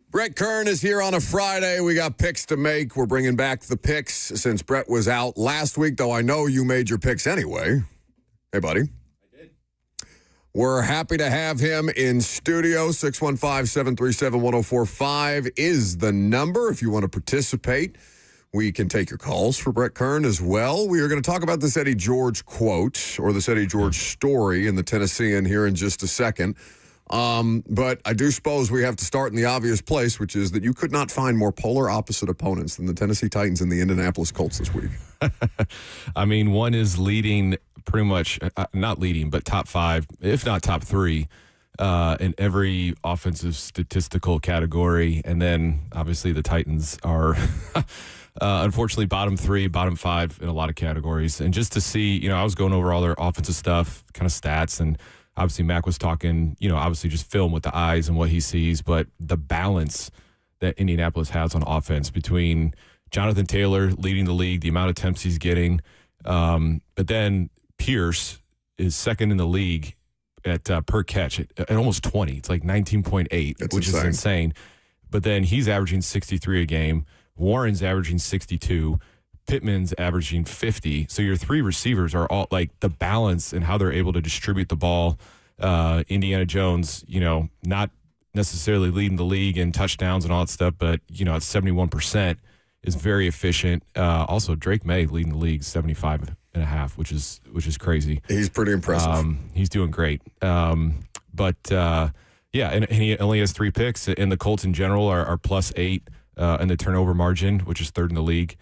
Brett Kern is here on a Friday. We got picks to make. We're bringing back the picks since Brett was out last week, though I know you made your picks anyway. Hey, buddy. I did. We're happy to have him in studio. 615-737-1045 is the number if you want to participate. We can take your calls for Brett Kern as well. We are going to talk about this Eddie George quote or this Eddie George story in the Tennessean here in just a second. But I do suppose we have to start in the obvious place, which is that you could not find more polar opposite opponents than the Tennessee Titans and the Indianapolis Colts this week. I mean, one is leading pretty much, not leading, but top 5, if not top 3, in every offensive statistical category. And then obviously the Titans are unfortunately bottom 3, bottom 5 in a lot of categories. And just to see, I was going over all their offensive stuff, kind of stats, and obviously, Mac was talking, obviously just film with the eyes and what he sees, but the balance that Indianapolis has on offense between Jonathan Taylor leading the league, the amount of attempts he's getting, but then Pierce is second in the league at per catch at almost 20. It's like 19.8, which is insane. But then he's averaging 63 a game. Warren's averaging 62. Pittman's averaging 50. So your 3 receivers are all like the balance and how they're able to distribute the ball. Indiana Jones, not necessarily leading the league in touchdowns and all that stuff, but, at 71% is very efficient. Also, Drake May leading the league 75.5, which is crazy. He's pretty impressive. He's doing great. But and he only has 3 picks, and the Colts in general are +8 in the turnover margin, which is 3rd in the league.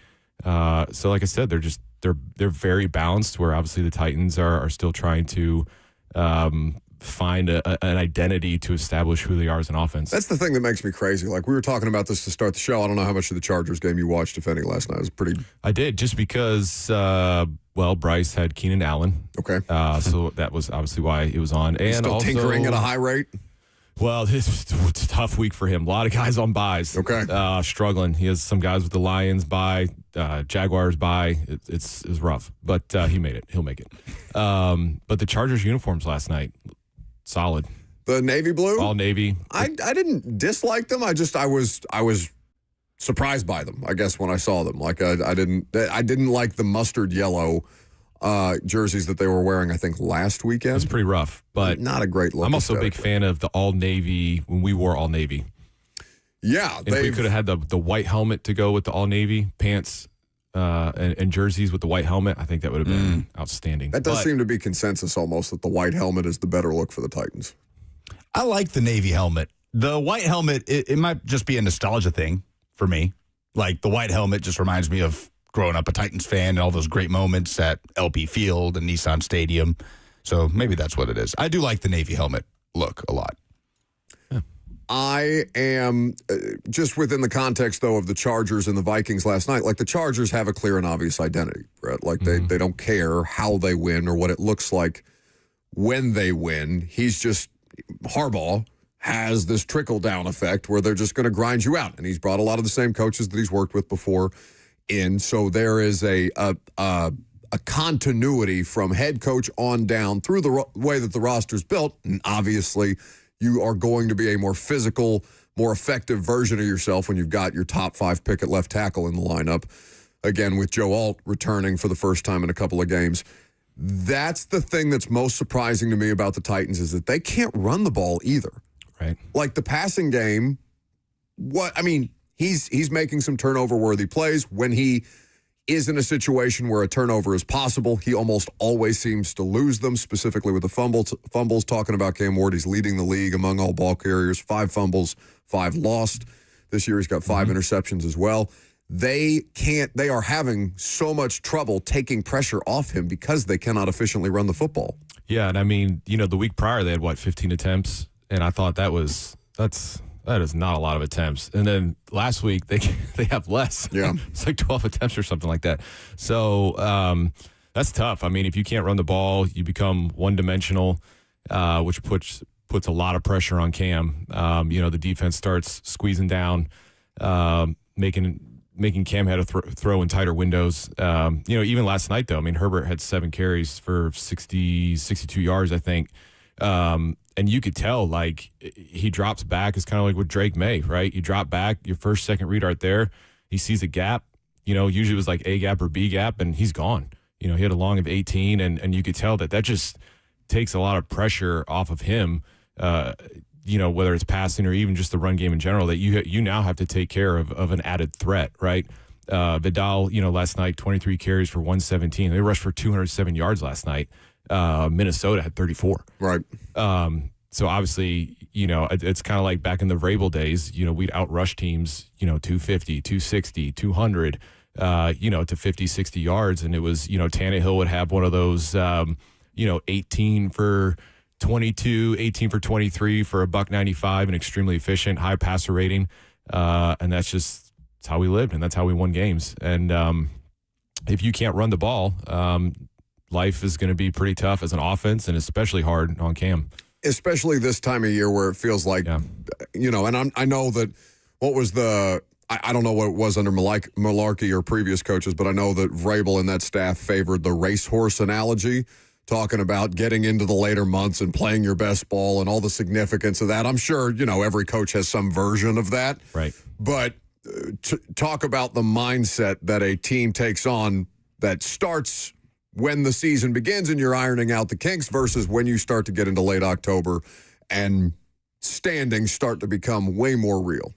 So like I said, they're very balanced, where obviously the Titans are still trying to find an identity to establish who they are as an offense. That's the thing that makes me crazy. Like, we were talking about this to start the show. I don't know how much of the Chargers game you watched, if any, last night. It was pretty. I did, just because, Bryce had Keenan Allen. Okay. So that was obviously why it was on. He's and still also, tinkering at a high rate? Well, it's a tough week for him. A lot of guys on buys. Okay. Struggling. He has some guys with the Lions buy, Jaguars buy. It's rough, but he made it. He'll make it. But the Chargers uniforms last night, solid. The navy blue? All navy. I didn't dislike them. I was surprised by them, I guess, when I saw them. Like, I didn't like the mustard yellow jerseys that they were wearing, I think, last weekend. It's pretty rough, but not a great look. I'm also a big fan of the all navy when we wore all navy. Yeah. If we could have had the white helmet to go with the all navy pants and jerseys with the white helmet, I think that would have been outstanding. That does seem to be consensus almost, that the white helmet is the better look for the Titans. I like the navy helmet. The white helmet, it might just be a nostalgia thing for me. Like, the white helmet just reminds me of growing up a Titans fan and all those great moments at LP Field and Nissan Stadium. So maybe that's what it is. I do like the navy helmet look a lot. Yeah. I am just within the context, though, of the Chargers and the Vikings last night. Like, the Chargers have a clear and obvious identity, Brett. Like, they don't care how they win or what it looks like when they win. Harbaugh has this trickle-down effect where they're just going to grind you out. And he's brought a lot of the same coaches that he's worked with before in. So there is a continuity from head coach on down through the way that the roster's built. And obviously, you are going to be a more physical, more effective version of yourself when you've got your top 5 pick at left tackle in the lineup. Again, with Joe Alt returning for the first time in a couple of games. That's the thing that's most surprising to me about the Titans, is that they can't run the ball either. Right. Like, the passing game, he's making some turnover-worthy plays. When he is in a situation where a turnover is possible, he almost always seems to lose them, specifically with the fumbles. Talking about Cam Ward, he's leading the league among all ball carriers. 5 fumbles, 5 lost. This year he's got 5 interceptions as well. They are having so much trouble taking pressure off him because they cannot efficiently run the football. Yeah, and the week prior they had 15 attempts, and I thought that is not a lot of attempts. And then last week they have less. Yeah. It's like 12 attempts or something like that. So that's tough. I mean, if you can't run the ball, you become one-dimensional, which puts a lot of pressure on Cam. The defense starts squeezing down, making Cam had to throw in tighter windows. Even last night, though, Herbert had 7 carries for 62 yards, I think. And you could tell, like, he drops back. It's kind of like with Drake May, right? You drop back, your first, second read right there. He sees a gap. Usually it was like A gap or B gap, and he's gone. He had a long of 18, and you could tell that just takes a lot of pressure off of him, whether it's passing or even just the run game in general, that you now have to take care of an added threat, right? Vidal, last night, 23 carries for 117. They rushed for 207 yards last night. Minnesota had 34. Right. So obviously, it's kind of like back in the Vrabel days, we'd outrush teams, 250, 260, 200, to 50, 60 yards. And it was, Tannehill would have one of those, 18 for 22, 18 for 23 for $195, and extremely efficient, high passer rating. And that's how we lived, and that's how we won games. And if you can't run the ball, life is going to be pretty tough as an offense, and especially hard on Cam. Especially this time of year where it feels like, and I know that I don't know what it was under Malarkey or previous coaches, but I know that Vrabel and that staff favored the racehorse analogy, talking about getting into the later months and playing your best ball and all the significance of that. I'm sure, every coach has some version of that. Right. But talk about the mindset that a team takes on that starts when the season begins and you're ironing out the kinks versus when you start to get into late October and standings start to become way more real.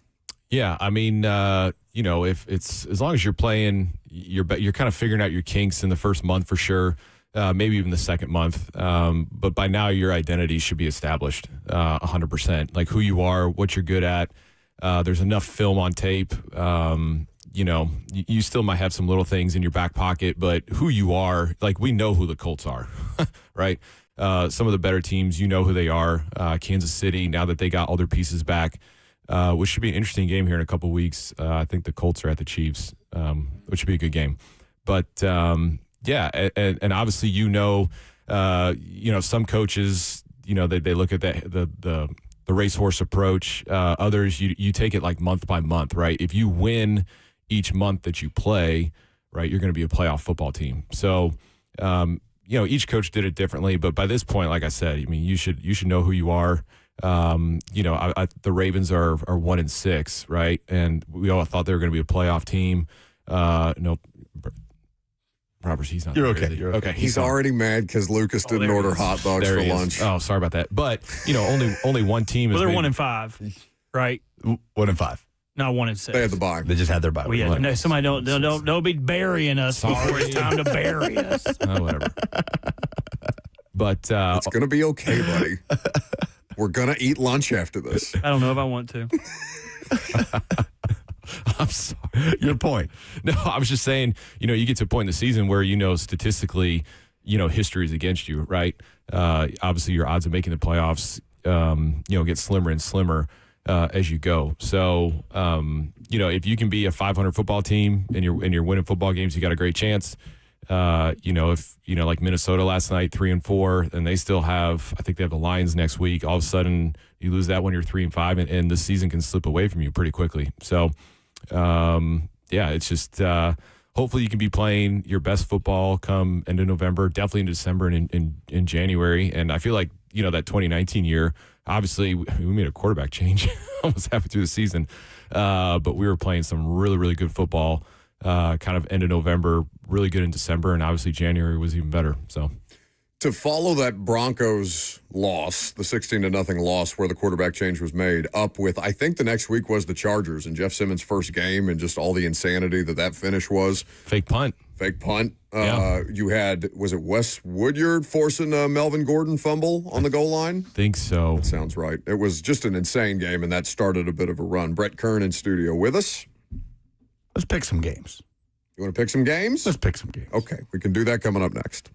Yeah, if it's as long as you're playing, you're kind of figuring out your kinks in the first month for sure, maybe even the second month. But by now, your identity should be established 100%. Like who you are, what you're good at. There's enough film on tape. You still might have some little things in your back pocket, but who you are, like we know who the Colts are, right? some of the better teams, you know who they are. Kansas City, now that they got all their pieces back, which should be an interesting game here in a couple weeks. I think the Colts are at the Chiefs, which should be a good game. But yeah, and obviously some coaches, they look at the racehorse approach. Others, you take it like month by month, right? If you win each month that you play, right, you're going to be a playoff football team. So, each coach did it differently. But by this point, like I said, I mean, you should know who you are. The Ravens are 1-6, right? And we all thought they were going to be a playoff team. Nope. Roberts, he's not. You're there, okay. is he? You're okay. He's already mad because Lucas didn't order hot dogs There for he is. lunch. Oh, sorry about that. But only one team. Well, is they're made- 1-5, right? 1-5. No, 1-6. They had the bye. They just had their bye. Well, yeah, no, somebody don't be burying us before it's time to bury us. Whatever. But it's going to be okay, buddy. We're going to eat lunch after this. I don't know if I want to. I'm sorry. Your point. No, I was just saying, you get to a point in the season where, statistically, history is against you, right? Obviously, your odds of making the playoffs, get slimmer and slimmer as you go. So, if you can be a 500 football team and you're winning football games, you got a great chance. If like Minnesota last night, 3-4, and they still have, I think they have the Lions next week. All of a sudden, you lose that one, you're 3-5, and the season can slip away from you pretty quickly. So, it's just hopefully you can be playing your best football come end of November, definitely in December and in January. And I feel like that 2019 year, obviously we made a quarterback change almost halfway through the season, but we were playing some really, really good football. Kind of end of November, really good in December, and obviously January was even better. So, to follow that Broncos loss, the 16-0 loss where the quarterback change was made, up with, I think the next week was the Chargers and Jeff Simmons' first game and just all the insanity that finish was. Fake punt. Yeah. You had, was it Wes Woodyard forcing a Melvin Gordon fumble on the goal line? Think so. That sounds right. It was just an insane game, and that started a bit of a run. Brett Kern in studio with us. Let's pick some games. You want to pick some games? Let's pick some games. Okay, we can do that coming up next.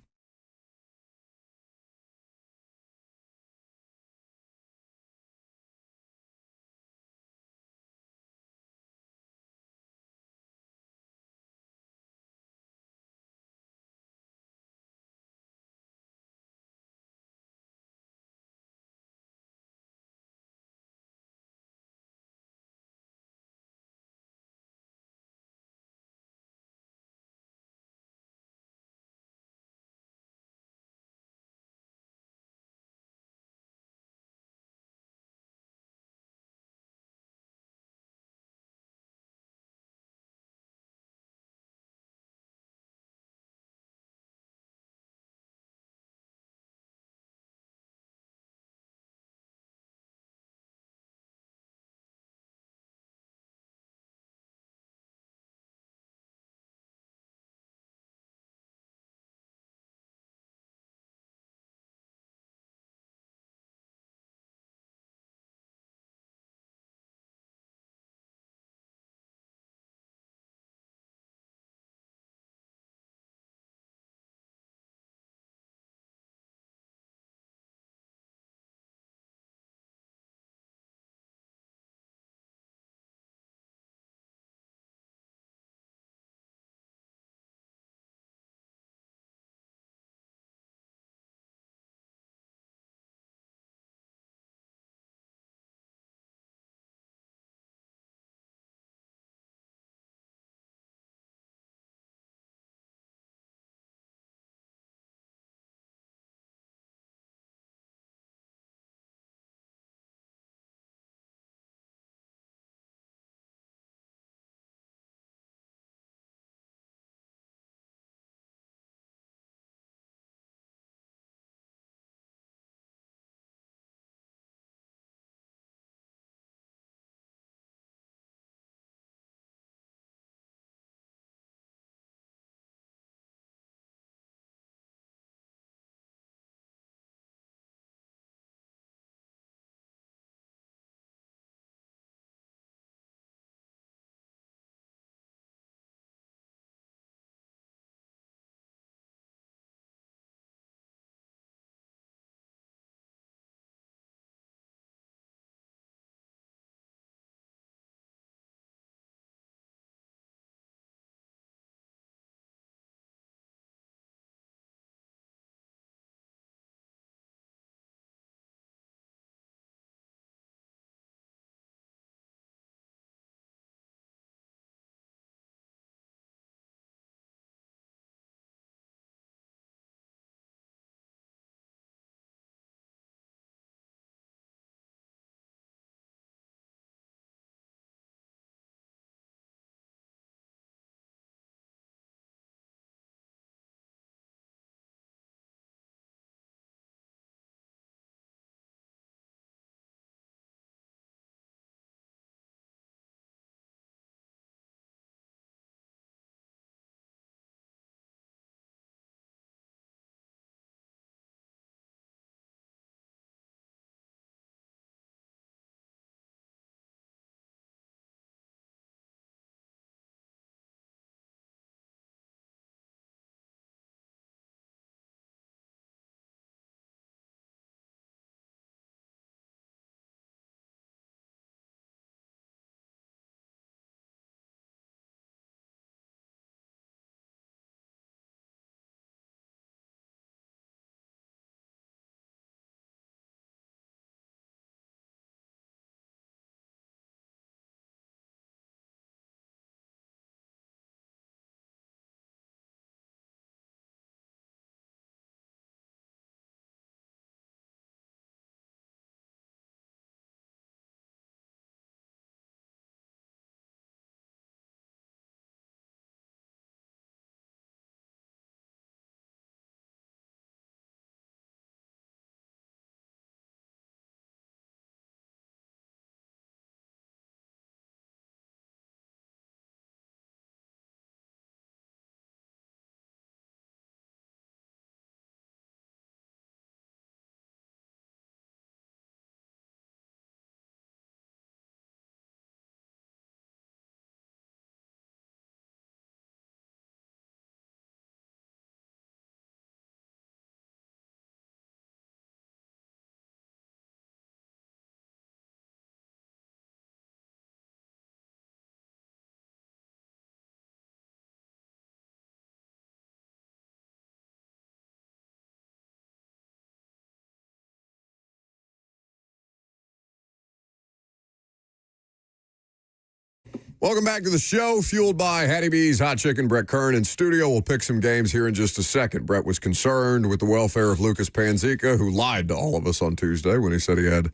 Welcome back to the show, fueled by Hattie B's Hot Chicken. Brett Kern in studio. We'll pick some games here in just a second. Brett was concerned with the welfare of Lucas Panzica, who lied to all of us on Tuesday when he said he had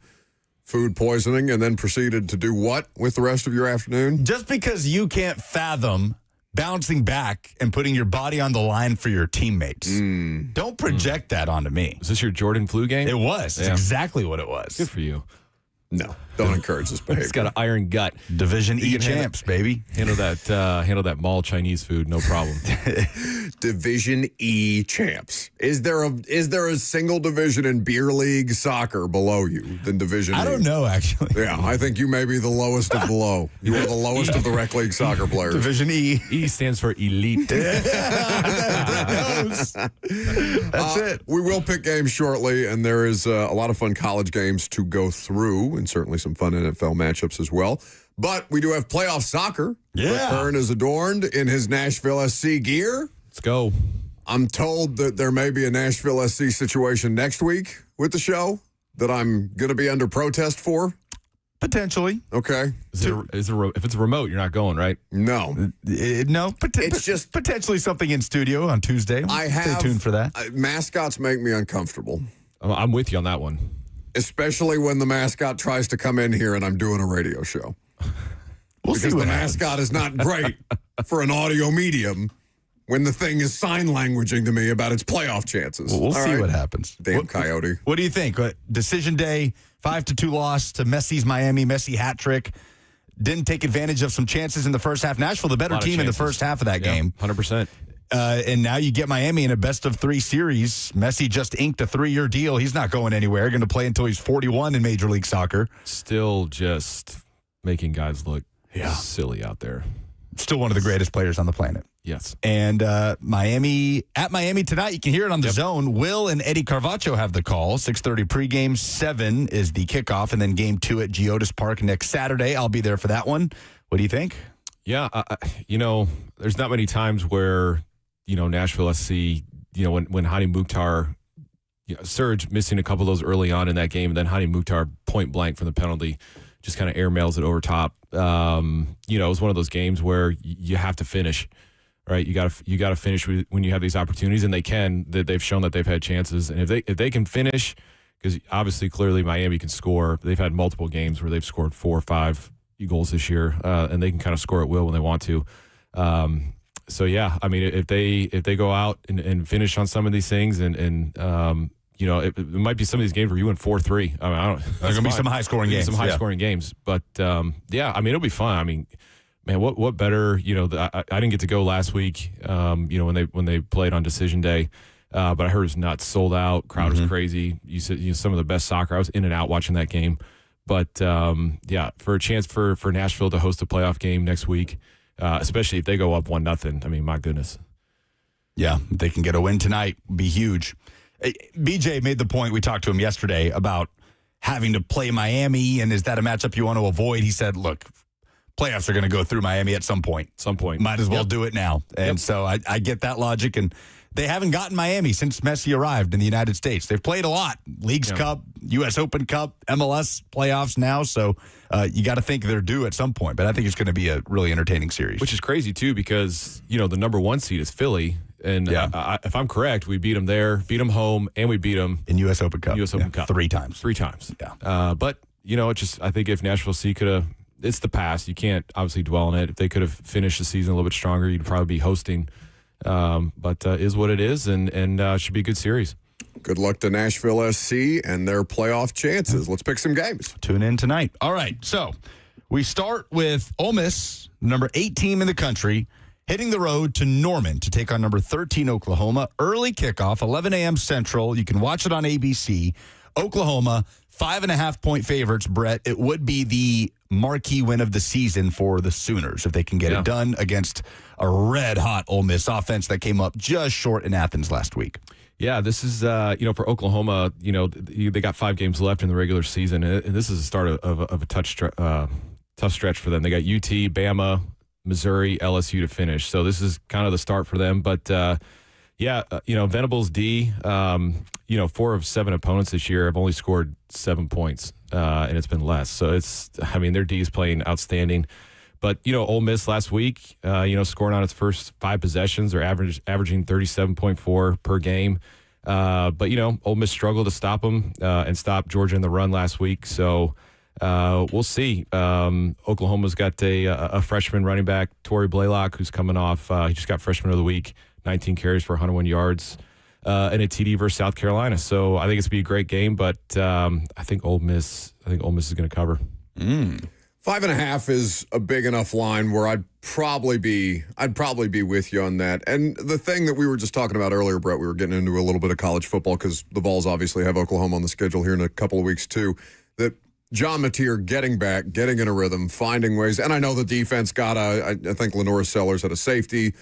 food poisoning and then proceeded to do what with the rest of your afternoon? Just because you can't fathom bouncing back and putting your body on the line for your teammates. Don't project that onto me. Is this your Jordan flu game? It was. It's exactly what it was. Good for you. No, don't encourage this behavior. He's got an iron gut. Division E champs, baby. Handle that mall Chinese food, no problem. Division E champs. Is there a single division in beer league soccer below you than Division E? I don't know, actually. Yeah, I think you may be the lowest of the low. You are the lowest of the rec league soccer players. Division E. E stands for elite. That's it. We will pick games shortly, and there is a lot of fun college games to go through, and certainly some fun NFL matchups as well. But we do have playoff soccer. Yeah. Kern is adorned in his Nashville SC gear. Let's go. I'm told that there may be a Nashville SC situation next week with the show that I'm going to be under protest for. Potentially. Okay. If it's remote, you're not going, right? No. No. It's just potentially something in studio on Tuesday. Stay tuned for that. Mascots make me uncomfortable. I'm with you on that one. Especially when the mascot tries to come in here and I'm doing a radio show. Because the mascot is not great for an audio medium when the thing is sign languaging to me about its playoff chances. We'll see what happens. Damn coyote. What do you think? Decision day, 5-2 loss to Messi's Miami. Messi hat trick. Didn't take advantage of some chances in the first half. Nashville, the better team in the first half of that game. 100%. And now you get Miami in a best-of-3 series. Messi just inked a 3-year deal. He's not going anywhere. Going to play until he's 41 in Major League Soccer. Still just making guys look silly out there. Still one of the greatest players on the planet. Yes. And Miami tonight, you can hear it on the Zone. Will and Eddie Carvacho have the call. 6:30 pregame, 7 is the kickoff, and then game 2 at Geodis Park next Saturday. I'll be there for that one. What do you think? Yeah, there's not many times where, Nashville SC, when Hadi Mukhtar, Surge missing a couple of those early on in that game, and then Hadi Mukhtar point blank from the penalty, just kind of airmails it over top. It was one of those games where you have to finish, right? You got to finish when you have these opportunities, and they can. That they've shown that they've had chances, and if they can finish, because obviously clearly Miami can score. They've had multiple games where they've scored 4 or 5 goals this year, and they can kind of score at will when they want to. So yeah, I mean, if they go out and finish on some of these things, and it might be some of these games where you win 4-3. I mean, There's going to be some high scoring games. Some high scoring games, but I mean, it'll be fun. I mean, man, what better? I didn't get to go last week. When they played on decision day. But I heard it was nuts, sold out, crowd was crazy. You said some of the best soccer. I was in and out watching that game. But, for a chance for Nashville to host a playoff game next week, especially if they go up 1-0, I mean, my goodness. Yeah, if they can get a win tonight, be huge. BJ made the point, we talked to him yesterday, about having to play Miami, and is that a matchup you want to avoid? He said, look, playoffs are going to go through Miami at some point. Might as well do it now. And so I get that logic, and they haven't gotten Miami since Messi arrived in the United States. They've played a lot. Leagues Cup, U.S. Open Cup, MLS playoffs now. So you got to think they're due at some point. But I think it's going to be a really entertaining series. Which is crazy, too, because, the number 1 seed is Philly. And if I'm correct, we beat them there, beat them home, and we beat them in U.S. Open Cup. U.S. Open Cup. 3 times. 3 times. Yeah. But, I think if Nashville SC could have, it's the past. You can't obviously dwell on it. If they could have finished the season a little bit stronger, you'd probably be hosting. But is what it is, and should be a good series. Good luck to Nashville SC and their playoff chances. Let's pick some games. Tune in tonight. All right, so we start with Ole Miss, number 8 team in the country, hitting the road to Norman to take on number 13 Oklahoma. Early kickoff, 11 a.m. Central. You can watch it on ABC. Oklahoma, 5.5-point favorites, Brett. It would be the marquee win of the season for the Sooners if they can get it done against a red-hot Ole Miss offense that came up just short in Athens last week. Yeah, this is, for Oklahoma, they got 5 games left in the regular season, and this is the start of a tough stretch for them. They got UT, Bama, Missouri, LSU to finish. So this is kind of the start for them. But, Venables D, 4 of 7 opponents this year have only scored 7 points, and it's been less. So their D is playing outstanding. But, Ole Miss last week, scoring on its first 5 possessions, they're averaging 37.4 per game. But Ole Miss struggled to stop them and stop Georgia in the run last week. So we'll see. Oklahoma's got a freshman running back, Torrey Blaylock, who's coming off. He just got freshman of the week, 19 carries for 101 yards. And a TD versus South Carolina. So I think it's going to be a great game, but I think Ole Miss is going to cover. 5.5 is a big enough line where I'd probably be with you on that. And the thing that we were just talking about earlier, Brett, we were getting into a little bit of college football because the Vols obviously have Oklahoma on the schedule here in a couple of weeks too. That John Mateer getting back, getting in a rhythm, finding ways. And I know the defense got I think Lenora Sellers had a safety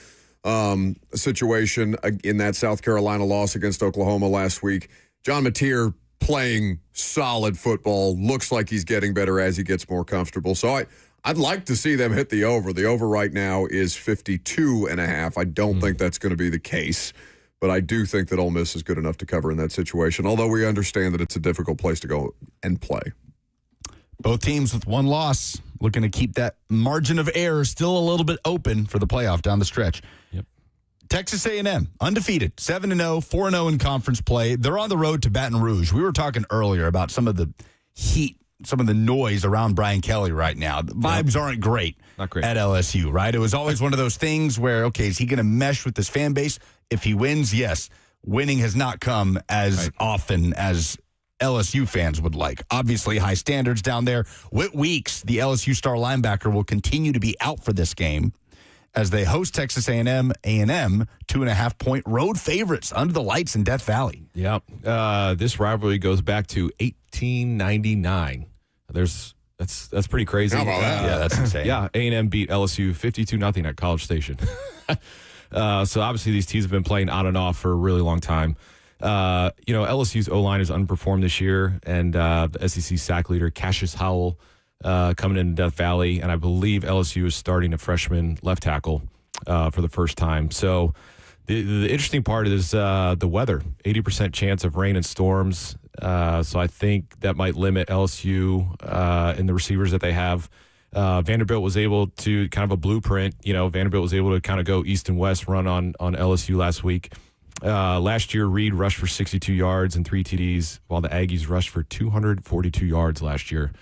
situation in that South Carolina loss against Oklahoma last week. John Mateer playing solid football, looks like he's getting better as he gets more comfortable. So I'd like to see them hit the over. The over right now is 52.5. I don't think that's going to be the case, but I do think that Ole Miss is good enough to cover in that situation, although we understand that it's a difficult place to go and play. Both teams with one loss looking to keep that margin of error still a little bit open for the playoff down the stretch. Yep. Texas A&M, undefeated, 7-0, 4-0 in conference play. They're on the road to Baton Rouge. We were talking earlier about some of the heat, some of the noise around Brian Kelly right now. The vibes aren't great, Not great at LSU, right? It was always one of those things where, okay, is he going to mesh with this fan base? If he wins, yes. Winning has not come as often as LSU fans would like. Obviously, high standards down there. Whit Weeks, the LSU star linebacker, will continue to be out for this game as they host Texas A&M. A&M, 2.5-point road favorites under the lights in Death Valley. Yep. This rivalry goes back to 1899. That's pretty crazy. How about that? Yeah, that's insane. Yeah, A&M beat LSU 52-0 at College Station. So obviously these teams have been playing on and off for a really long time. LSU's O-line has underperformed this year, and the SEC sack leader, Cassius Howell, coming into Death Valley, and I believe LSU is starting a freshman left tackle for the first time. So the interesting part is the weather, 80% chance of rain and storms. So I think that might limit LSU in the receivers that they have. Vanderbilt was able to kind of a blueprint. Vanderbilt was able to kind of go east and west run on LSU last week. Last year, Reed rushed for 62 yards and 3 TDs, while the Aggies rushed for 242 yards last year.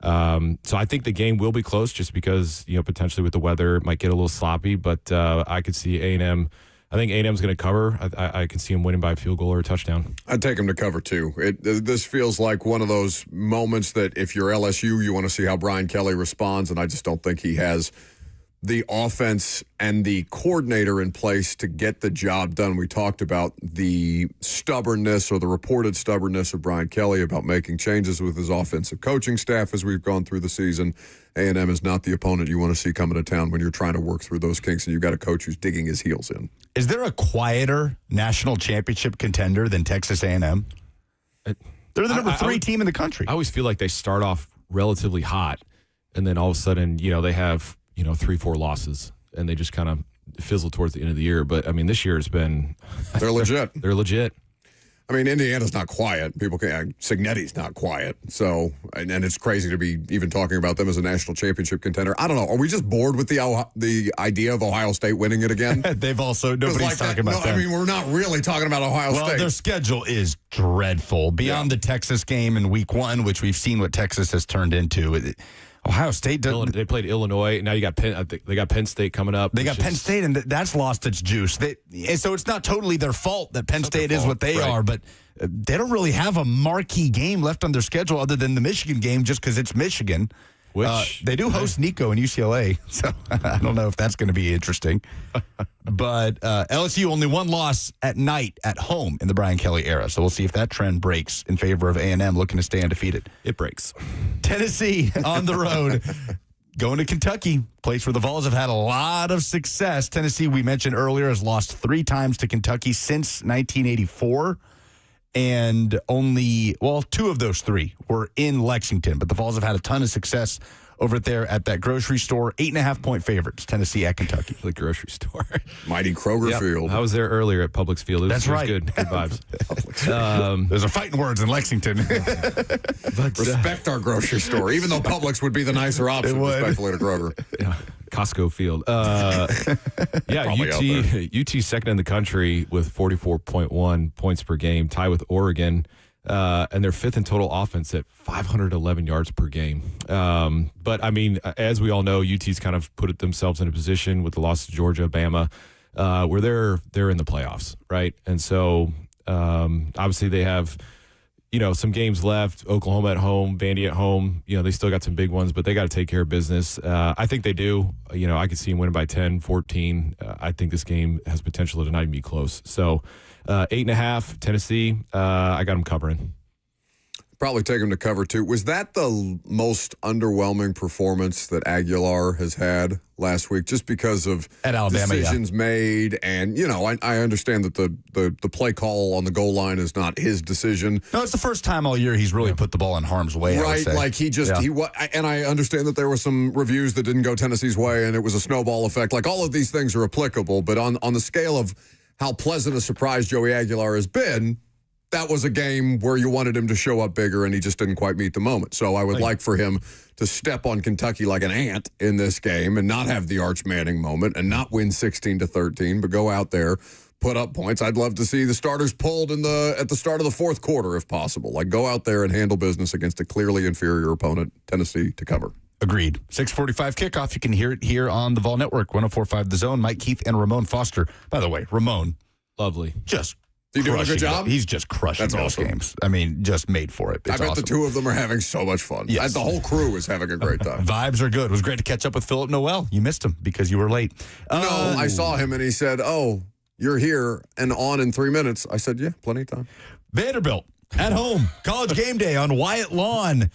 So I think the game will be close just because, potentially with the weather, it might get a little sloppy, but I could see A&M. I think A&M's going to cover. I can see them winning by a field goal or a touchdown. I'd take them to cover, too. This feels like one of those moments that if you're LSU, you want to see how Brian Kelly responds, and I just don't think he has the offense and the coordinator in place to get the job done. We talked about the stubbornness or the reported stubbornness of Brian Kelly about making changes with his offensive coaching staff as we've gone through the season. A&M is not the opponent you want to see coming to town when you're trying to work through those kinks and you've got a coach who's digging his heels in. Is there a quieter national championship contender than Texas A&M? They're the number 3 team in the country. I always feel like they start off relatively hot, and then all of a sudden, they have 3-4 losses, and they just kind of fizzle towards the end of the year. But, this year has been... They're legit. They're legit. Indiana's not quiet. People can't... Signetti's not quiet. So, and it's crazy to be even talking about them as a national championship contender. I don't know. Are we just bored with the idea of Ohio State winning it again? They've also... Nobody's talking about that. We're not really talking about Ohio State. Well, their schedule is dreadful. Beyond the Texas game in week 1, which we've seen what Texas has turned into... Ohio State doesn't. They played Illinois. Now you got they got Penn State coming up. They got Penn State, and that's lost its juice. So it's not totally their fault that Penn State is what they are, but they don't really have a marquee game left on their schedule other than the Michigan game, just because it's Michigan. Which they do host Nico and UCLA, so I don't know if that's going to be interesting. But LSU only one loss at night at home in the Brian Kelly era, so we'll see if that trend breaks in favor of A&M looking to stay undefeated. It breaks. Tennessee on the road, going to Kentucky, place where the Vols have had a lot of success. Tennessee, we mentioned earlier, has lost 3 times to Kentucky since 1984. And only, 2 of those 3 were in Lexington. But the Vols have had a ton of success over there at that grocery store. 8.5-point favorites, Tennessee at Kentucky. The grocery store. Mighty Kroger Field. I was there earlier at Publix Field. That's right. Good vibes. There's a fighting words in Lexington. But respect our grocery store, even though Publix would be the nicer option, respectfully to Kroger. Yeah. Costco Field. UT second in the country with 44.1 points per game, tie with Oregon, and they're fifth in total offense at 511 yards per game. But, I mean, as we all know, UT's kind of put themselves in a position with the loss to Georgia, Bama, where they're in the playoffs, right? And so, obviously, they have some games left. Oklahoma at home, Vandy at home. They still got some big ones, but they got to take care of business. I think they do. I could see them winning by 10, 14. I think this game has potential to not even be close. So 8.5, Tennessee, I got them covering. Probably take them to cover 2. Was that the most underwhelming performance that Aguilar has had last week, just because of at Alabama, decisions made? And, I understand that the play call on the goal line is not his decision. No, it's the first time all year he's really put the ball in harm's way. Right, like and I understand that there were some reviews that didn't go Tennessee's way, and it was a snowball effect. Like, all of these things are applicable, but on the scale of how pleasant a surprise Joey Aguilar has been, that was a game where you wanted him to show up bigger, and he just didn't quite meet the moment. So I would like for him to step on Kentucky like an ant in this game and not have the Arch Manning moment and not win 16-13, but go out there, put up points. I'd love to see the starters pulled at the start of the fourth quarter if possible. Like, go out there and handle business against a clearly inferior opponent, Tennessee, to cover. Agreed. 6:45 kickoff. You can hear it here on the Vol Network, 104.5 The Zone. Mike Keith and Ramon Foster. By the way, Ramon. Lovely. Just you doing a good job? He's just crushing those games. I mean, just made for it. I bet the two of them are having so much fun. Yes. The whole crew is having a great time. Vibes are good. It was great to catch up with Philip Noel. You missed him because you were late. No, I saw him and he said, "Oh, you're here and on in 3 minutes." I said, "Yeah, plenty of time." Vanderbilt at home. College game day on Wyatt Lawn.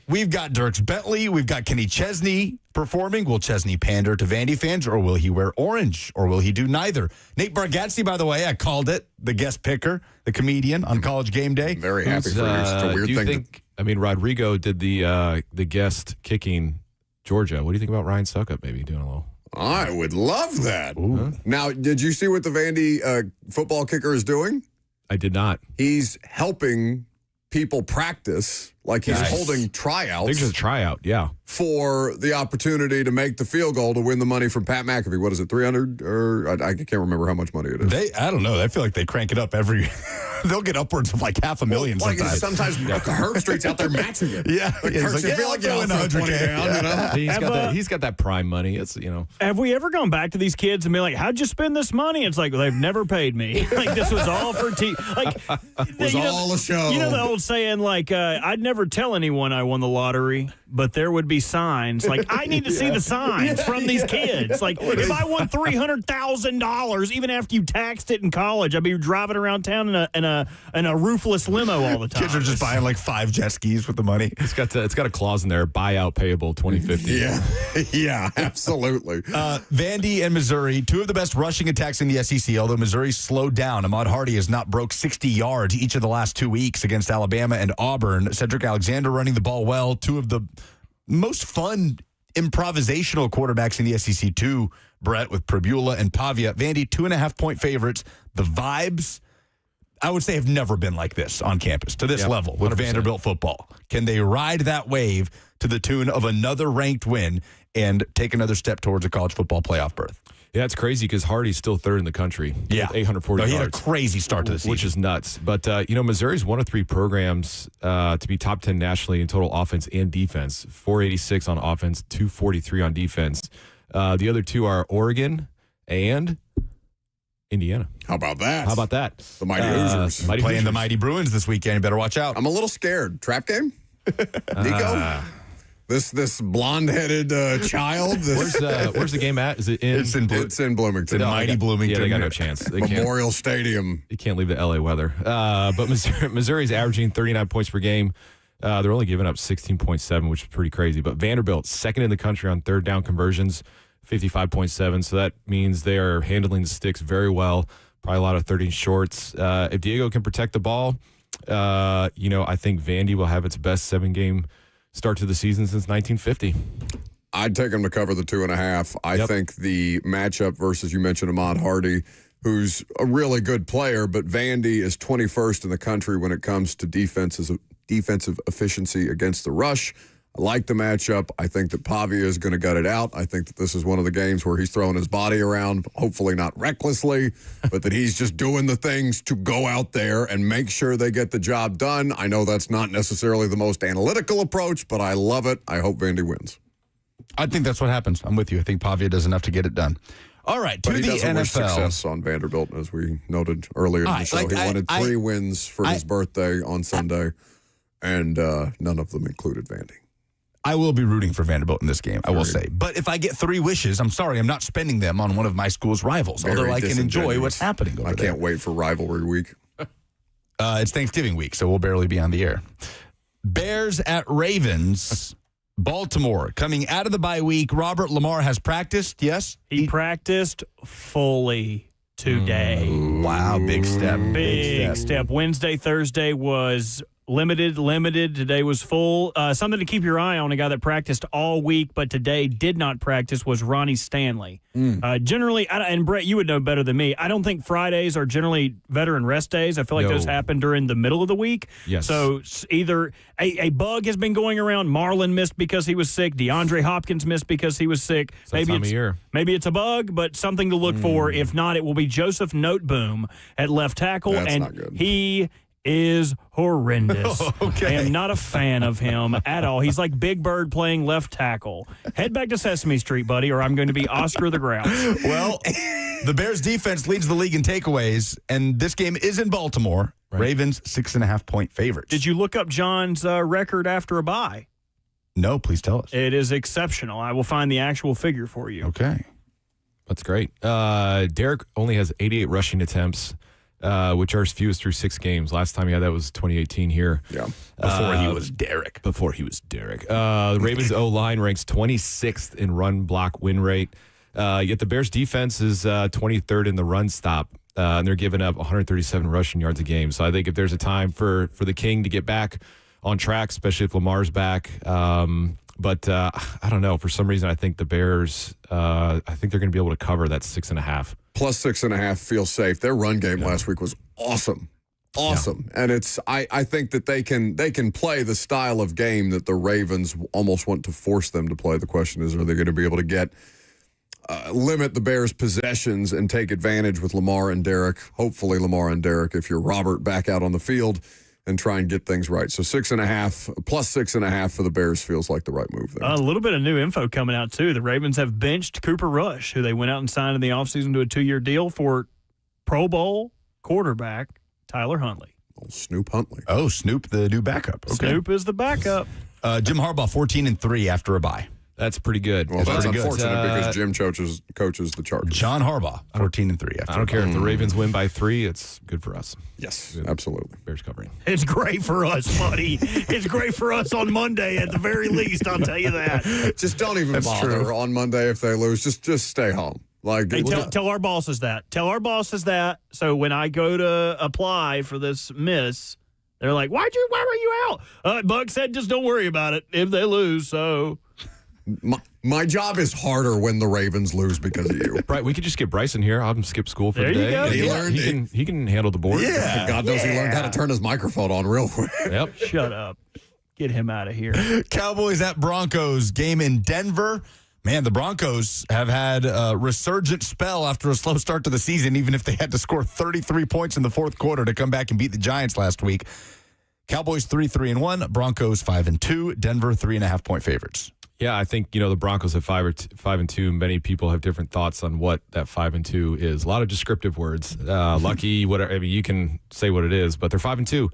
We've got Dirks Bentley. We've got Kenny Chesney performing. Will Chesney pander to Vandy fans, or will he wear orange, or will he do neither? Nate Bargatze, by the way, I called it, the guest picker, the comedian on College game day. Very happy for you. It's a weird thing. Rodrigo did the guest kicking Georgia. What do you think about Ryan Suckup maybe doing a little? I would love that. Now, did you see what the Vandy football kicker is doing? I did not. He's helping people practice, like he's holding tryouts. I think it's a tryout, yeah. For the opportunity to make the field goal to win the money from Pat McAfee. What is it, 300? Or I can't remember how much money it is. I don't know. I feel like they crank it up every... They'll get upwards of like $500,000 sometimes. Sometimes Herb Street's out there matching it. Yeah. He's like, I'll win 100K down, He's got that prime money. It's, Have we ever gone back to these kids and be like, how'd you spend this money? It's like, well, they've never paid me. Like, this was all for like, it was all a show. You know the old saying, like, I'd never tell anyone I won the lottery, but there would be signs. Like, I need to see the signs from these kids. Like, if I won $300,000, even after you taxed it in college, I'd be driving around town in a roofless limo all the time. Kids are just buying like 5 jet skis with the money. It's got a clause in there, buyout payable 2050. Yeah, absolutely. Vandy and Missouri, 2 of the best rushing attacks in the SEC, although Missouri slowed down. Ahmad Hardy has not broke 60 yards each of the last 2 weeks against Alabama and Auburn. Cedric Alexander running the ball well. 2 of the most fun improvisational quarterbacks in the SEC too, Brett, with Prabula and Pavia. Vandy, 2.5-point favorites. The vibes, I would say, have never been like this on campus to this level with 100%. Vanderbilt football. Can they ride that wave to the tune of another ranked win and take another step towards a college football playoff berth? Yeah, it's crazy because Hardy's still third in the country. Yeah. With 840 yards. He had a crazy start to the season. Which is nuts. But, Missouri's one of 3 programs to be top 10 nationally in total offense and defense. 486 on offense, 243 on defense. The other 2 are Oregon and Indiana. How about that? The Mighty Hoosiers. Playing the Mighty Bruins this weekend. You better watch out. I'm a little scared. Trap game? Nico? This blonde-headed child. Where's the game at? Is it in? It's in Bloomington. Mighty Bloomington. Yeah, they got no chance. Memorial Stadium. You can't leave the LA weather. But Missouri's averaging 39 points per game. They're only giving up 16.7, which is pretty crazy. But Vanderbilt, second in the country on third down conversions, 55.7. So that means they are handling the sticks very well. Probably a lot of 13 shorts. If Diego can protect the ball, I think Vandy will have its best 7-game start to the season since 1950. I'd take them to cover the 2.5. I think the matchup versus, you mentioned Ahmad Hardy, who's a really good player, but Vandy is 21st in the country when it comes to defensive efficiency against the rush. I like the matchup. I think that Pavia is going to gut it out. I think that this is one of the games where he's throwing his body around, hopefully not recklessly, but that he's just doing the things to go out there and make sure they get the job done. I know that's not necessarily the most analytical approach, but I love it. I hope Vandy wins. I think that's what happens. I'm with you. I think Pavia does enough to get it done. All right, to but he the doesn't wish NFL. success on Vanderbilt, as we noted earlier in the show. He wanted 3 wins for his birthday on Sunday, and none of them included Vandy. I will be rooting for Vanderbilt in this game, I will say. But if I get 3 wishes, I'm sorry, I'm not spending them on one of my school's rivals, although I can enjoy what's happening over there. I can't wait for rivalry week. It's Thanksgiving week, so we'll barely be on the air. Bears at Ravens. Baltimore coming out of the bye week. Robert, Lamar has practiced, yes? He practiced fully today. Wow, big step. Big step. Wednesday, Thursday was limited. Today was full. Something to keep your eye on, a guy that practiced all week but today did not practice, was Ronnie Stanley. Generally, and Brett, you would know better than me, I don't think Fridays are generally veteran rest days. I feel like those happen during the middle of the week. Yes. So either a bug has been going around. Marlon missed because he was sick. DeAndre Hopkins missed because he was sick. Maybe it's a bug, but something to look for. If not, it will be Joseph Noteboom at left tackle. That's and not good. He is horrendous. I am not a fan of him at all. He's like Big Bird playing left tackle. Head back to Sesame Street, buddy, or I'm going to be Oscar the Grouch. Well, the Bears defense leads the league in takeaways, and this game is in Baltimore. Right. Ravens 6.5-point favorites. Did you look up John's record after a bye? No, please tell us. It is exceptional. I will find the actual figure for you. Okay. That's great. Derek only has 88 rushing attempts, which are his fewest through 6 games. Last time he had that was 2018 here. Yeah. Before he was Derek. The Ravens O-line ranks 26th in run block win rate. Yet the Bears defense is 23rd in the run stop. And they're giving up 137 rushing yards a game. So I think if there's a time for the King to get back on track, especially if Lamar's back. But I don't know. For some reason, I think the Bears, I think they're going to be able to cover that 6.5. Plus 6.5 feels safe. Their run game last week was awesome. And I think that they can play the style of game that the Ravens almost want to force them to play. The question is, are they going to be able to limit the Bears' possessions and take advantage with Lamar and Derek? Hopefully Lamar and Derek, if you're Robert, back out on the field and try and get things right. So 6.5 plus 6.5 for the Bears feels like the right move there. A little bit of new info coming out, too. The Ravens have benched Cooper Rush, who they went out and signed in the offseason to a 2-year deal for Pro Bowl quarterback Tyler Huntley. Snoop Huntley. Oh, Snoop, the new backup. Okay. Snoop is the backup. Jim Harbaugh, 14-3 after a bye. That's pretty good. Well, that's unfortunate because Jim coaches the Chargers. John Harbaugh, 14-3. I don't care if the Ravens win by 3. It's good for us. Yes, absolutely. Bears covering. It's great for us, buddy. It's great for us on Monday at the very least, I'll tell you that. Just don't even bother on Monday if they lose. Just stay home. Hey, tell our bosses that. Tell our bosses that. So when I go to apply for this miss, they're like, why were you out? Buck said just don't worry about it if they lose, so... My job is harder when the Ravens lose because of you. Right, we could just get Bryson here. I'll have him skip school for there the day. You go. He can handle the board. Yeah. God knows he learned how to turn his microphone on real quick. Yep. Shut up. Get him out of here. Cowboys at Broncos game in Denver. Man, the Broncos have had a resurgent spell after a slow start to the season, even if they had to score 33 points in the fourth quarter to come back and beat the Giants last week. Cowboys 3-3-1, Broncos 5-2, Denver 3.5-point favorites. Yeah, I think, the Broncos at 5-2. Many people have different thoughts on what that 5-2 is. A lot of descriptive words. Lucky, whatever. I mean, you can say what it is, but they're 5-2.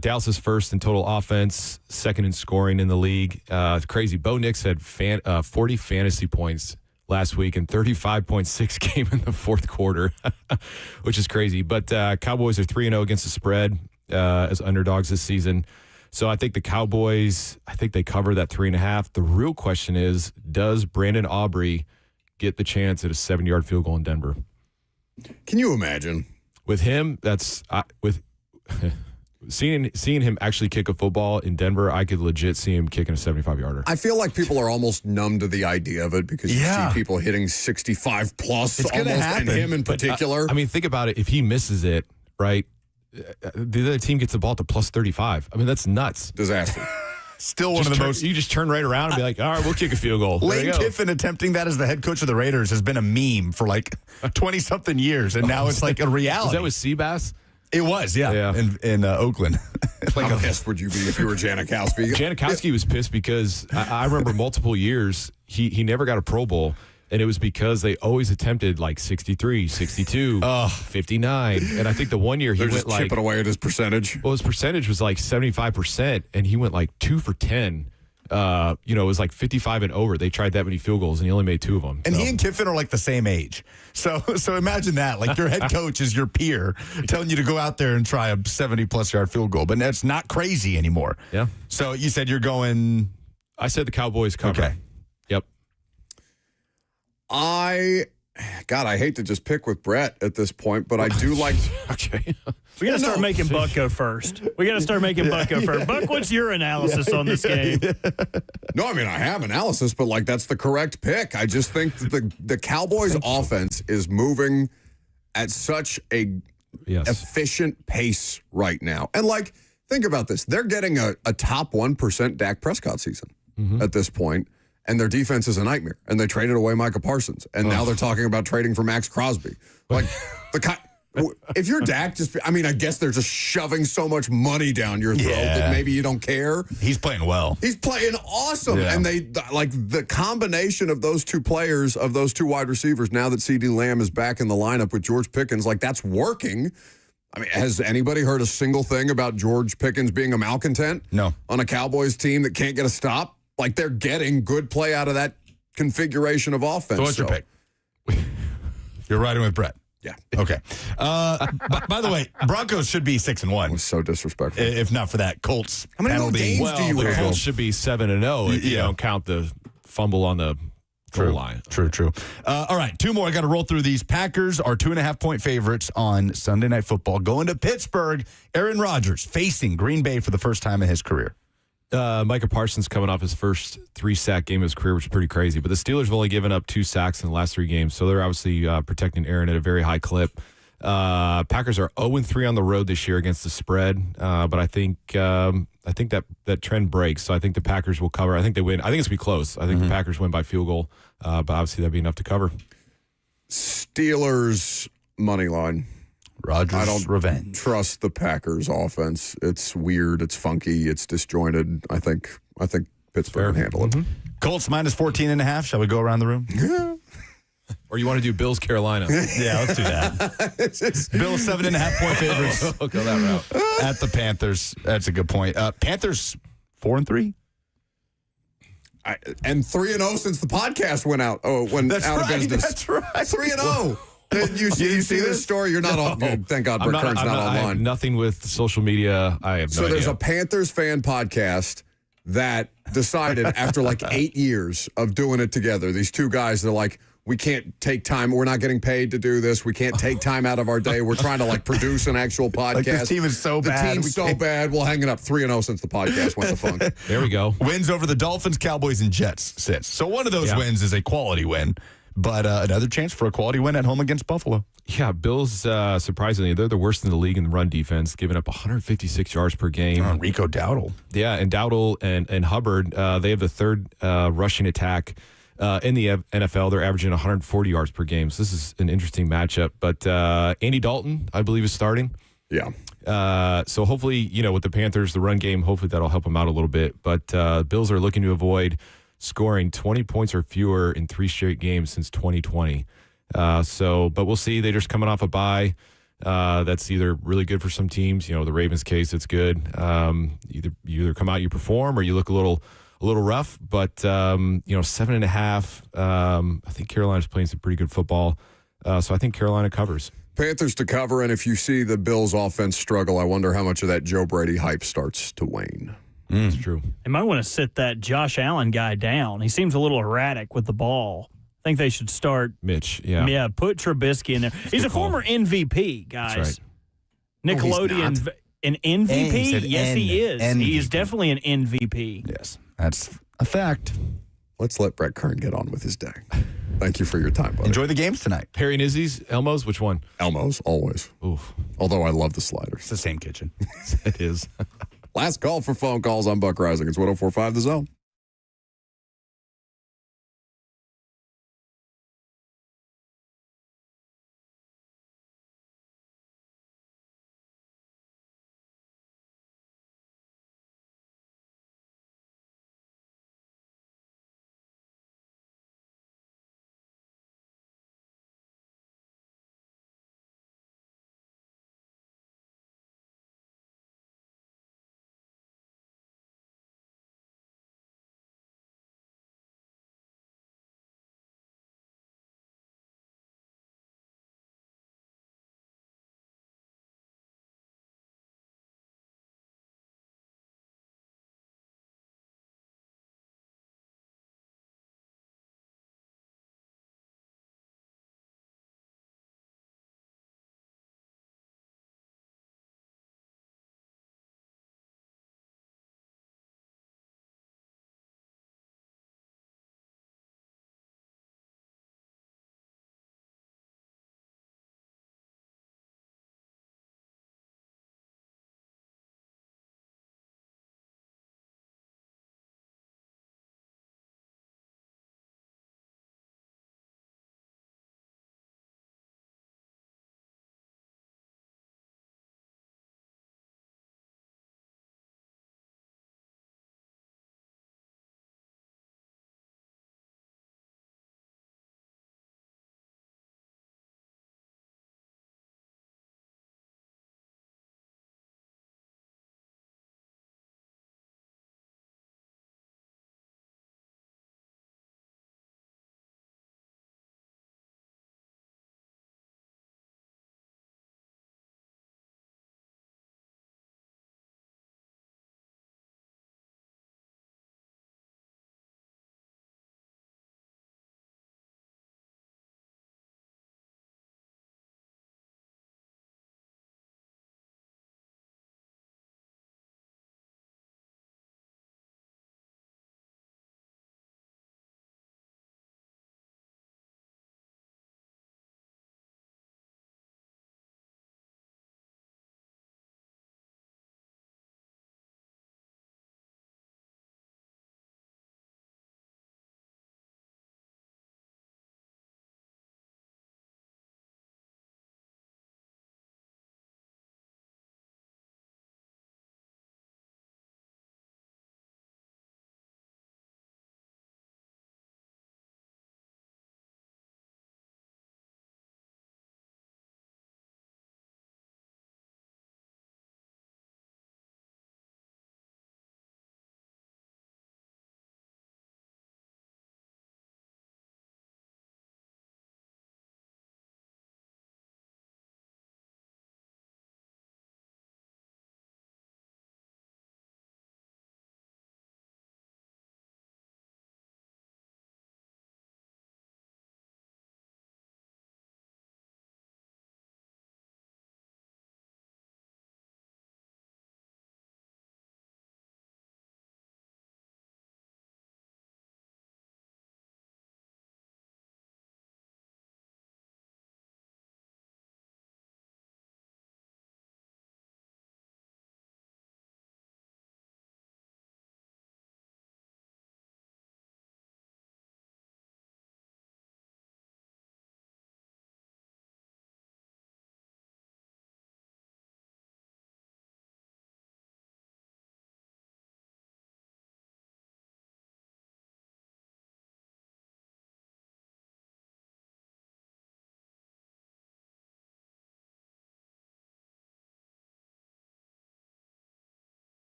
Dallas is first in total offense, second in scoring in the league. It's crazy. Bo Nix had 40 fantasy points last week and 35.6 came in the fourth quarter, which is crazy. But Cowboys are 3-0 against the spread as underdogs this season. So I think the Cowboys, they cover that 3.5. The real question is, does Brandon Aubrey get the chance at a 7-yard field goal in Denver? Can you imagine? With him, that's with Seeing him actually kick a football in Denver, I could legit see him kicking a 75-yarder. I feel like people are almost numb to the idea of it because you see people hitting 65 plus It's almost, gonna happen. and him in particular. I mean, think about it. If he misses it, right, the other team gets the ball to plus 35. I mean, that's nuts. Disaster. Still one of the most. You just turn right around and be like, all right, we'll kick a field goal. Lane Kiffin attempting that as the head coach of the Raiders has been a meme for like 20-something years, and now it's like a reality. Was that with Seabass? It was, yeah. In Oakland. How pissed would you be if you were Janikowski? Janikowski was pissed because I remember multiple years he never got a Pro Bowl, and it was because they always attempted like 63, 62, 59. And I think the one year he went like chipping away at his percentage. Well, his percentage was like 75%, and he went like 2 for 10. It was like 55 and over. They tried that many field goals, and he only made 2 of them. And he and Kiffin are like the same age. So imagine that. Like your head coach is your peer telling you to go out there and try a 70-plus yard field goal. But that's not crazy anymore. Yeah. So you said you're going. I said the Cowboys cover. Okay. Yep. I hate to just pick with Brett at this point, but I do like. Okay. We got to start making Buck go first. We got to start making Buck go first. Buck, what's your analysis on this game? No, I mean, I have analysis, but like that's the correct pick. I just think that the Cowboys offense is moving at such a efficient pace right now. And like, think about this. They're getting a top 1% Dak Prescott season at this point, and their defense is a nightmare. And they traded away Micah Parsons, and now they're talking about trading for Max Crosby. Like, if you're Dak, I guess they're just shoving so much money down your throat that maybe you don't care. He's playing well. He's playing awesome. Yeah. And they, like, the combination of those two players, of those two wide receivers, now that CeeDee Lamb is back in the lineup with George Pickens, like, that's working. I mean, has anybody heard a single thing about George Pickens being a malcontent? No. On a Cowboys team that can't get a stop? Like, they're getting good play out of that configuration of offense. So what's your pick? You're riding with Brett. Yeah. Okay. By the way, Broncos should be 6-1. It was so disrespectful. If not for that Colts How many more penalty. games do you the have? Colts should be 7-0 if you don't count the fumble on the goal line. True. All right, 2 more. I got to roll through these. Packers are 2.5-point favorites on Sunday Night Football. Going to Pittsburgh, Aaron Rodgers facing Green Bay for the first time in his career. Micah Parsons coming off his first 3-sack game of his career, which is pretty crazy. But the Steelers have only given up 2 sacks in the last 3 games, so they're obviously protecting Aaron at a very high clip. Packers are 0-3 on the road this year against the spread, but I think that trend breaks. So I think the Packers will cover. I think they win. I think it's going to be close. I think the Packers win by field goal, but obviously that'd be enough to cover. Steelers money line. Rodgers revenge. Trust the Packers offense. It's weird. It's funky. It's disjointed. I think Pittsburgh can handle it. Colts minus 14.5. Shall we go around the room? Or you want to do Bills Carolina? Yeah, let's do that. Bills 7.5-point favorites. I'll go that route. At the Panthers. That's a good point. Panthers 4-3. And 3-0 since the podcast went out. Went out of business. That's right. 3-0. You see this story? You're not on. Thank God, Brett Kern's not I have online. nothing with social media. I have no idea. So there's a Panthers fan podcast that decided after like 8 years of doing it together, these two guys, they're like, we can't take time. We're not getting paid to do this. We can't take time out of our day. We're trying to like produce an actual podcast. Like this team is so bad. The team's so bad. We'll hang it up. 3-0 since the podcast went to funk. There we go. Wins over the Dolphins, Cowboys, and Jets since. So one of those wins is a quality win, but another chance for a quality win at home against Buffalo. Yeah, Bills, surprisingly, they're the worst in the league in the run defense, giving up 156 yards per game. Rico Dowdle. Yeah, and Dowdle and Hubbard, they have the third rushing attack in the NFL. They're averaging 140 yards per game. So this is an interesting matchup. But Andy Dalton, I believe, is starting. Yeah. So hopefully, with the Panthers, the run game, hopefully that'll help them out a little bit. But Bills are looking to avoid scoring 20 points or fewer in 3 straight games since 2020. But we'll see. They're just coming off a bye. That's either really good for some teams. The Ravens case, it's good. You either come out, you perform, or you look a little rough. But 7.5. I think Carolina's playing some pretty good football. So I think Carolina covers. Panthers to cover, and if you see the Bills offense struggle, I wonder how much of that Joe Brady hype starts to wane. It's true. They might want to sit that Josh Allen guy down. He seems a little erratic with the ball. I think they should start Mitch. Yeah, put Trubisky in there. He's a former MVP, guys. That's right. Nickelodeon. An MVP? Yes, he is. MVP. He is definitely an MVP. Yes, that's a fact. Let's let Brett Kern get on with his day. Thank you for your time, buddy. Enjoy the games tonight. Perry and Izzy's, Elmo's, which one? Elmo's, always. Oof. Although I love the sliders. It's the same kitchen. It is. Last call for phone calls on Buck Rising. It's 104.5 The Zone.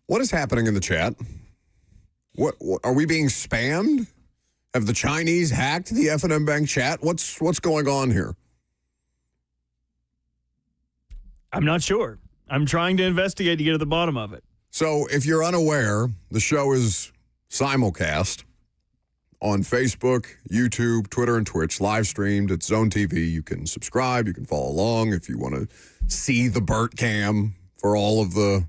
What is happening in the chat? What are we being spammed? Have the Chinese hacked the F&M Bank chat? What's going on here? I'm not sure. I'm trying to investigate to get to the bottom of it. So if you're unaware, the show is simulcast on Facebook, YouTube, Twitter, and Twitch, live streamed at Zone TV. You can subscribe. You can follow along if you want to see the Burt cam for all of the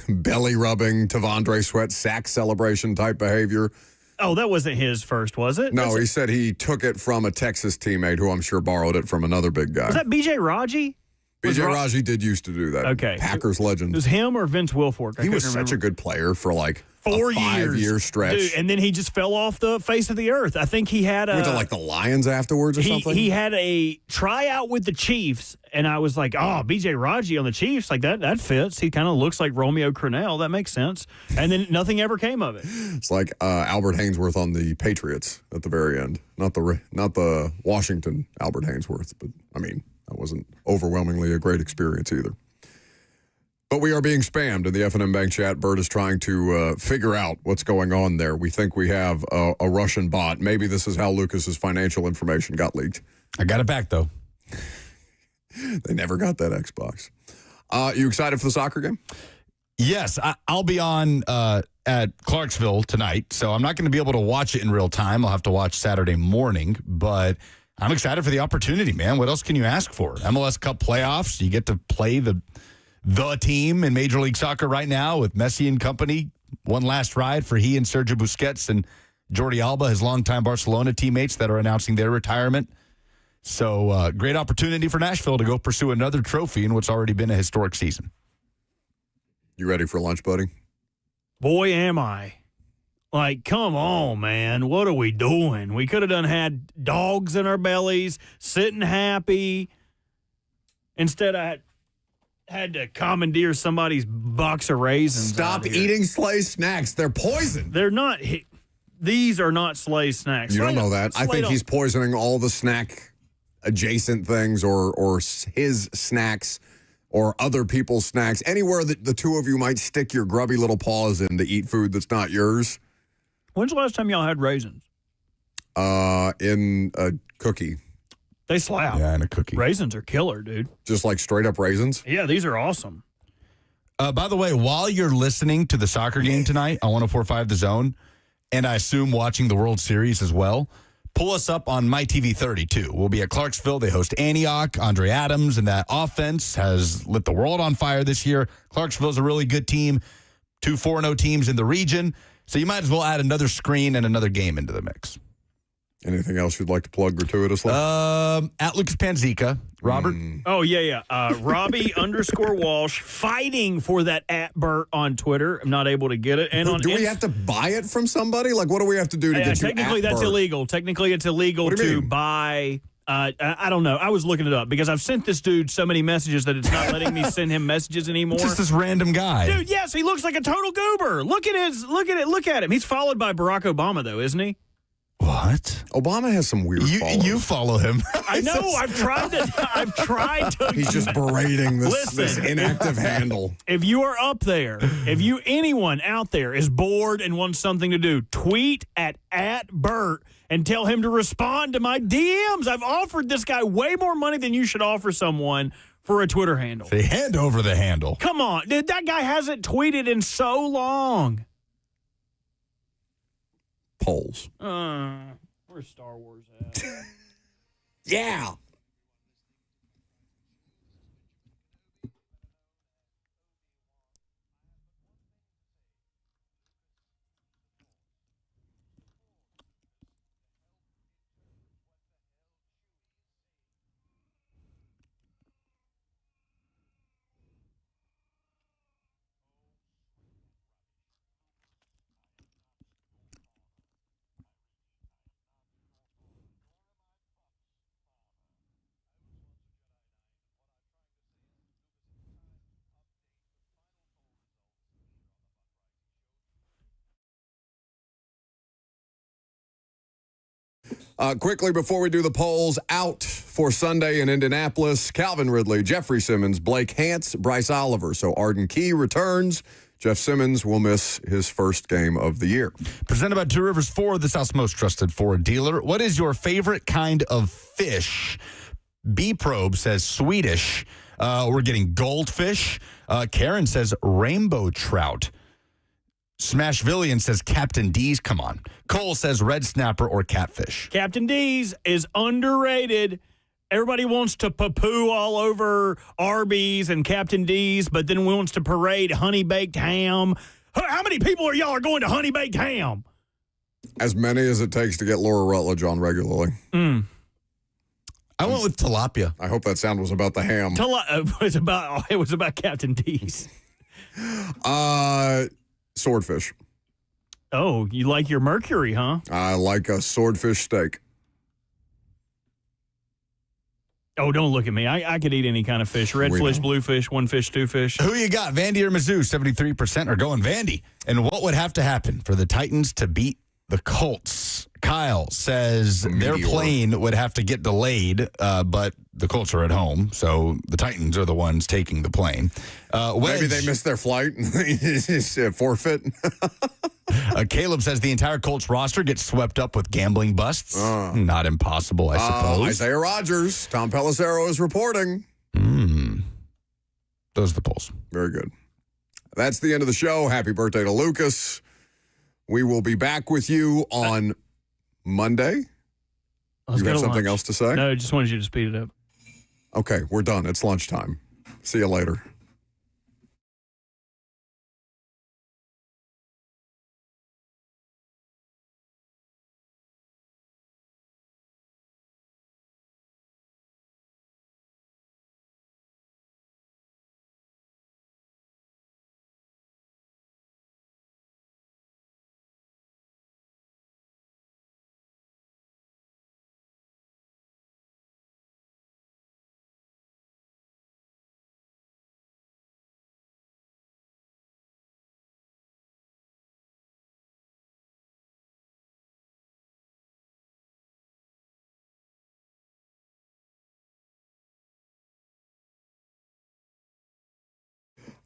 belly rubbing, Tavondre Sweat sack celebration type behavior. Oh, that wasn't his first, was it? No, he said he took it from a Texas teammate who I'm sure borrowed it from another big guy. Was that B.J. Raji? B.J. Raji did used to do that. Okay. Packers legend. It was him or Vince Wilfork? He was such a good player for like 4 years. 5-year stretch. Dude, and then he just fell off the face of the earth. I think he had a... Went to like the Lions afterwards or something? He had a tryout with the Chiefs, and I was like, oh, B.J. Raji on the Chiefs, like that fits. He kind of looks like Romeo Crennel. That makes sense. And then nothing ever came of it. It's like Albert Haynesworth on the Patriots at the very end. Not the Washington Albert Haynesworth, but I mean, that wasn't overwhelmingly a great experience either. But we are being spammed in the F&M Bank chat. Bert is trying to figure out what's going on there. We think we have a Russian bot. Maybe this is how Lucas's financial information got leaked. I got it back, though. They never got that Xbox. You excited for the soccer game? Yes, I'll be on at Clarksville tonight, so I'm not going to be able to watch it in real time. I'll have to watch Saturday morning, but I'm excited for the opportunity, man. What else can you ask for? MLS Cup playoffs. You get to play the team in Major League Soccer right now with Messi and company. One last ride for he and Sergio Busquets and Jordi Alba, his longtime Barcelona teammates that are announcing their retirement. So great opportunity for Nashville to go pursue another trophy in what's already been a historic season. You ready for lunch, buddy? Boy, am I. Like, come on, man. What are we doing? We could have had dogs in our bellies, sitting happy. Instead, I had to commandeer somebody's box of raisins. Stop eating Slay snacks. They're poison. They're not. These are not Slay snacks. You don't know that. I think he's poisoning all the snack adjacent things or his snacks or other people's snacks. Anywhere that the two of you might stick your grubby little paws in to eat food that's not yours. When's the last time y'all had raisins? In a cookie. They slap. Yeah, in a cookie. Raisins are killer, dude. Just like straight up raisins? Yeah, these are awesome. By the way, while you're listening to the soccer game tonight on 104.5 The Zone, and I assume watching the World Series as well, pull us up on MyTV 32. We'll be at Clarksville. They host Antioch. Andre Adams and that offense has lit the world on fire this year. Clarksville's a really good team. 2 4-0 teams in the region. So you might as well add another screen and another game into the mix. Anything else you'd like to plug gratuitously? At Lucas Panzica. Robert? Oh, yeah. Robbie _Walsh fighting for that at Burt on Twitter. I'm not able to get it. And do we have to buy it from somebody? Like, what do we have to do to get you technically, that's Burt? illegal. Technically, it's illegal to buy. I don't know. I was looking it up because I've sent this dude so many messages that it's not letting me send him messages anymore. Just this random guy. Dude, yes, he looks like a total goober. Look at him. He's followed by Barack Obama, though, isn't he? What? Obama has some weird followers. You follow him. I know. I've tried to. He's just berating this inactive handle. If you are up there, anyone out there is bored and wants something to do, tweet at Burt and tell him to respond to my DMs. I've offered this guy way more money than you should offer someone for a Twitter handle. Say hand over the handle. Come on. Dude, that guy hasn't tweeted in so long. Polls. Where's Star Wars at? Yeah. Quickly, before we do the polls, out for Sunday in Indianapolis, Calvin Ridley, Jeffrey Simmons, Blake Hance, Bryce Oliver. So Arden Key returns, Jeff Simmons will miss his first game of the year. Presented by Two Rivers Ford, the South's most trusted Ford dealer. What is your favorite kind of fish? B-Probe says Swedish. We're getting goldfish. Karen says rainbow trout. Smashvillian says Captain D's. Come on. Cole says red snapper or catfish. Captain D's is underrated. Everybody wants to poo all over Arby's and Captain D's, but then wants to parade honey-baked ham. How many people are y'all going to honey-baked ham? As many as it takes to get Laura Rutledge on regularly. I went with tilapia. I hope that sound was about the ham. It was about Captain D's. Swordfish. Oh, you like your mercury, huh? I like a swordfish steak. Oh, don't look at me. I could eat any kind of fish. Red fish, blue fish, one fish, two fish. Who you got, Vandy or Mizzou? 73% are going Vandy. And what would have to happen for the Titans to beat the Colts? Kyle says their plane would have to get delayed, but the Colts are at home, so the Titans are the ones taking the plane. Maybe they missed their flight and forfeit. Caleb says the entire Colts roster gets swept up with gambling busts. Not impossible, I suppose. Isaiah Rodgers, Tom Pelissero is reporting. Those are the polls. Very good. That's the end of the show. Happy birthday to Lucas. We will be back with you on Monday. You have something else to say? No, I just wanted you to speed it up. Okay, we're done. It's lunchtime. See you later.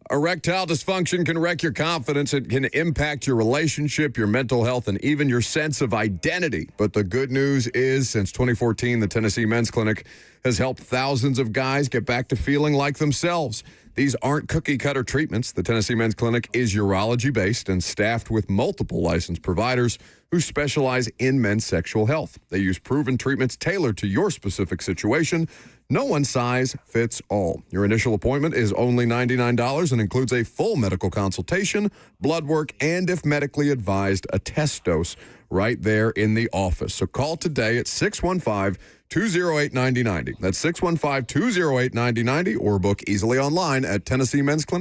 Erectile dysfunction can wreck your confidence. It can impact your relationship, your mental health, and even your sense of identity. But the good news is, since 2014, the Tennessee Men's Clinic has helped thousands of guys get back to feeling like themselves. These aren't cookie-cutter treatments. The Tennessee Men's Clinic is urology-based and staffed with multiple licensed providers who specialize in men's sexual health. They use proven treatments tailored to your specific situation. No one size fits all. Your initial appointment is only $99 and includes a full medical consultation, blood work, and if medically advised, a test dose right there in the office. So call today at 615-208-9090. That's 615-208-9090 or book easily online at Tennessee Men's Clinic.